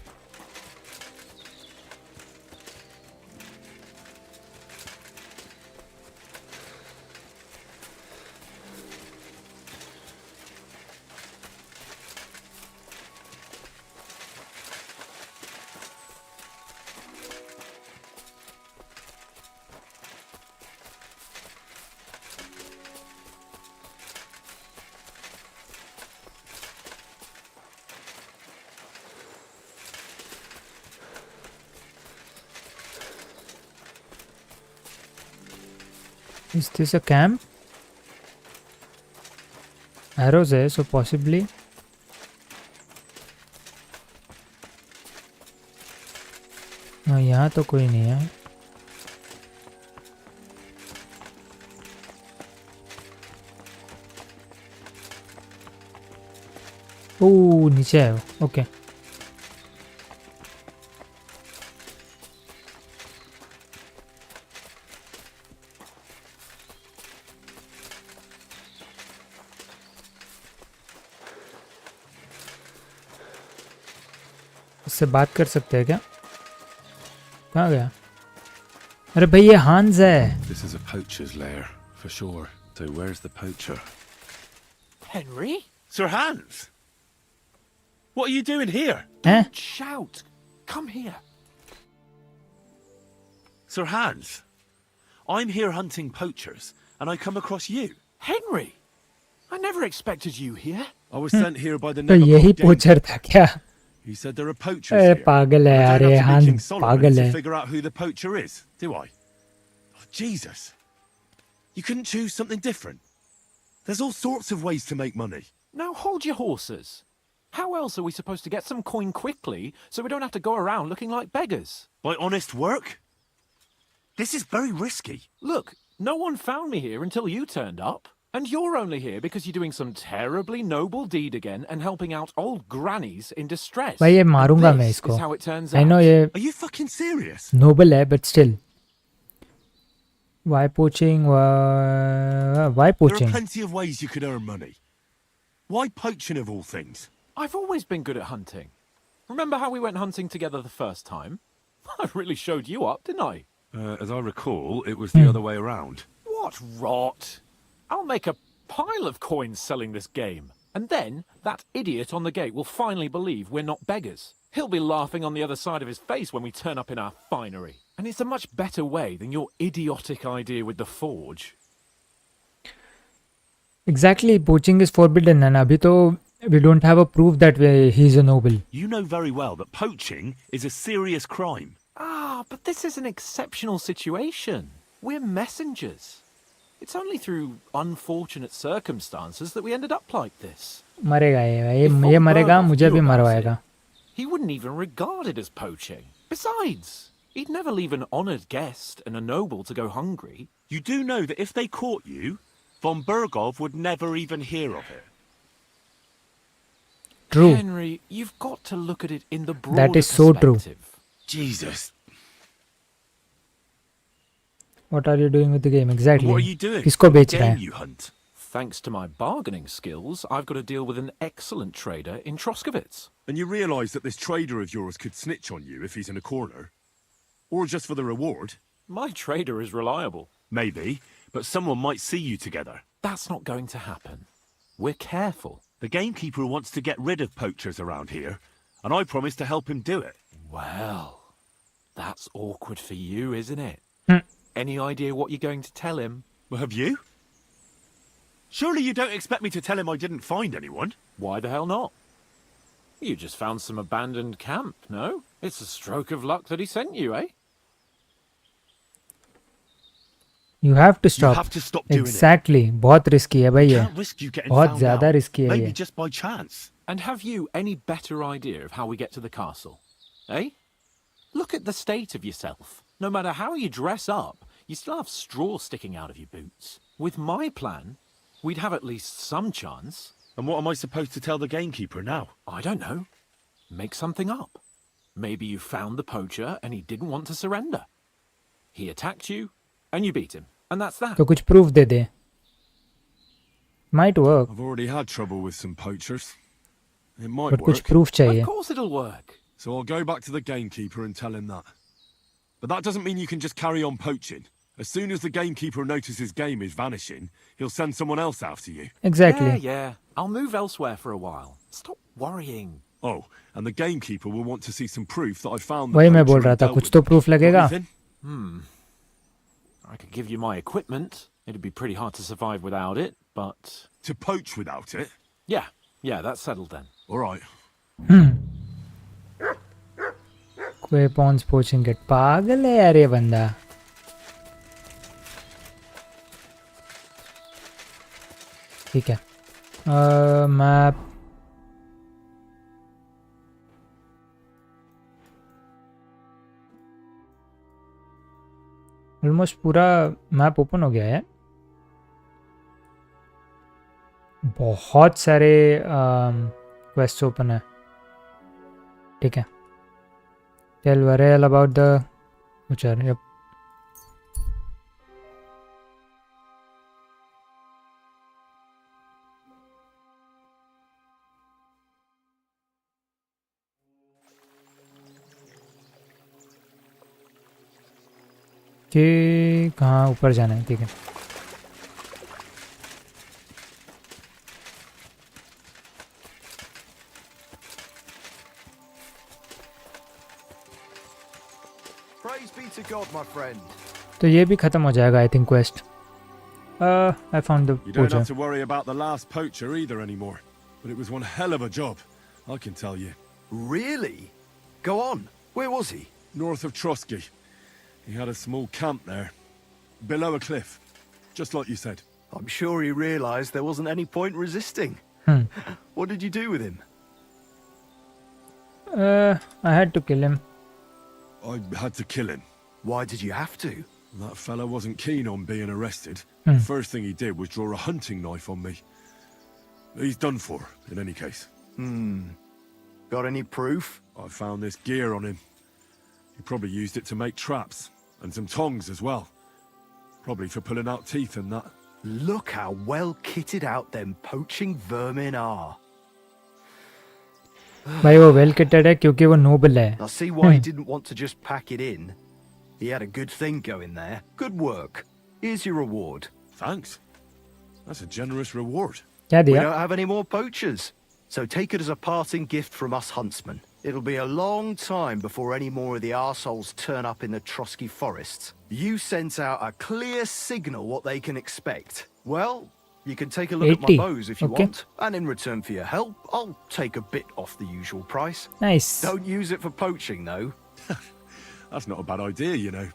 Is this a camp? Arrows है, so possibly. यहाँ तो कोई नहीं है. ओह नीचे है वो. ओके. इससे बात कर सकते हैं क्या? कहाँ गया? अरे भाई ये हांस है. This is a poacher's lair, for sure. So where's the poacher? Henry? Sir Hans! What are you doing here? हैं? Shout! Come here. Sir Hans, I'm here hunting poachers, and I come across you. Henry! I never expected you here. I was sent here by the तो यही Nevermore पोचर था क्या? He said there are poachers अरे here. पागल है I यार don't ये have to be Hans King Solomon पागल to है. figure out who the poacher is, do I? Oh, Jesus. You couldn't choose something different? There's all sorts of ways to make money. Now hold your horses. How else are we supposed to get some coin quickly so we don't have to go around looking like beggars? By honest work? This is very risky. Look, no one found me here until you turned up. And you're only here because you're doing some terribly noble deed again and helping out old grannies in distress. भाई ये मारूंगा And मैं this इसको. is how it turns I know out. ये Are you fucking serious? noble है but still. Why poaching? Why There poaching? are plenty of ways you could earn money. Why poaching of all things? I've always been good at hunting. Remember how we went hunting together the first time? I really showed you up, didn't I? As I recall, it was the other way around. What rot! I'll make a pile of coins selling this game. And then, that idiot on the gate will finally believe we're not beggars. He'll be laughing on the other side of his face when we turn up in our finery. And it's a much better way than your idiotic idea with the forge. Exactly, poaching is forbidden and अभी तो we don't have a proof that he's a noble. You know very well that poaching is a serious crime. Ah, but this is an exceptional situation. We're messengers. It's only through unfortunate circumstances that we ended up like this. मरेगा ये मरेगा मुझे भी मरवाएगा. He wouldn't even regard it as poaching. Besides, he'd never leave an honoured guest and a noble to go hungry. You do know that if they caught you, von Bergov would never even hear of it. True. Henry, you've got to look at it in the broader That is so true. perspective. Jesus. What are you doing with the game exactly? What are you doing? किसको बेच रहा Game है? you hunt. Thanks to my bargaining skills, I've got to deal with an excellent trader in Troskowitz. And you realise that this trader of yours could snitch on you if he's in a corner? Or just for the reward? My trader is reliable. Maybe, but someone might see you together. That's not going to happen. We're careful. The gamekeeper wants to get rid of poachers around here, and I promise to help him do it. Well, that's awkward for you, isn't it? Hmm. Any idea what you're going to tell him? Well, have you? Surely you don't expect me to tell him I didn't find anyone? Why the hell not? You just found some abandoned camp, no? It's a stroke of luck that he sent you, eh? You have to stop. You have to stop doing Exactly. बहुत risky है भाई it. ये. Can't risk you getting बहुत found ज़्यादा out. risky है Maybe ये. just by chance. And have you any better idea of how we get to the castle? Eh? Look at the state of yourself. No matter how you dress up, you still have straw sticking out of your boots. With my plan, we'd have at least some chance. And what am I supposed to tell the gamekeeper now? I don't know. Make something up. Maybe you found the poacher and he didn't want to surrender. He attacked you and you beat him. And that's that. तो कुछ proof they they. Might work. I've already had trouble with some poachers. It might But कुछ work. proof चाहिए. Of course it'll work. So I'll go back to the gamekeeper and tell him that. But that doesn't mean you can just carry on poaching. As soon as the gamekeeper notices game is vanishing, he'll send someone else after you. Exactly. Yeah. I'll move elsewhere for a while. Stop worrying. Oh, and the gamekeeper will want to see some proof that I found the वही मैं बोल poacher रहा and था. dealt कुछ with तो him. proof Got लगेगा. anything? I could give you my equipment. It'd be pretty hard to survive without it, but... To poach without it? Yeah, that's settled then. All right. कोई Pond's पोचेंगे. पागल है यार ये बंदा. ठीक है. मैप. ऑलमोस्ट पूरा मैप ओपन हो गया है. बहुत सारे क्वेस्ट ओपन है. ठीक है. Tell Varel about the future. Yup. कि कहाँ ऊपर जाना है. ठीक है. Praise be to God, my friend. तो ये भी ख़त्म हो जाएगा I think quest. I found the You don't poacher. have to worry about the last poacher either anymore. But it was one hell of a job, I can tell you. Really? Go on. Where was he? North of Trotsky. He had a small camp there. Below a cliff. Just like you said. I'm sure he realized there wasn't any point resisting. What did you do with him? I had to kill him. I had to kill him. Why did you have to? That fella wasn't keen on being arrested. Hmm. The first thing he did was draw a hunting knife on me. He's done for, in any case. Got any proof? I found this gear on him. He probably used it to make traps. And some tongs as well. Probably for pulling out teeth and that. Look how well kitted out them poaching vermin are. भाई वो well kitted है क्योंकि वो Nobel है. I see why he didn't want to just pack it in. He had a good thing going there. Good work. Here's your reward. Thanks. That's a generous reward. क्या We दिया? don't have any more poachers. So take it as a parting gift from us huntsmen. It'll be a long time before any more of the arseholes turn up in the Trotsky forests. You sent out a clear signal what they can expect. Well, you can take a look at 80. my bows if you Okay. want. And in return for your help, I'll take a bit off the usual price. Nice. Don't use it for poaching, though. That's not a bad idea, you know.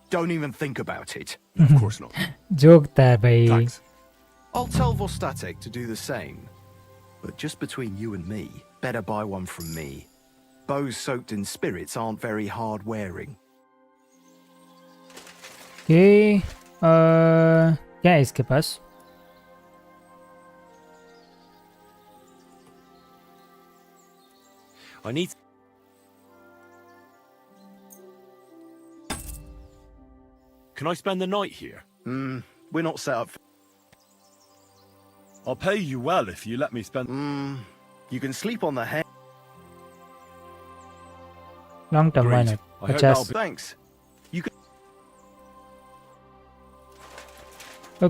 Don't even think about it. Of course not. Joke था भाई. Thanks. I'll tell Vostatek to do the same. But just between you and me, better buy one from me. Bows soaked in spirits aren't very hard wearing. Okay. क्या है इसके पास? I need... Can I spend the night here? We're not set up for... I'll pay you well if you let me spend... You can sleep on the head. Long term, why Great. not? I hope 50. that'll be- Thanks. You can...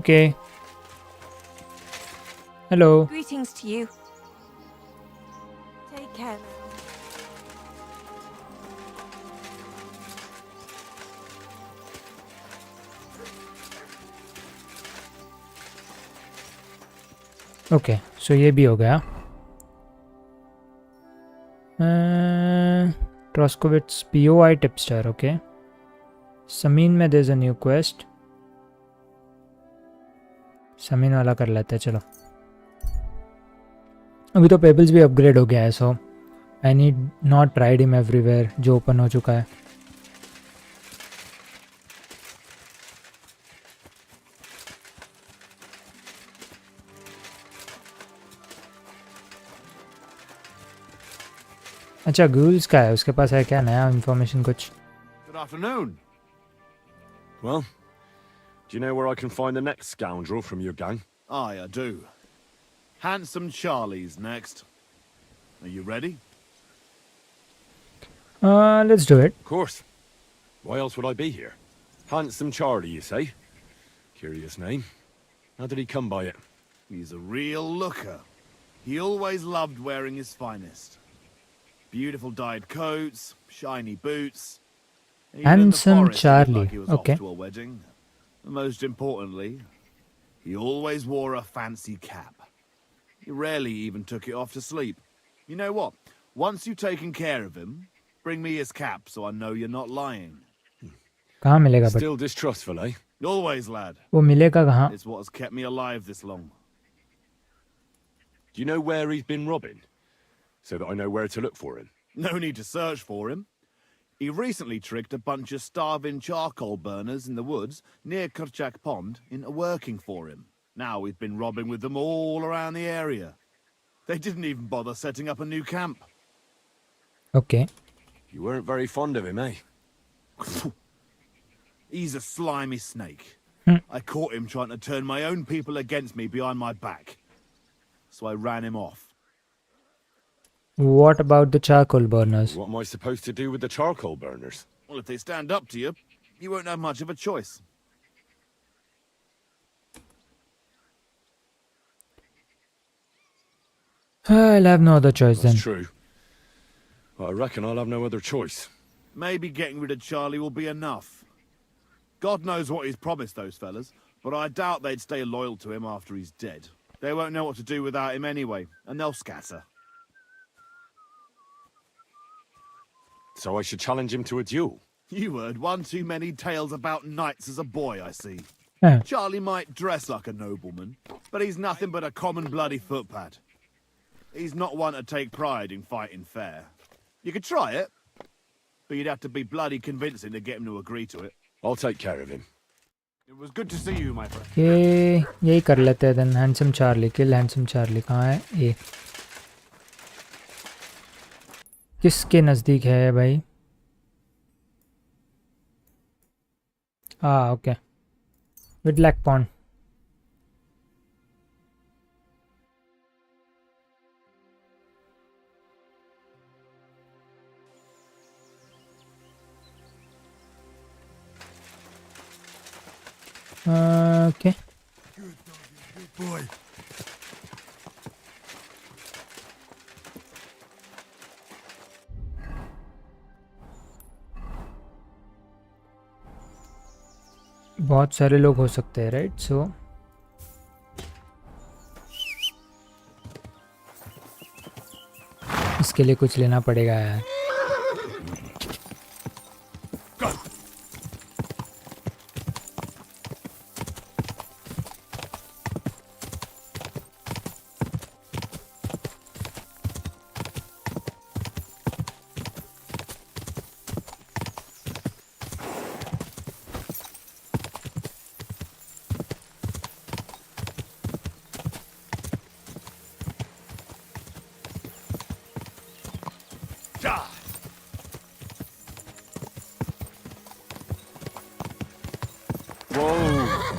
Okay. Hello. Greetings to you. Take care now. Okay so ये भी हो गया. Troskowitz POI tipster. Okay. Semine में there is a new quest. Semine वाला कर लेते हैं. चलो. अभी तो पेबल्स भी अपग्रेड हो गया है so I need not ride him everywhere जो ओपन हो चुका है. अच्छा गूल्स का है. उसके पास है क्या नया इंफॉर्मेशन कुछ? Good afternoon. Well, do you know where I can find the next scoundrel from your gang? Aye, I do. Handsome Charlie's next. Are you ready? Let's do it. Of course. Why else would I be here? Handsome Charlie, you say? Curious name. How did he come by it? He's a real looker. He always loved wearing his finest. Beautiful dyed coats, shiny boots. Even in the Handsome forest, he looked Charlie, like he was okay. off to a wedding. And most importantly, he always wore a fancy cap. He rarely even took it off to sleep. You know what? Once you've taken care of him, bring me his cap so I know you're not lying. कहाँ मिलेगा but? Still distrustful, eh? Always, lad. वो मिलेगा कहाँ? It's what has kept me alive this long. Do you know where he's been robbing? So that I know where to look for him. No need to search for him. He recently tricked a bunch of starving charcoal burners in the woods near Kerchak Pond into working for him. Now we've been robbing with them all around the area. They didn't even bother setting up a new camp. Okay. You weren't very fond of him, eh? He's a slimy snake. I caught him trying to turn my own people against me behind my back. So I ran him off. What about the charcoal burners? What am I supposed to do with the charcoal burners? Well, if they stand up to you, you won't have much of a choice. I'll have no other choice then. That's true. Well, I reckon I'll have no other choice. Maybe getting rid of Charlie will be enough. God knows what he's promised those fellas, but I doubt they'd stay loyal to him after he's dead. They won't know what to do without him anyway, and they'll scatter. So I should challenge him to a duel. You heard one too many tales about knights as a boy, I see. Yeah. Charlie might dress like a nobleman, but he's nothing but a common bloody footpad. He's not one to take pride in fighting fair. You could try it, but you'd have to be bloody convincing to get him to agree to it. I'll take care of him. It was good to see you, my friend. ये यही कर लेते हैं then. Handsome Charlie, kill handsome Charlie. कहाँ है ये? किसके नज़दीक है भाई? Okay. With Black Pond. Okay. Good doggy, good boy. बहुत सारे लोग हो सकते हैं, राइट? सो इसके लिए कुछ लेना पड़ेगा यार.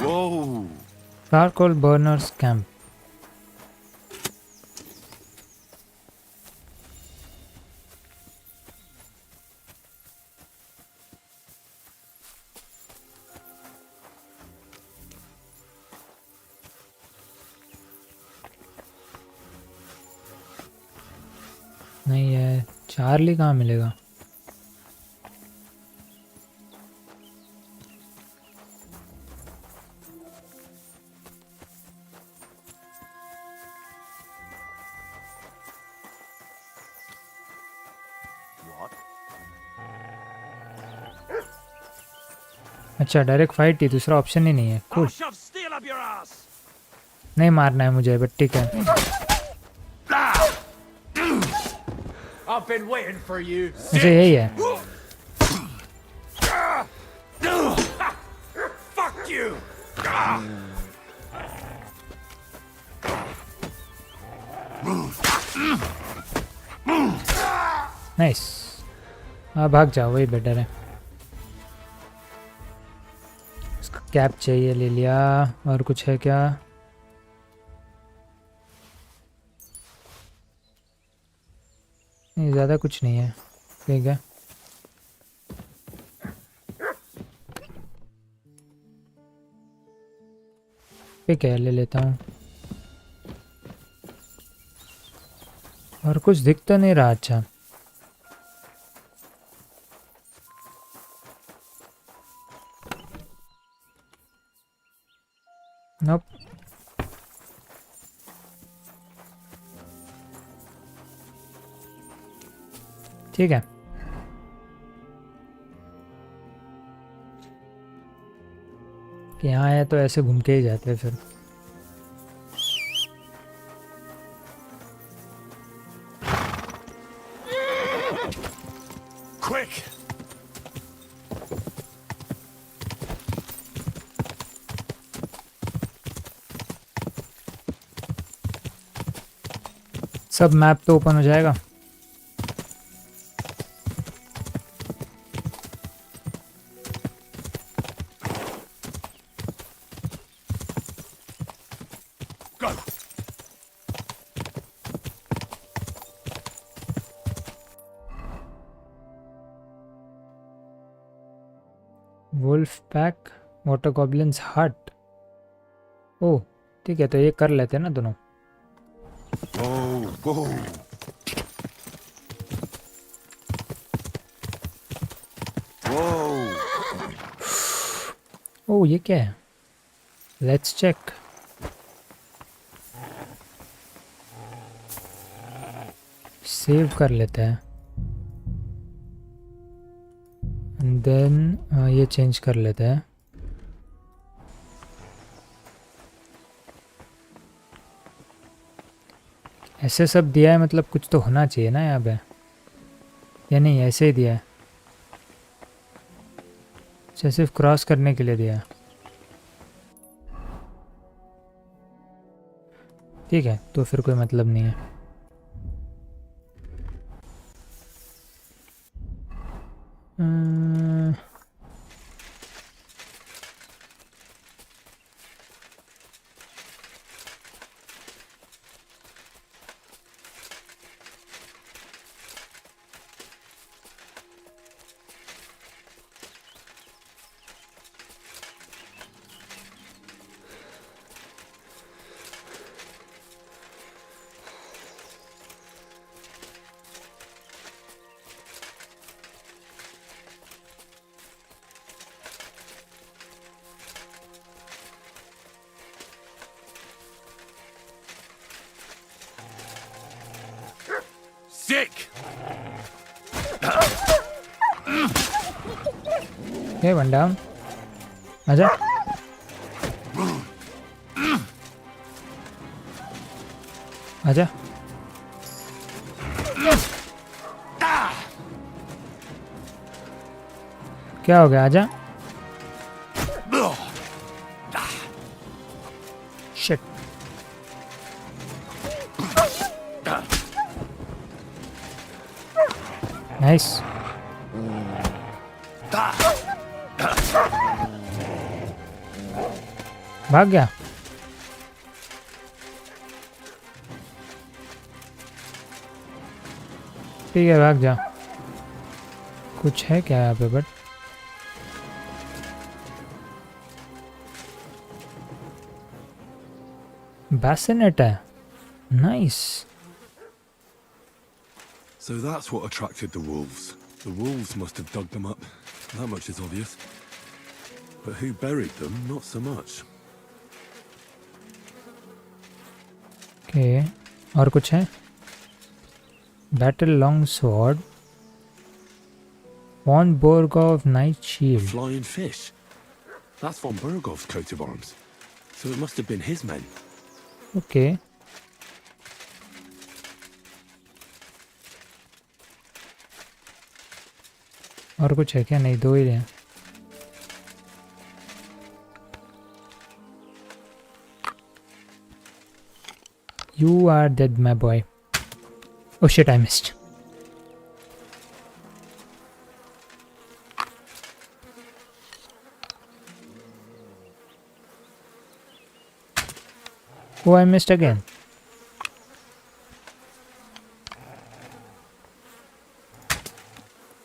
Whoa! Charcoal burners camp. नहीं है. चार्ली कहाँ मिलेगा? अच्छा, डायरेक्ट फाइट ही, दूसरा ऑप्शन ही नहीं है. कूल. नहीं मारना है मुझे, बट ठीक है. I've been waiting for you. अच्छा यही है. Fuck you. नाइस. हाँ भाग जाओ, वही बेटर है. इसका कैप चाहिए, ले लिया. और कुछ है क्या? नहीं, ज़्यादा कुछ नहीं है. ठीक है. ठीक है, ले लेता हूँ. और कुछ दिख तो नहीं रहा. अच्छा, नोप. ठीक है. कि यहाँ आया तो ऐसे घूम के ही जाते हैं फिर. Quick! सब मैप तो ओपन हो जाएगा। वुल्फ पैक, वाटर गॉब्लिन्स हट। ओह ठीक है, तो ये कर लेते हैं ना दोनों। ओह ये क्या है? Let's check. सेव कर लेते हैं एंड देन ये चेंज कर लेते हैं। ऐसे सब दिया है, मतलब कुछ तो होना चाहिए ना यहाँ पे, या नहीं ऐसे ही दिया है? अच्छा सिर्फ क्रॉस करने के लिए दिया है। ठीक है, तो फिर कोई मतलब नहीं है। Sick! Okay, one down. आजा। आजा। क्या हो गया? आजा। शिट। नाइस। भाग गया। ठीक है, भाग जा। कुछ है क्या यहाँ पे? बट bassinet है। Nice. So that's what attracted the wolves. The wolves must have dug them up. That much is obvious. But who buried them, not so much. Okay, और कुछ है? Battle long sword. Von Borgov Knight Shield. Flying fish. That's von Bergov's coat of arms. So it must have been his men. Okay. और कुछ है क्या? नहीं, दो ही हैं। You are dead, my boy. Oh shit, I missed. Oh, I missed again.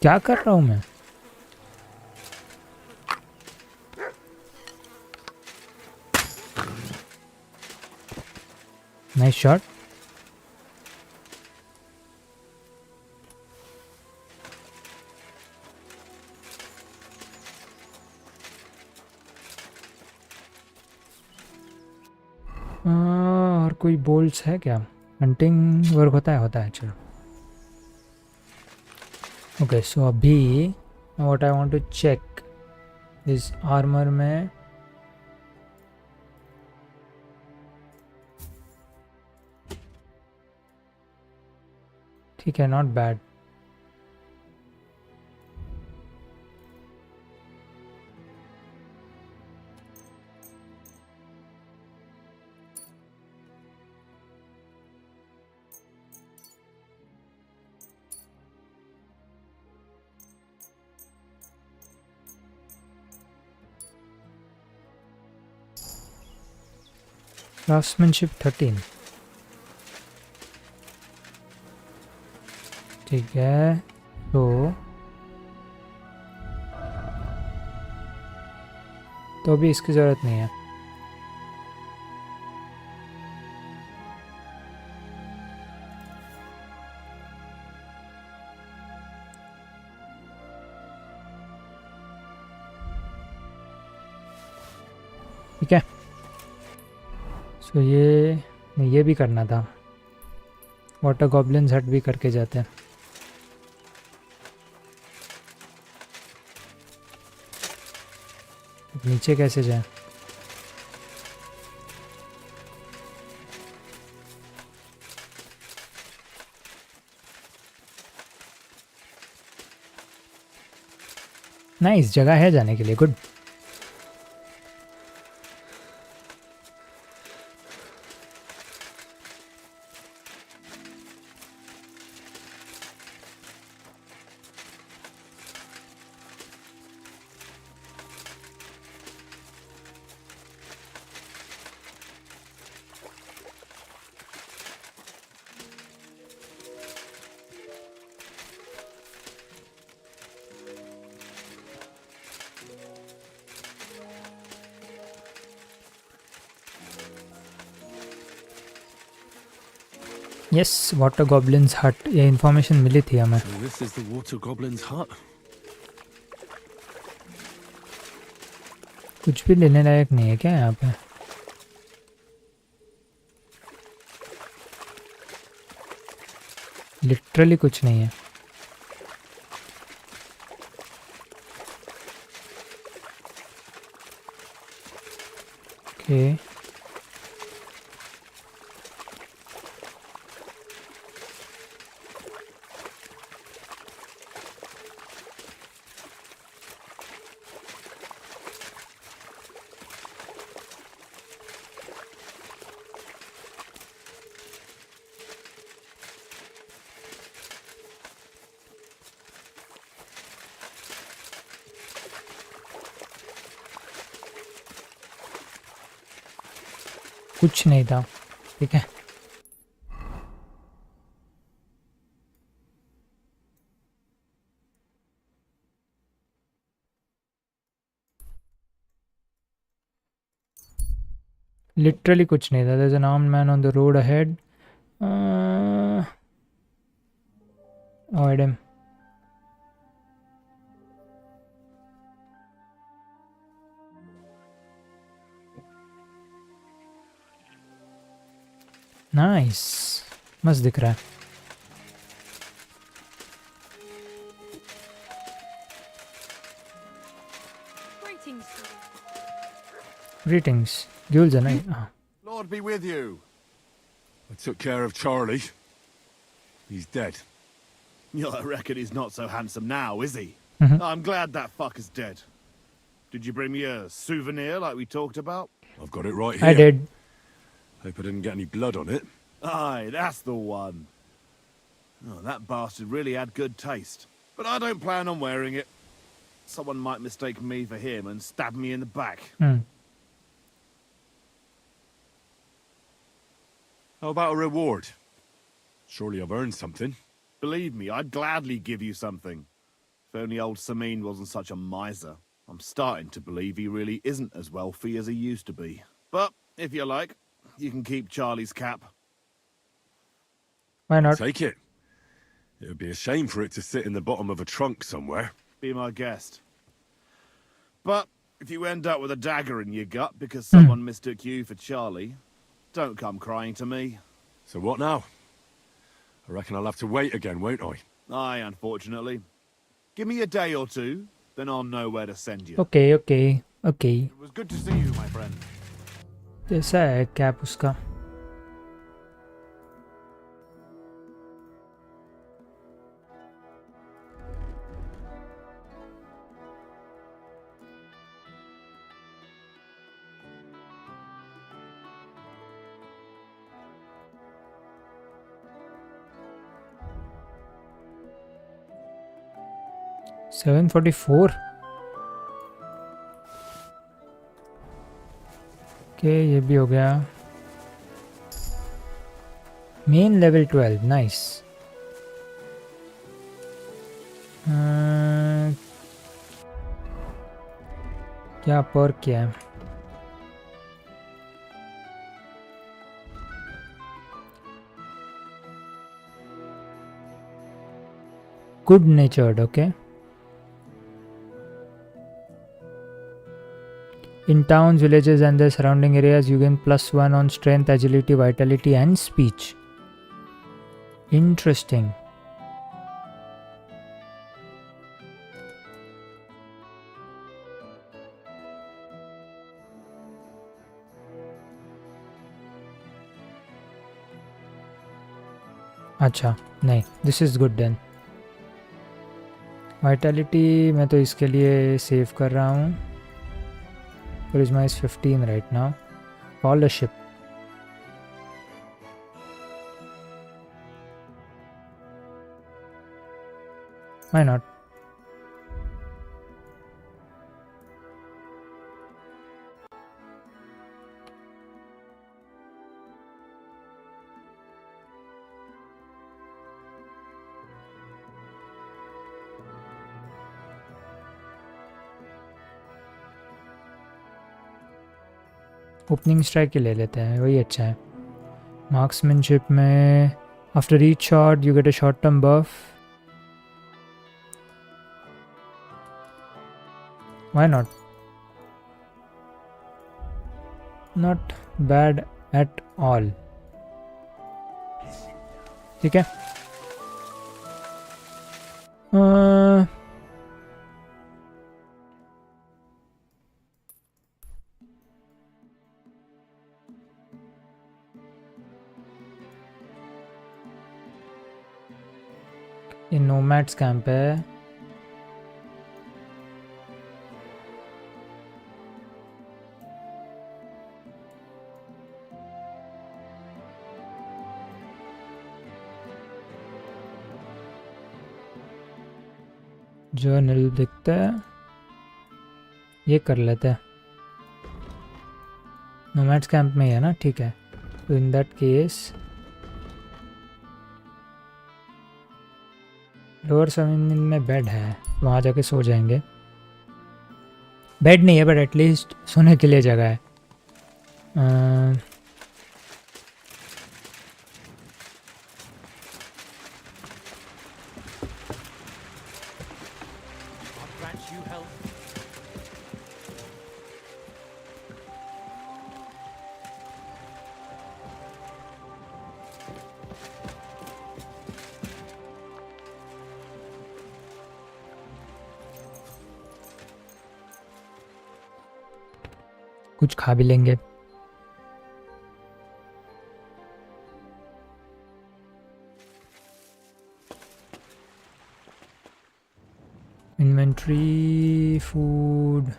क्या कर रहा हूँ मैं? Nice shot. और कोई बोल्ट्स है क्या? हंटिंग वर्क होता है चलो। ओके सो अभी what I want to check इस आर्मर में ठीक है, नॉट बैड। क्राफ्ट्समैनशिप 13 ठीक है तो अभी इसकी ज़रूरत नहीं है। ठीक है सो ये भी करना था। वाटर गॉब्लिन्स हट भी करके जाते हैं। नीचे कैसे जाए? नाइस जगह है जाने के लिए। गुड। यस वाटर गॉब्लिन्स हट ये इन्फॉर्मेशन मिली थी हमें। So this is the water goblin's hut. कुछ भी लेने लायक नहीं है क्या यहाँ पे? लिटरली कुछ नहीं है। ओके कुछ नहीं था। ठीक है लिटरली कुछ नहीं था। There is an armed man on the road ahead. Avoid him. Nice मस्त दिख रहा है। ग्रीटिंग्स गिल्स है नहीं। Lord be with you. I took care of Charlie. He's dead. Yeah, I reckon he's not so handsome now, is he? I'm glad that fucker's dead. Did you bring me a souvenir like we talked about? I've got it right here. I did. Hope I didn't get any blood on it. Aye, that's the one. Oh, that bastard really had good taste. But I don't plan on wearing it. Someone might mistake me for him and stab me in the back. How about a reward? Surely I've earned something. Believe me, I'd gladly give you something. If only old Samin wasn't such a miser. I'm starting to believe he really isn't as wealthy as he used to be. But, if you like, you can keep Charlie's cap. Why not? Take it. It would be a shame for it to sit in the bottom of a trunk somewhere. Be my guest. But, if you end up with a dagger in your gut because someone mistook you for Charlie, don't come crying to me. So what now? I reckon I'll have to wait again, won't I? Aye, unfortunately. Give me a day or two, then I'll know where to send you. Okay. It was good to see you, my friend. कैसा है cap उसका? $744 okay ये भी हो गया। Main level 12, nice. क्या Perk क्या है? Good natured, okay. In towns, villages and their surrounding areas, you gain +1 on strength, agility, vitality and speech. Interesting. अच्छा नहीं, this is good then. Vitality मैं तो इसके लिए सेव कर रहा हूँ. Charisma is 15 right now. Scholarship. Why not? Opening strike ही ले लेते हैं, वही अच्छा है. मार्क्समैनशिप में after each shot you get a short term buff. Why not? Not bad at all. ठीक है. ये नोमैड्स कैंप है. जर्नल दिखता है, ये कर लेते हैं. नोमैड्स कैंप में ही है ना, ठीक है. तो in that case lower seven में बेड है, वहाँ जाके सो जाएंगे. बेड नहीं है बट एटलीस्ट सोने के लिए जगह है. कुछ खा भी लेंगे. Inventory food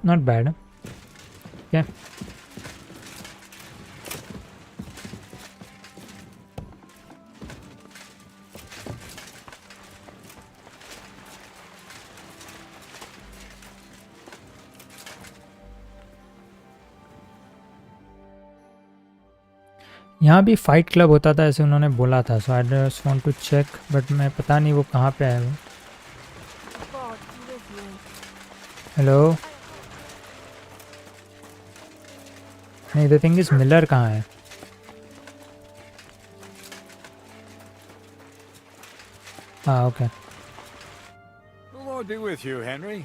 not bad. Yeah. यहाँ भी फाइट क्लब होता था ऐसे उन्होंने बोला था. So I just want to check but मैं पता नहीं वो कहाँ पे है. वो हेलो. नहीं, द थिंग इज मिलर कहाँ है? हाँ okay. The Lord be with you, Henry.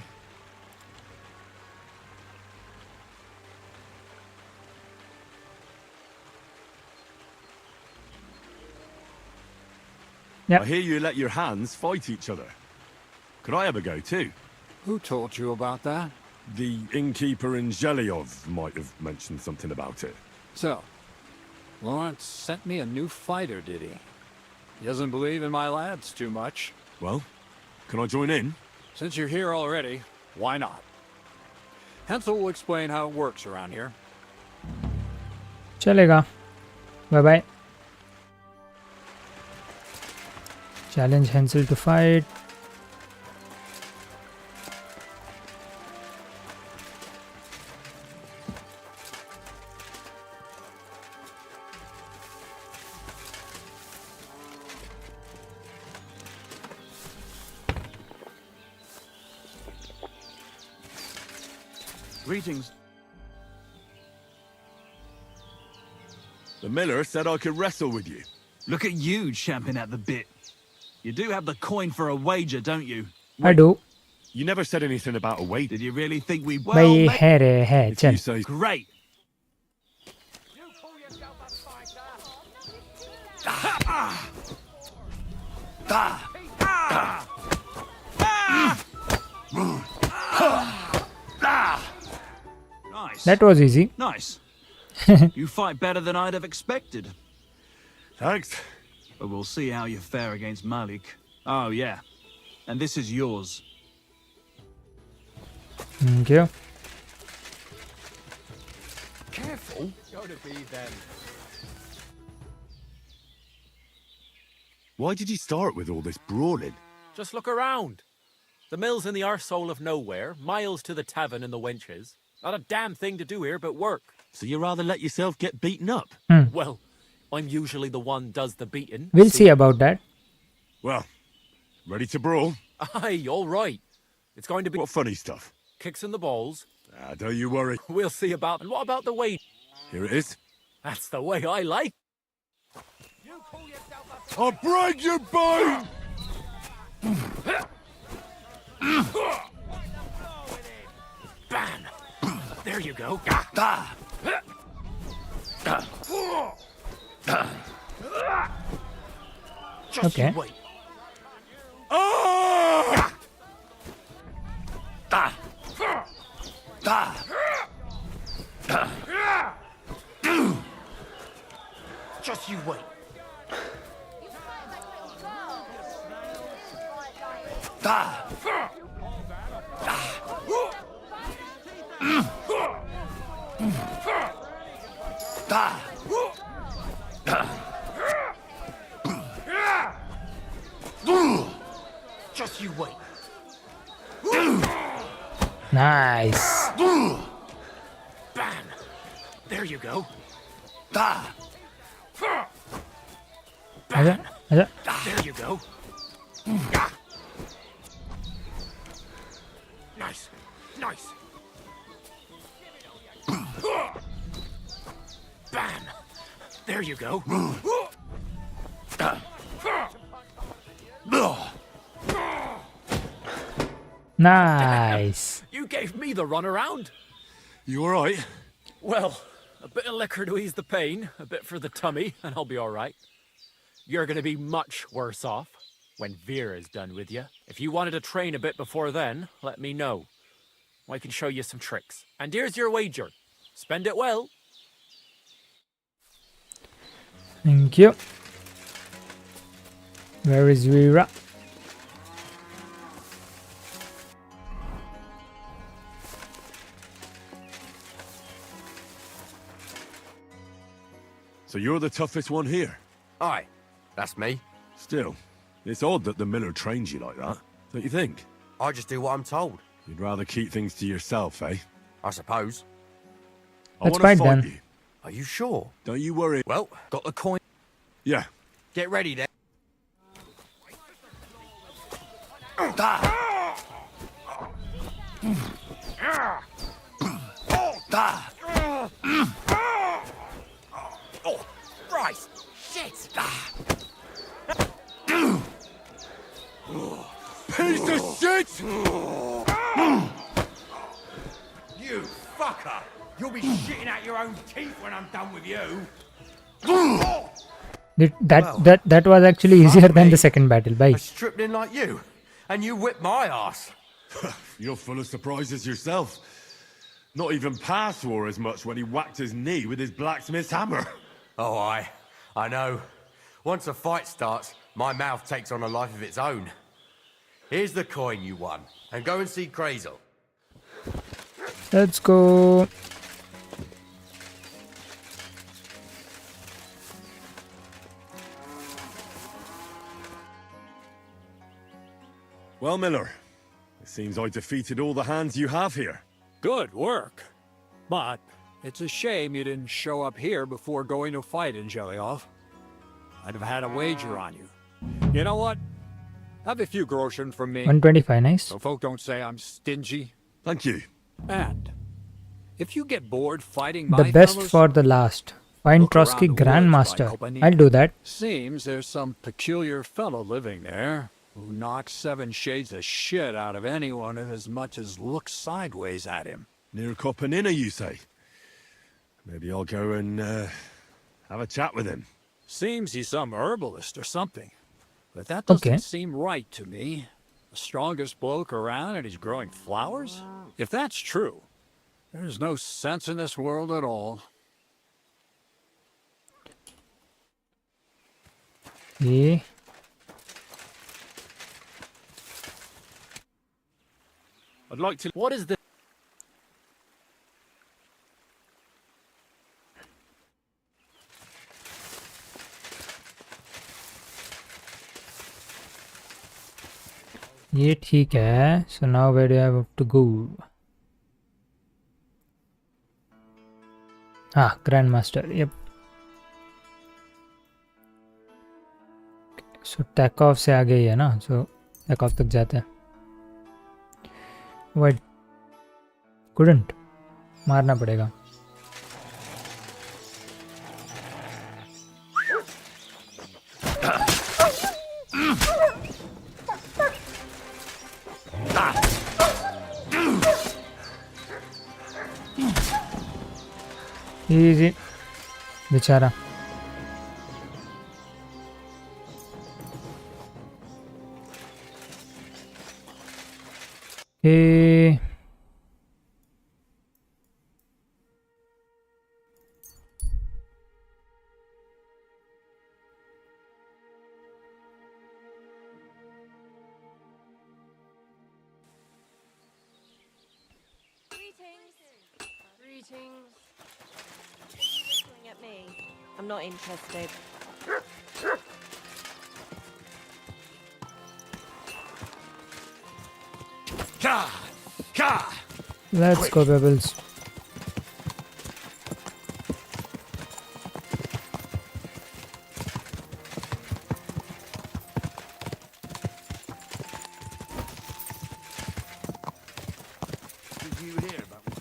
Yeah. I hear you let your hands fight each other. Could I have a go too? Who told you about that? The innkeeper in Zhelyov might have mentioned something about it. So, Lawrence sent me a new fighter, did he? He doesn't believe in my lads too much. Well, can I join in? Since you're here already, why not? Hansel will explain how it works around here. चलेगा. Bye bye. Challenge Hansel to fight. Greetings. The miller said I could wrestle with you. Look at you champing at the bit. You do have the coin for a wager, don't you? I do. You never said anything about a wager. Did you really think we... भाई ये है रे है If चल. you say Great. Nice. That was easy. Nice. You fight better than I'd have expected. thanks. But we'll see how you fare against Malik. Oh, yeah. And this is yours. Thank you. Careful. Gotta be them. Why did you start with all this brawling? Just look around. The mill's in the arsehole of nowhere, miles to the tavern and the wenches. Not a damn thing to do here but work. So you rather let yourself get beaten up? Well, I'm usually the one does the beating. We'll see about that. Well, ready to brawl? Aye, all right. It's going to be What funny stuff? kicks in the balls. Ah, don't you worry. We'll see about... And what about the weight? Here it is. That's the way I like. I'll break your bone! Bam! There you go. Just Okay. you wait. Just you wait. Just you wait. Nice. Bam! There you go. आजा आजा. There you go. Nice. Nice. Bam! There you go. Nice. You gave me the runaround. You alright? Well, a bit of liquor to ease the pain, a bit for the tummy, and I'll be all right. You're going to be much worse off when Vera's done with you. If you wanted to train a bit before then, let me know. I can show you some tricks. And here's your wager. Spend it well. Thank you. Where is Vera? So you're the toughest one here? Aye, that's me. Still, it's odd that the miller trains you like that, don't you think? I just do what I'm told. You'd rather keep things to yourself, eh? I suppose. I Let's wanna fight then. you. Are you sure? Don't you worry. Well, got the coin. Yeah. Get ready then. Oh, Christ! Shit! Piece of shit! You fucker! You'll be shitting out your own teeth when I'm done with you. That was actually easier than the second battle. Bye. A stripling like you, and you whipped my ass. You're full of surprises yourself. Not even Pa swore as much when he whacked his knee with his blacksmith's hammer. Oh, I know. Once a fight starts, my mouth takes on a life of its own. Here's the coin you won, and go and see Crazel. Let's go. Well, Miller, it seems I defeated all the hands you have here. Good work. But it's a shame you didn't show up here before going to fight in Jelyov. I'd have had a wager on you. You know what? Have a few groschen from me. 125, nice. So folk don't say I'm stingy. Thank you. And if you get bored fighting my The best fellows, for the last. Find look Trotsky around the woods, Grandmaster. my company. I'll do that. Seems there's some peculiar fellow living there who knocks 7 shades of shit out of anyone who as much as looks sideways at him. Near Kopanina, you say? Maybe I'll go and have a chat with him. Seems he's some herbalist or something. But that doesn't Okay. seem right to me. The strongest bloke around and he's growing flowers? If that's true, there's no sense in this world at all. Yeah. I'd like to... What is the... ये ठीक है. So now where do I have to go? Ah, Grandmaster. Yep. So Takov से आगे ही है ना. So Takov तक जाते हैं. Wait. Couldn't. मारना पड़ेगा. Easy. बेचारा. Hey. Greetings. Whistling at me. I'm not interested. Let's go, Bubbles. Did you hear about me?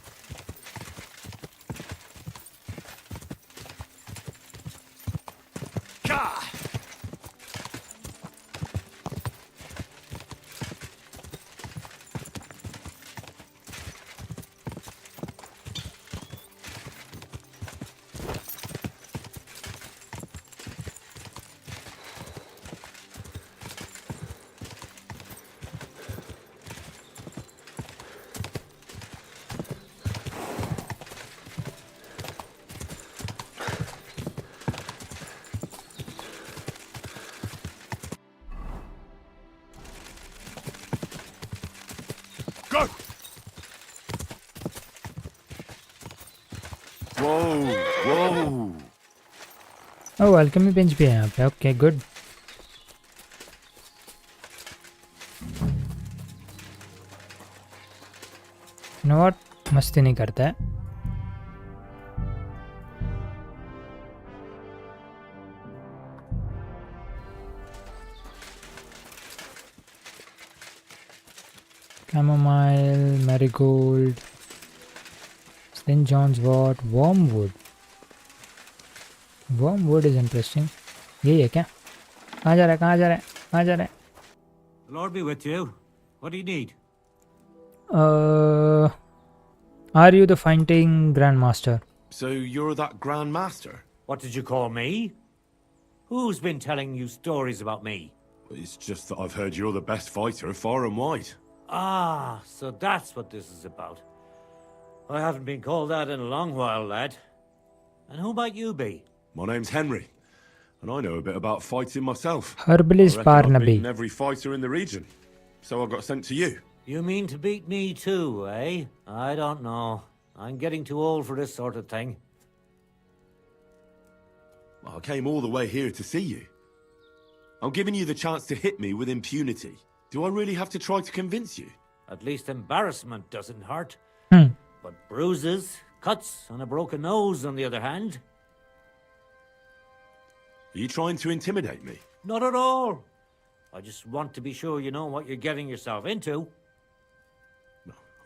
Go! Whoa, whoa. Oh, alchemy bench भी है यहाँ पे. Okay, good. You know what? मस्ती नहीं करता है. Chamomile, marigold, St. John's wort, wormwood. Wormwood is interesting. यही है क्या? कहाँ जा रहा है? कहाँ जा रहा है? कहाँ जा रहा है? The Lord be with you. What do you need? Are you the fighting Grandmaster? So you're that Grandmaster? What did you call me? Who's been telling you stories about me? It's just that I've heard you're the best fighter far and wide. Ah, so that's what this is about. I haven't been called that in a long while, lad. And who might you be? My name's Henry, and I know a bit about fighting myself. Herbalist I reckon I've Barnaby. beaten every fighter in the region, so I got sent to you. You mean to beat me too, eh? I don't know. I'm getting too old for this sort of thing. I came all the way here to see you. I'm giving you the chance to hit me with impunity. Do I really have to try to convince you? At least embarrassment doesn't hurt. Hmm. But bruises, cuts, and a broken nose, on the other hand. Are you trying to intimidate me? Not at all. I just want to be sure you know what you're getting yourself into.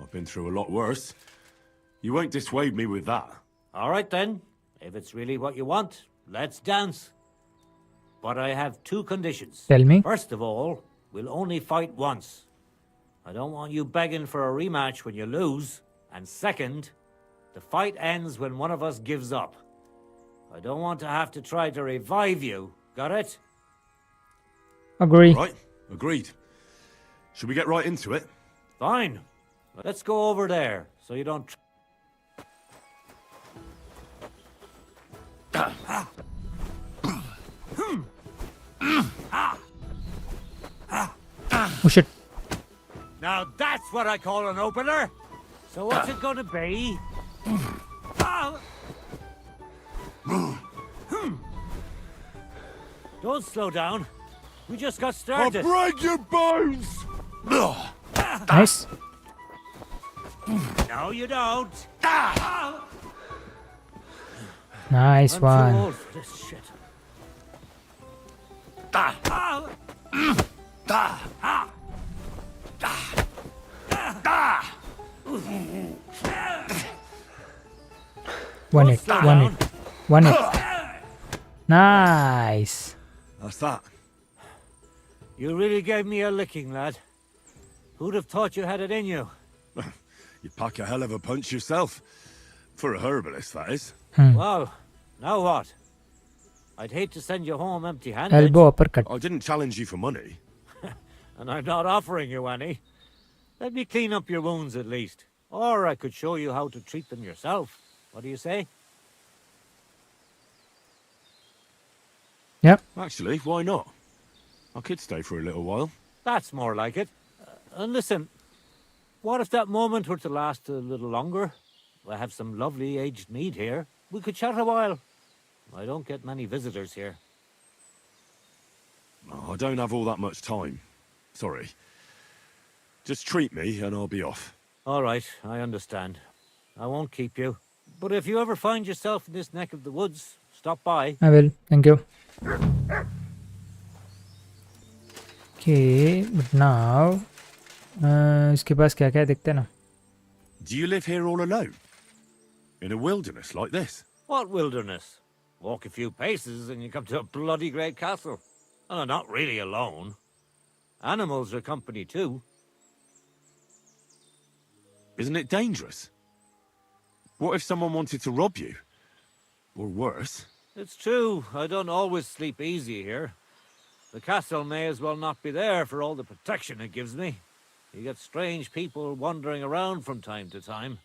I've been through a lot worse. You won't dissuade me with that. All right then. If it's really what you want, let's dance. But I have two conditions. Tell me. First of all, we'll only fight once. I don't want you begging for a rematch when you lose. And second, the fight ends when one of us gives up. I don't want to have to try to revive you. Got it? Agree. Right, agreed. Should we get right into it? Fine. Let's go over there, so you don't... Oh shit. Now that's what I call an opener. So what's it gonna be? Don't slow down. We just got started. I'll break your bones! Nice. No, you don't. Nice I'm one. too old for this shit. One hit. One hit. One hit. Nice. That's that. You really gave me a licking, lad. Who'd have thought you had it in you? You pack a hell of a punch yourself. For a herbalist, that is. Well, now what? I'd hate to send you home empty-handed. Elbow uppercut. I didn't challenge you for money. And I'm not offering you any. Let me clean up your wounds at least. Or I could show you how to treat them yourself. What do you say? Yep. Actually, why not? I could stay for a little while. That's more like it. And listen, what if that moment were to last a little longer? I have some lovely aged mead here. We could chat a while. I don't get many visitors here. Oh, I don't have all that much time. Sorry. Just treat me and I'll be off. All right, I understand. I won't keep you. But if you ever find yourself in this neck of the woods, stop by. I will. Thank you. Okay, but now... इसके पास क्या क्या है देखते हैं ना. Do you live here all alone? In a wilderness like this? What wilderness? Walk a few paces and you come to a bloody great castle. And I'm not really alone. Animals are company too. Isn't it dangerous? What if someone wanted to rob you? Or worse? It's true, I don't always sleep easy here. The castle may as well not be there for all the protection it gives me. You get strange people wandering around from time to time.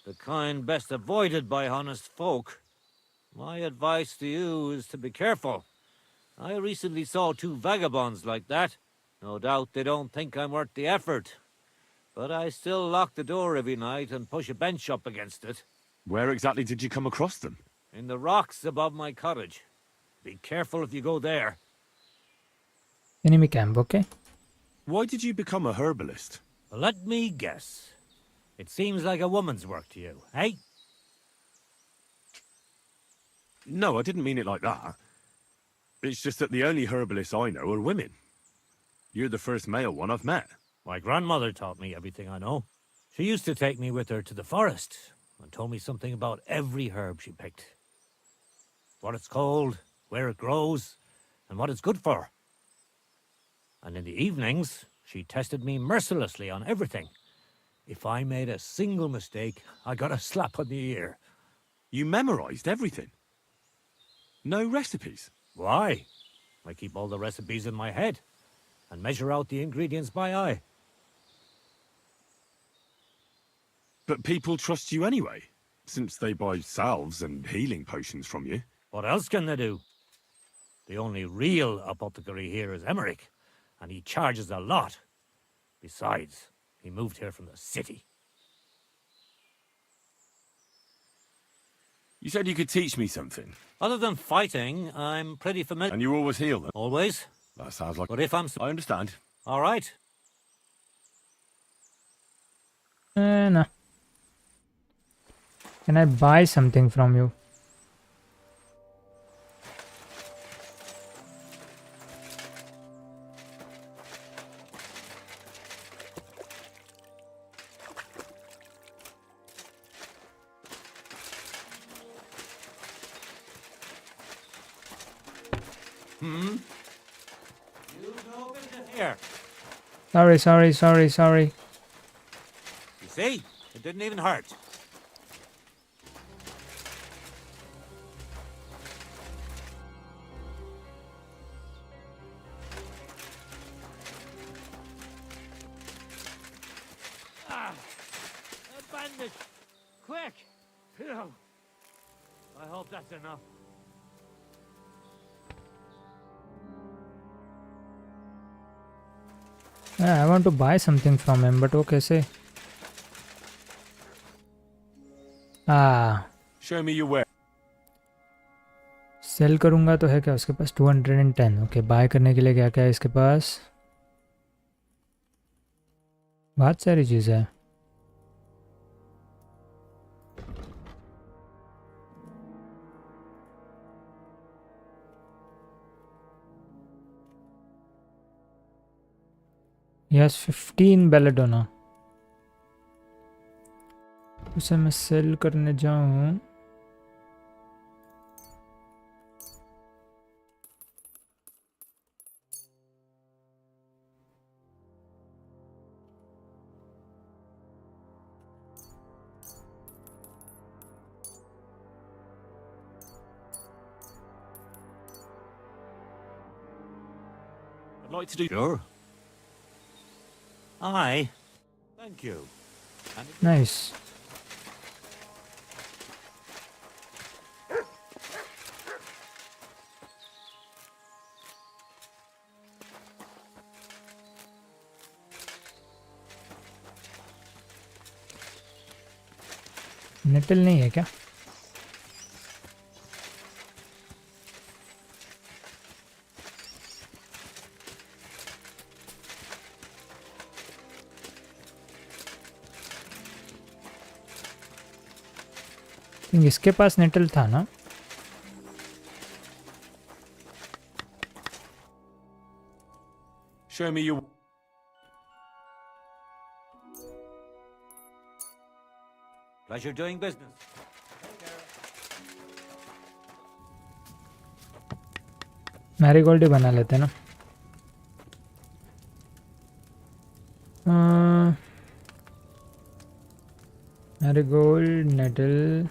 The kind best avoided by honest folk. My advice to you is to be careful. I recently saw two vagabonds like that. No doubt they don't think I'm worth the effort. But I still lock the door every night and push a bench up against it. Where exactly did you come across them? In the rocks above my cottage. Be careful if you go there. Enemy camp, okay? Why did you become a herbalist? Let me guess. It seems like a woman's work to you, eh? No, I didn't mean it like that. It's just that the only herbalists I know are women. You're the first male one I've met. My grandmother taught me everything I know. She used to take me with her to the forest and told me something about every herb she picked. What it's called, where it grows, and what it's good for. And in the evenings, she tested me mercilessly on everything. If I made a single mistake, I got a slap on the ear. You memorized everything? No recipes? Why? I keep all the recipes in my head and measure out the ingredients by eye. But people trust you anyway, since they buy salves and healing potions from you. What else can they do? The only real apothecary here is Emmerich, and he charges a lot. Besides, he moved here from the city. You said you could teach me something. Other than fighting, I'm pretty familiar. And you always heal them? Always. That sounds like... But if I'm... I understand. All right. No. Can I buy something from you? Here. Sorry. You see? It didn't even hurt. Ah! A bandage! Quick! Phew. I hope that's enough. Yeah, I want to buy something from him, but okay, say. Show me your way. Sell करूँगा तो है क्या उसके पास 210. Okay, bye करने के लिए क्या क्या है इसके पास? बहुत सारी चीज़ें हैं. Yes, 15 belladonna. उसे मैं सेल करने जाऊँ. I'd like to do. Sure. Aye. Thank you. Nice. Nettle नहीं है क्या? इसके पास नेटल था ना? Show me your... Pleasure doing business. Marigold ही बना लेते ना. Marigold, nettle.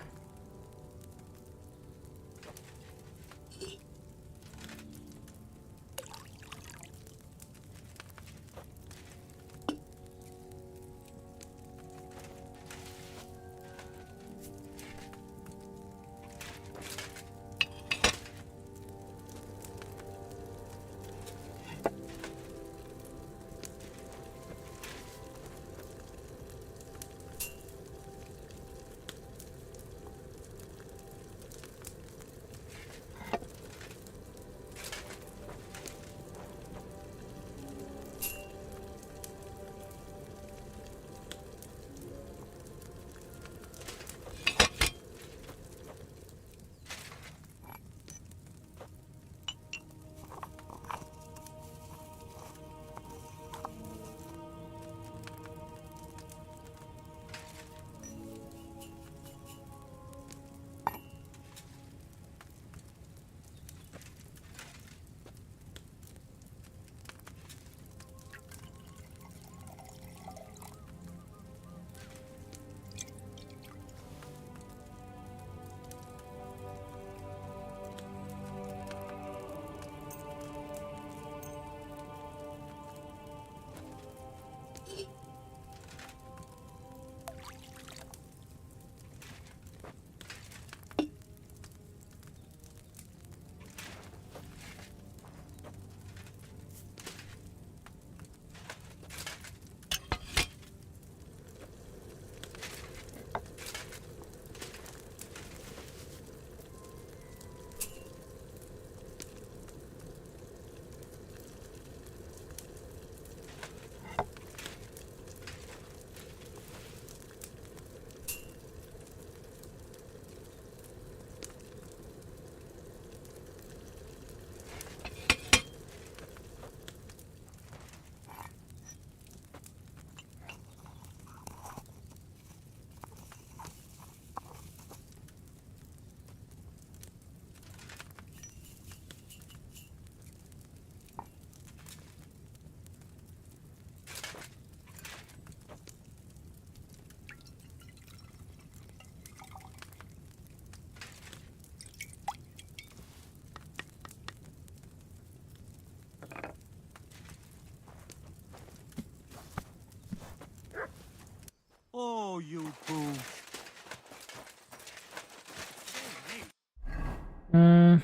Good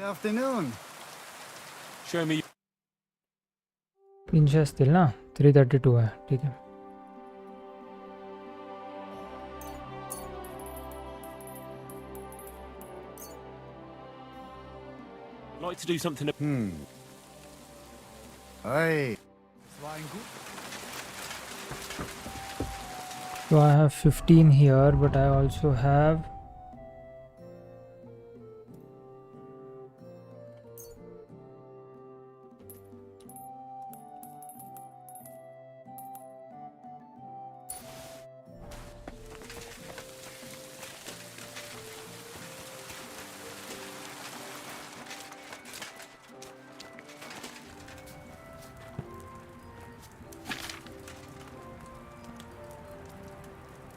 afternoon. Show me. 300 असतील ना 332 आहे ठीक आहे I'd like to do something. Hey. So I have 15 here but I also have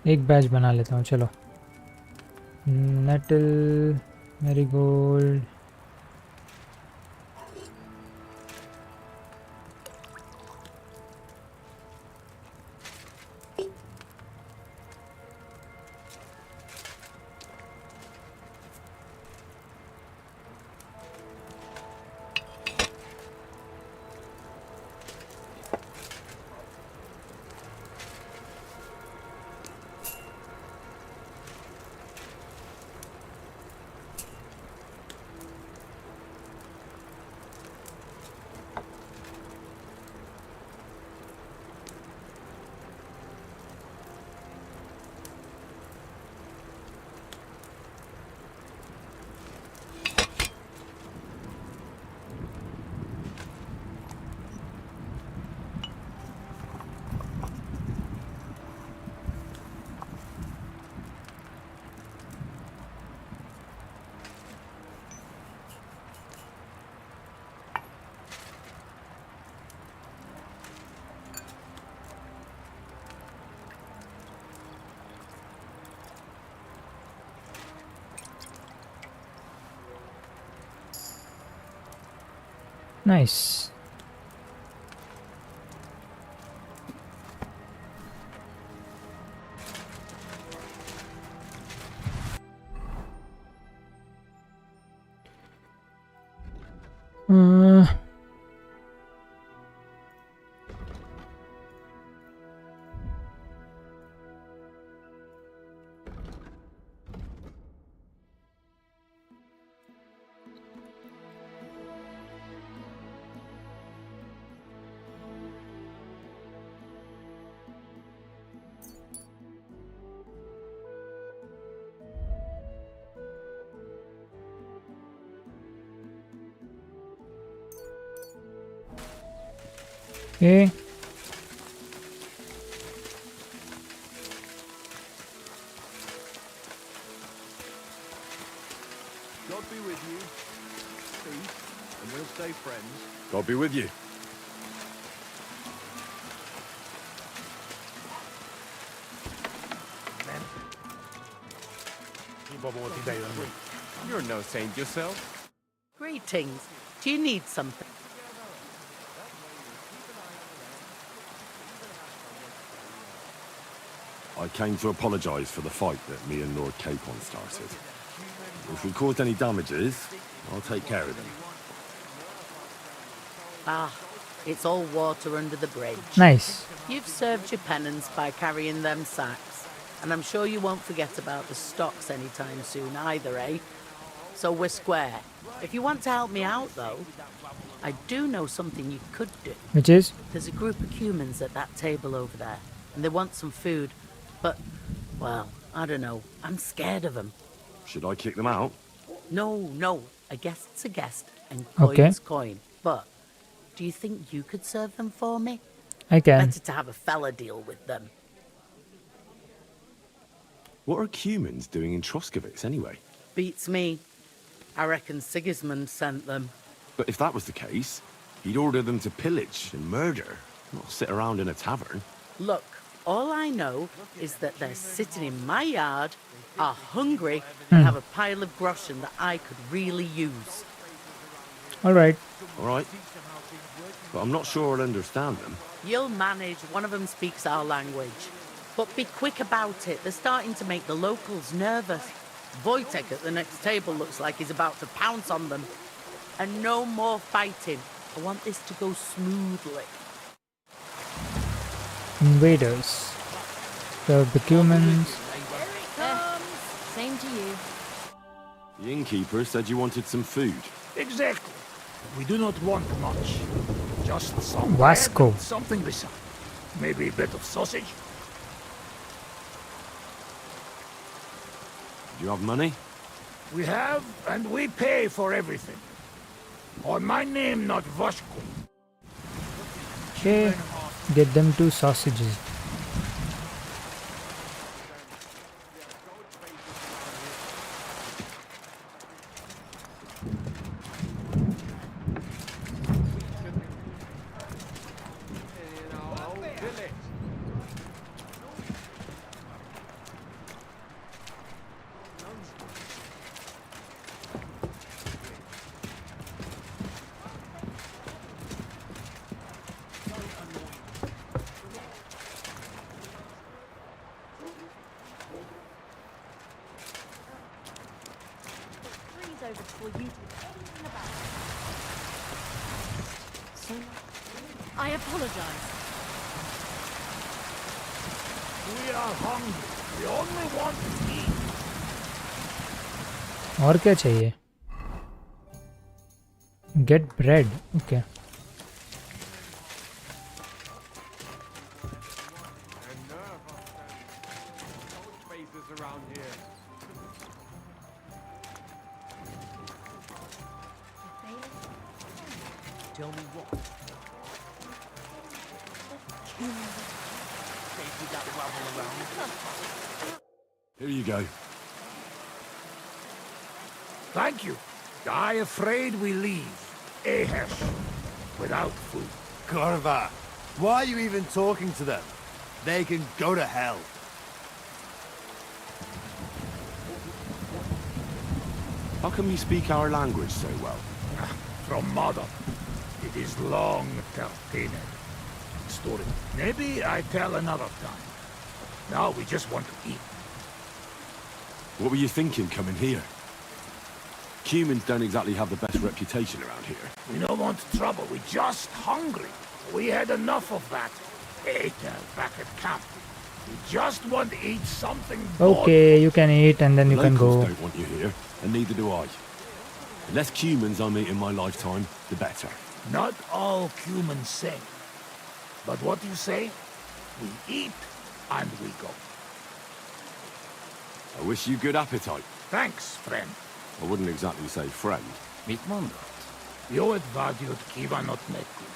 एक बैच बना लेता हूँ चलो nettle marigold Nice. Okay. God be with you. Peace, and we'll stay friends. God be with you. You're no saint yourself. Greetings. Do you need something? I came to apologise for the fight that me and Lord Capon started. If we caused any damages, I'll take care of them. Ah, it's all water under the bridge. Nice. You've served your penance by carrying them sacks, and I'm sure you won't forget about the stocks anytime soon either, eh? So we're square. If you want to help me out, though, I do know something you could do. Which is? There's a group of humans at that table over there, and they want some food, but, well, I don't know. I'm scared of them. Should I kick them out? No. A guest's a guest, and coin's coin. But do you think you could serve them for me? I can. Better to have a fella deal with them. What are humans doing in Troskowitz anyway? Beats me. I reckon Sigismund sent them. But if that was the case, he'd order them to pillage and murder, not sit around in a tavern. Look, all I know is that they're sitting in my yard, are hungry, and have a pile of groschen that I could really use. Alright. Alright. But I'm not sure I'll understand them. You'll manage. One of them speaks our language. But be quick about it. They're starting to make the locals nervous. Wojtek at the next table looks like he's about to pounce on them. And no more fighting. I want this to go smoothly. Invaders. The humans. Same to you. The innkeeper said you wanted some food. Exactly. We do not want much. Just some Vasco. bread and something beside. Maybe a bit of sausage. Do you have money? We have, and we pay for everything. On my name, not Vasco. Okay. Get them 2 sausages. I apologize. We are hungry. We only want to eat. और क्या चाहिए? Get bread. Okay. Tell me what? Here you go. Thank you. I afraid we leave. Ahesh. Without food. Corva, why are you even talking to them? They can go to hell. How come you speak our language so well? From mother. It is long Tartine. Story. Maybe I tell another time. Now we just want to eat. What were you thinking coming here? Humans don't exactly have the best reputation around here. We don't want trouble. We're just hungry. We had enough of that. Later, back at camp. We just want to eat something good. Okay, you can eat and then you can Locals go. don't want you here, and neither do I. The less humans I meet in my lifetime, the better. Not all humans sing. But what you say? We eat and we go. I wish you good appetite. Thanks, friend. I wouldn't exactly say friend. Mit mondod? Jót vágyót kívánok nekünk.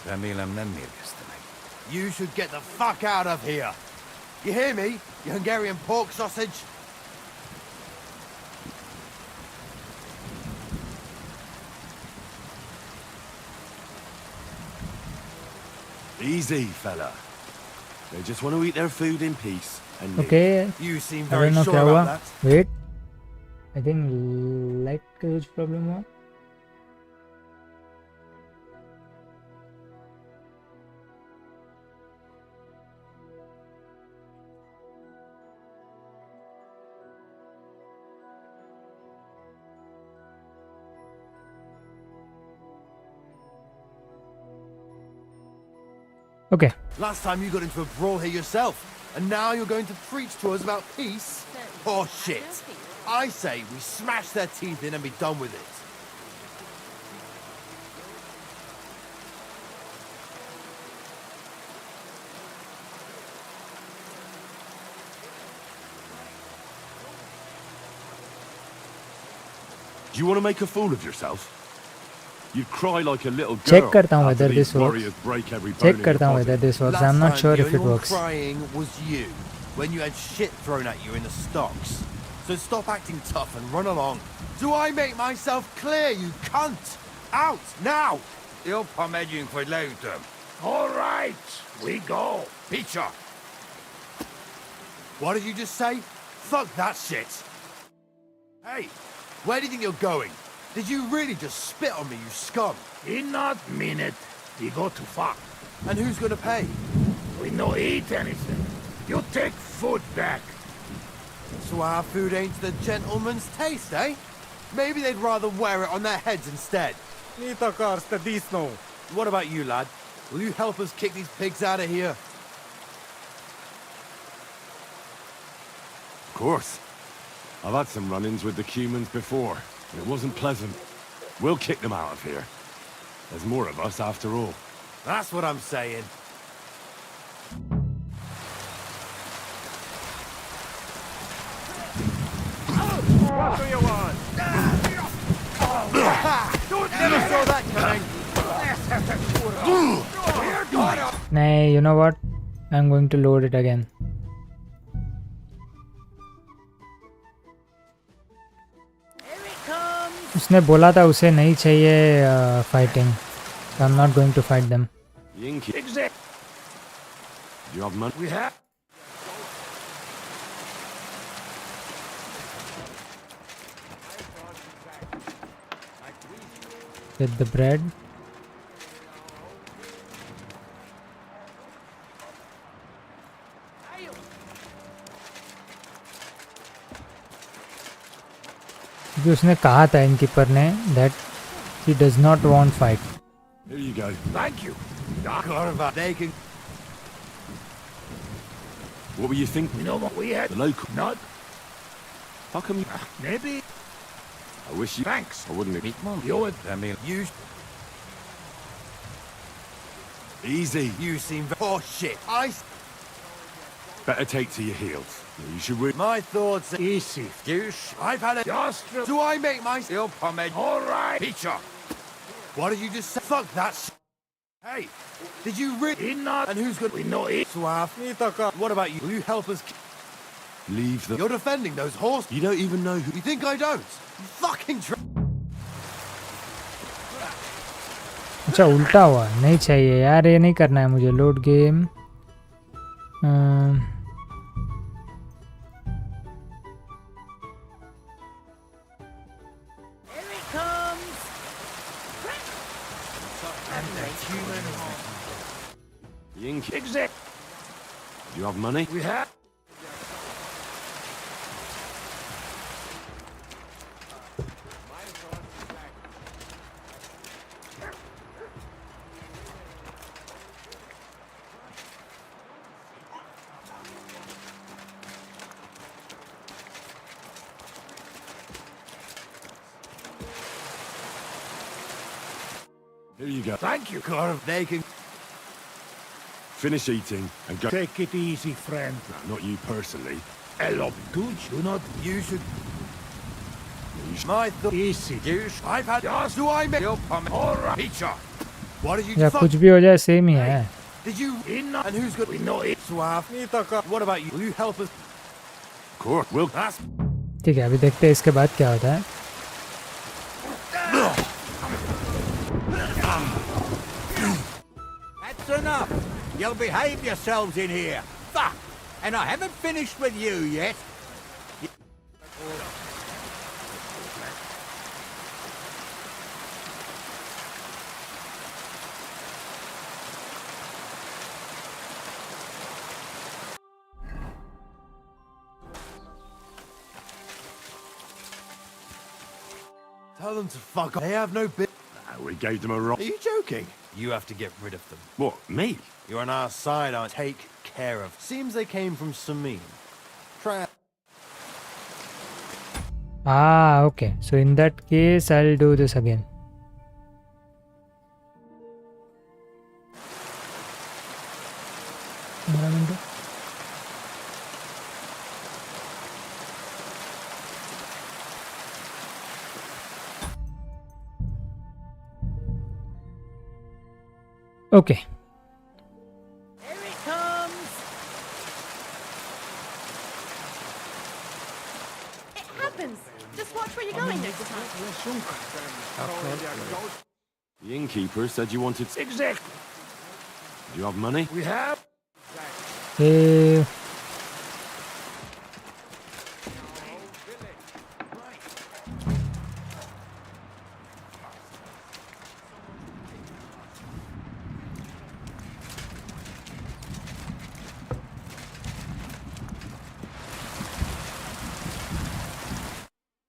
Remélem nem mérgeztenek. You should get the fuck out of here. You hear me, you Hungarian pork sausage? Easy, fella. They just want to eat their food in peace and live. Okay. You seem I very don't know sure क्या about हुआ. that. Wait. I think light का कुछ problem हुआ. Okay. Last time you got into a brawl here yourself, and now you're going to preach to us about peace? Oh shit. I say we smash their teeth in and be done with it. Do you want to make a fool of yourself? You'd cry like a little girl. Check करता हूँ after whether these this works. warriors break every bone Check in करता your हूँ body. whether this works. Last I'm not time sure the if it only one works. crying was you. when you had shit thrown at you in the stocks. So stop acting tough and run along. Do I make myself clear, you cunt? Out, now! You're pomaging for later. All right, we go. Peacher! What did you just say? Fuck that shit! Hey, where do you think you're going? Did you really just spit on me, you scum? He not mean it. We go to fuck. And who's gonna pay? We no eat anything. You take food back. So our food ain't the gentleman's taste, eh? Maybe they'd rather wear it on their heads instead. What about you, lad? Will you help us kick these pigs out of here? Of course. I've had some run-ins with the humans before. It wasn't pleasant. We'll kick them out of here. There's more of us after all. That's what I'm saying. What do you want? Never saw that coming. Nah, you know what? I'm going to load it again. उसने बोला था उसे नहीं चाहिए fighting. So I'm not going to fight them. Exact. Do you have money? We have. Get the bread. क्योंकि उसने कहा था इनकीपर ने that he does not want fight. Here you go. Thank you. They can... What were you thinking? You know what we had? The local. Not. How come you... Maybe. I wish you... Thanks. I wouldn't have... You would. I mean... You... Easy. You seem... Oh, shit. Better take to your heels. You should... My thoughts... Easy. Douche. I've had a... Just... Do I make myself... All right. Peacher. What did you just say? Fuck that shit. Hey, did you really... not... And who's good... We know it. Suave. What about you? Will you help us... Leave the... You're defending those horses. You don't even know who... You think I don't? You fucking... अच्छा उल्टा हुआ नहीं चाहिए यार ये नहीं करना है मुझे load game Exact. Do you have money? We have. Here you go. Thank you. They can... Finish eating and go... Take it easy, friend. No, not you personally. Hello, do you not? You should... My thought... Easy. Douche. I've had... Just... Do I make... All right. Peacher. What did you... या कुछ भी हो जाए same ही है Did you... And who's good... We know it. Suave. What about you? Will you help us... Of course, we'll... ठीक है अभी देखते हैं इसके बाद क्या होता है That's enough. You'll behave yourselves in here. Fuck! And I haven't finished with you yet. Tell them to fuck off. They have no bit... We gave them a rock. Are you joking? You have to get rid of them. What, me? You're on our side, I'll take care of. Seems they came from Samin. Try... Ah, okay. So in that case, I'll do this again. Okay. Here it comes. opens. Just watch where you're going next time. The innkeeper said you wanted... Exactly. Do you have money? We have. Hey.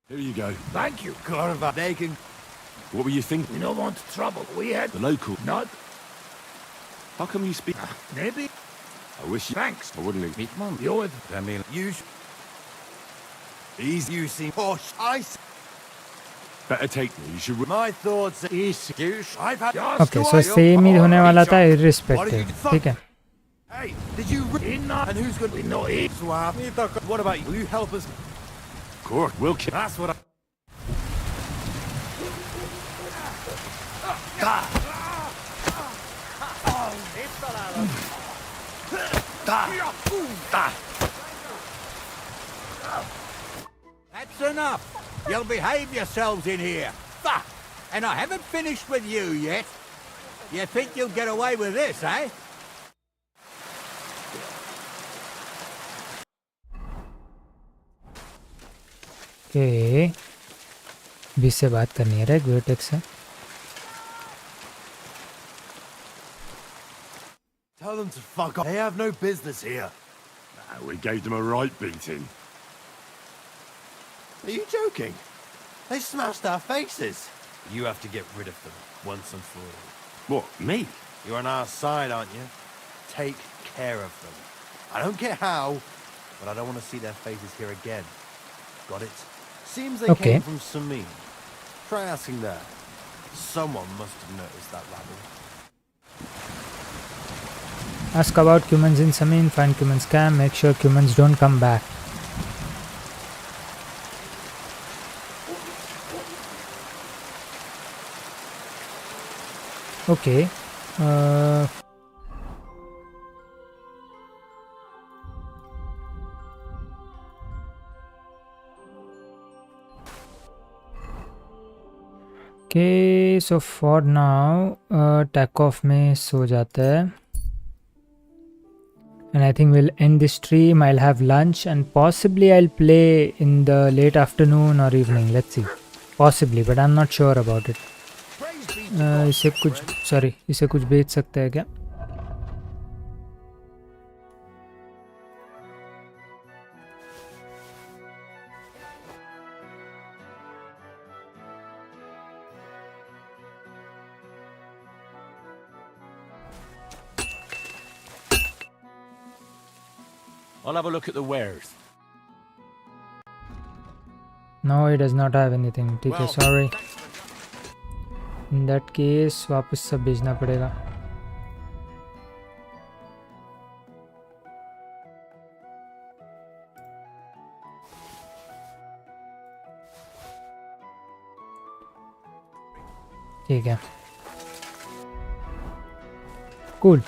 Here you go. Thank you. Bacon. What were you thinking? We don't want trouble. We had The local... not. How come you speak... Maybe. I wish you... Thanks. I wouldn't... Meet mom. You're with. I mean... You... Easy. You seem posh. Better take me. You should... My thoughts are easy. I've had... Okay, so same ही होने वाला था irrespective. ठीक है. Hey, did you... And who's good? We know it. Swap. What about you? Will you help us? Of course, we'll kill... That's what I... That's enough. You'll behave yourselves in here. And I haven't finished with you yet. You think you'll get away with this, eh? Okay. 20 से बात करनी है right vertex से. Tell them to fuck off. They have no business here. We gave them a right beating. Are you joking? They smashed our faces. You have to get rid of them once and for all. What, me? You're on our side, aren't you? Take care of them. I don't care how, but I don't want to see their faces here again. Got it? Seems they Okay. came from Samin. Try asking there. Someone must have noticed that rabble. Ask about humans in Samin, find humans camp, make sure humans don't come back. Okay. Okay, so for now, takeoff में सो जाता है. And I think we'll end this stream. I'll have lunch and possibly I'll play in the late afternoon or evening. Let's see. Possibly, but I'm not sure about it. इसे कुछ बेच सकते हैं क्या? I'll have a look at the wares. No, it does not have anything. ठीक है, sorry. In that case, वापस सब भेजना पड़ेगा. ठीक है. Cool.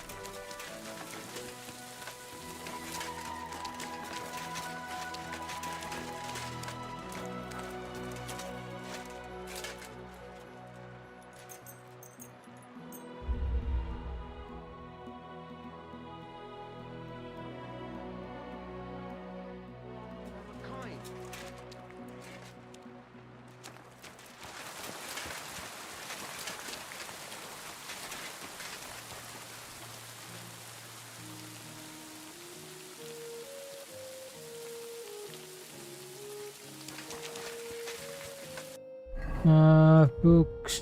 Books.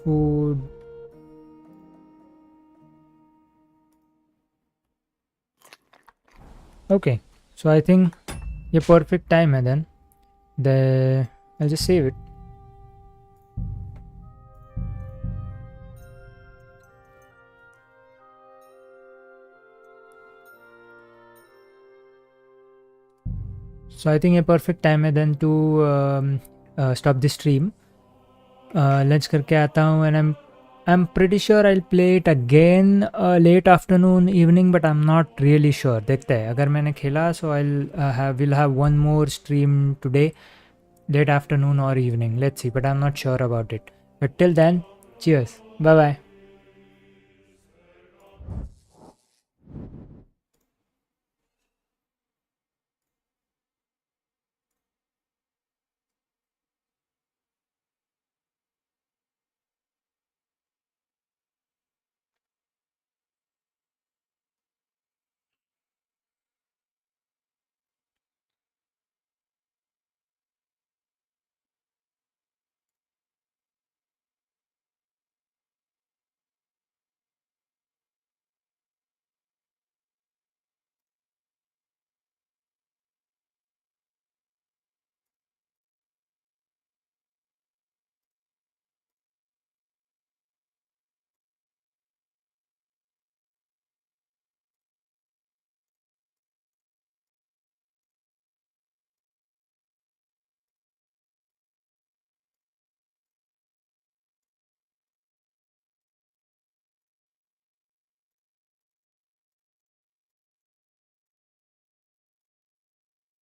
Food. Okay, so I think ये perfect time है then. I'll just save it. So I think a perfect time है then to stop the stream. Lunch करके आता हूँ and I'm I'm pretty sure I'll play it again late afternoon, evening, but I'm not really sure. देखते हैं अगर मैंने खेला so we'll have one more stream today, late afternoon or evening. Let's see, but I'm not sure about it. But till then, cheers. Bye bye.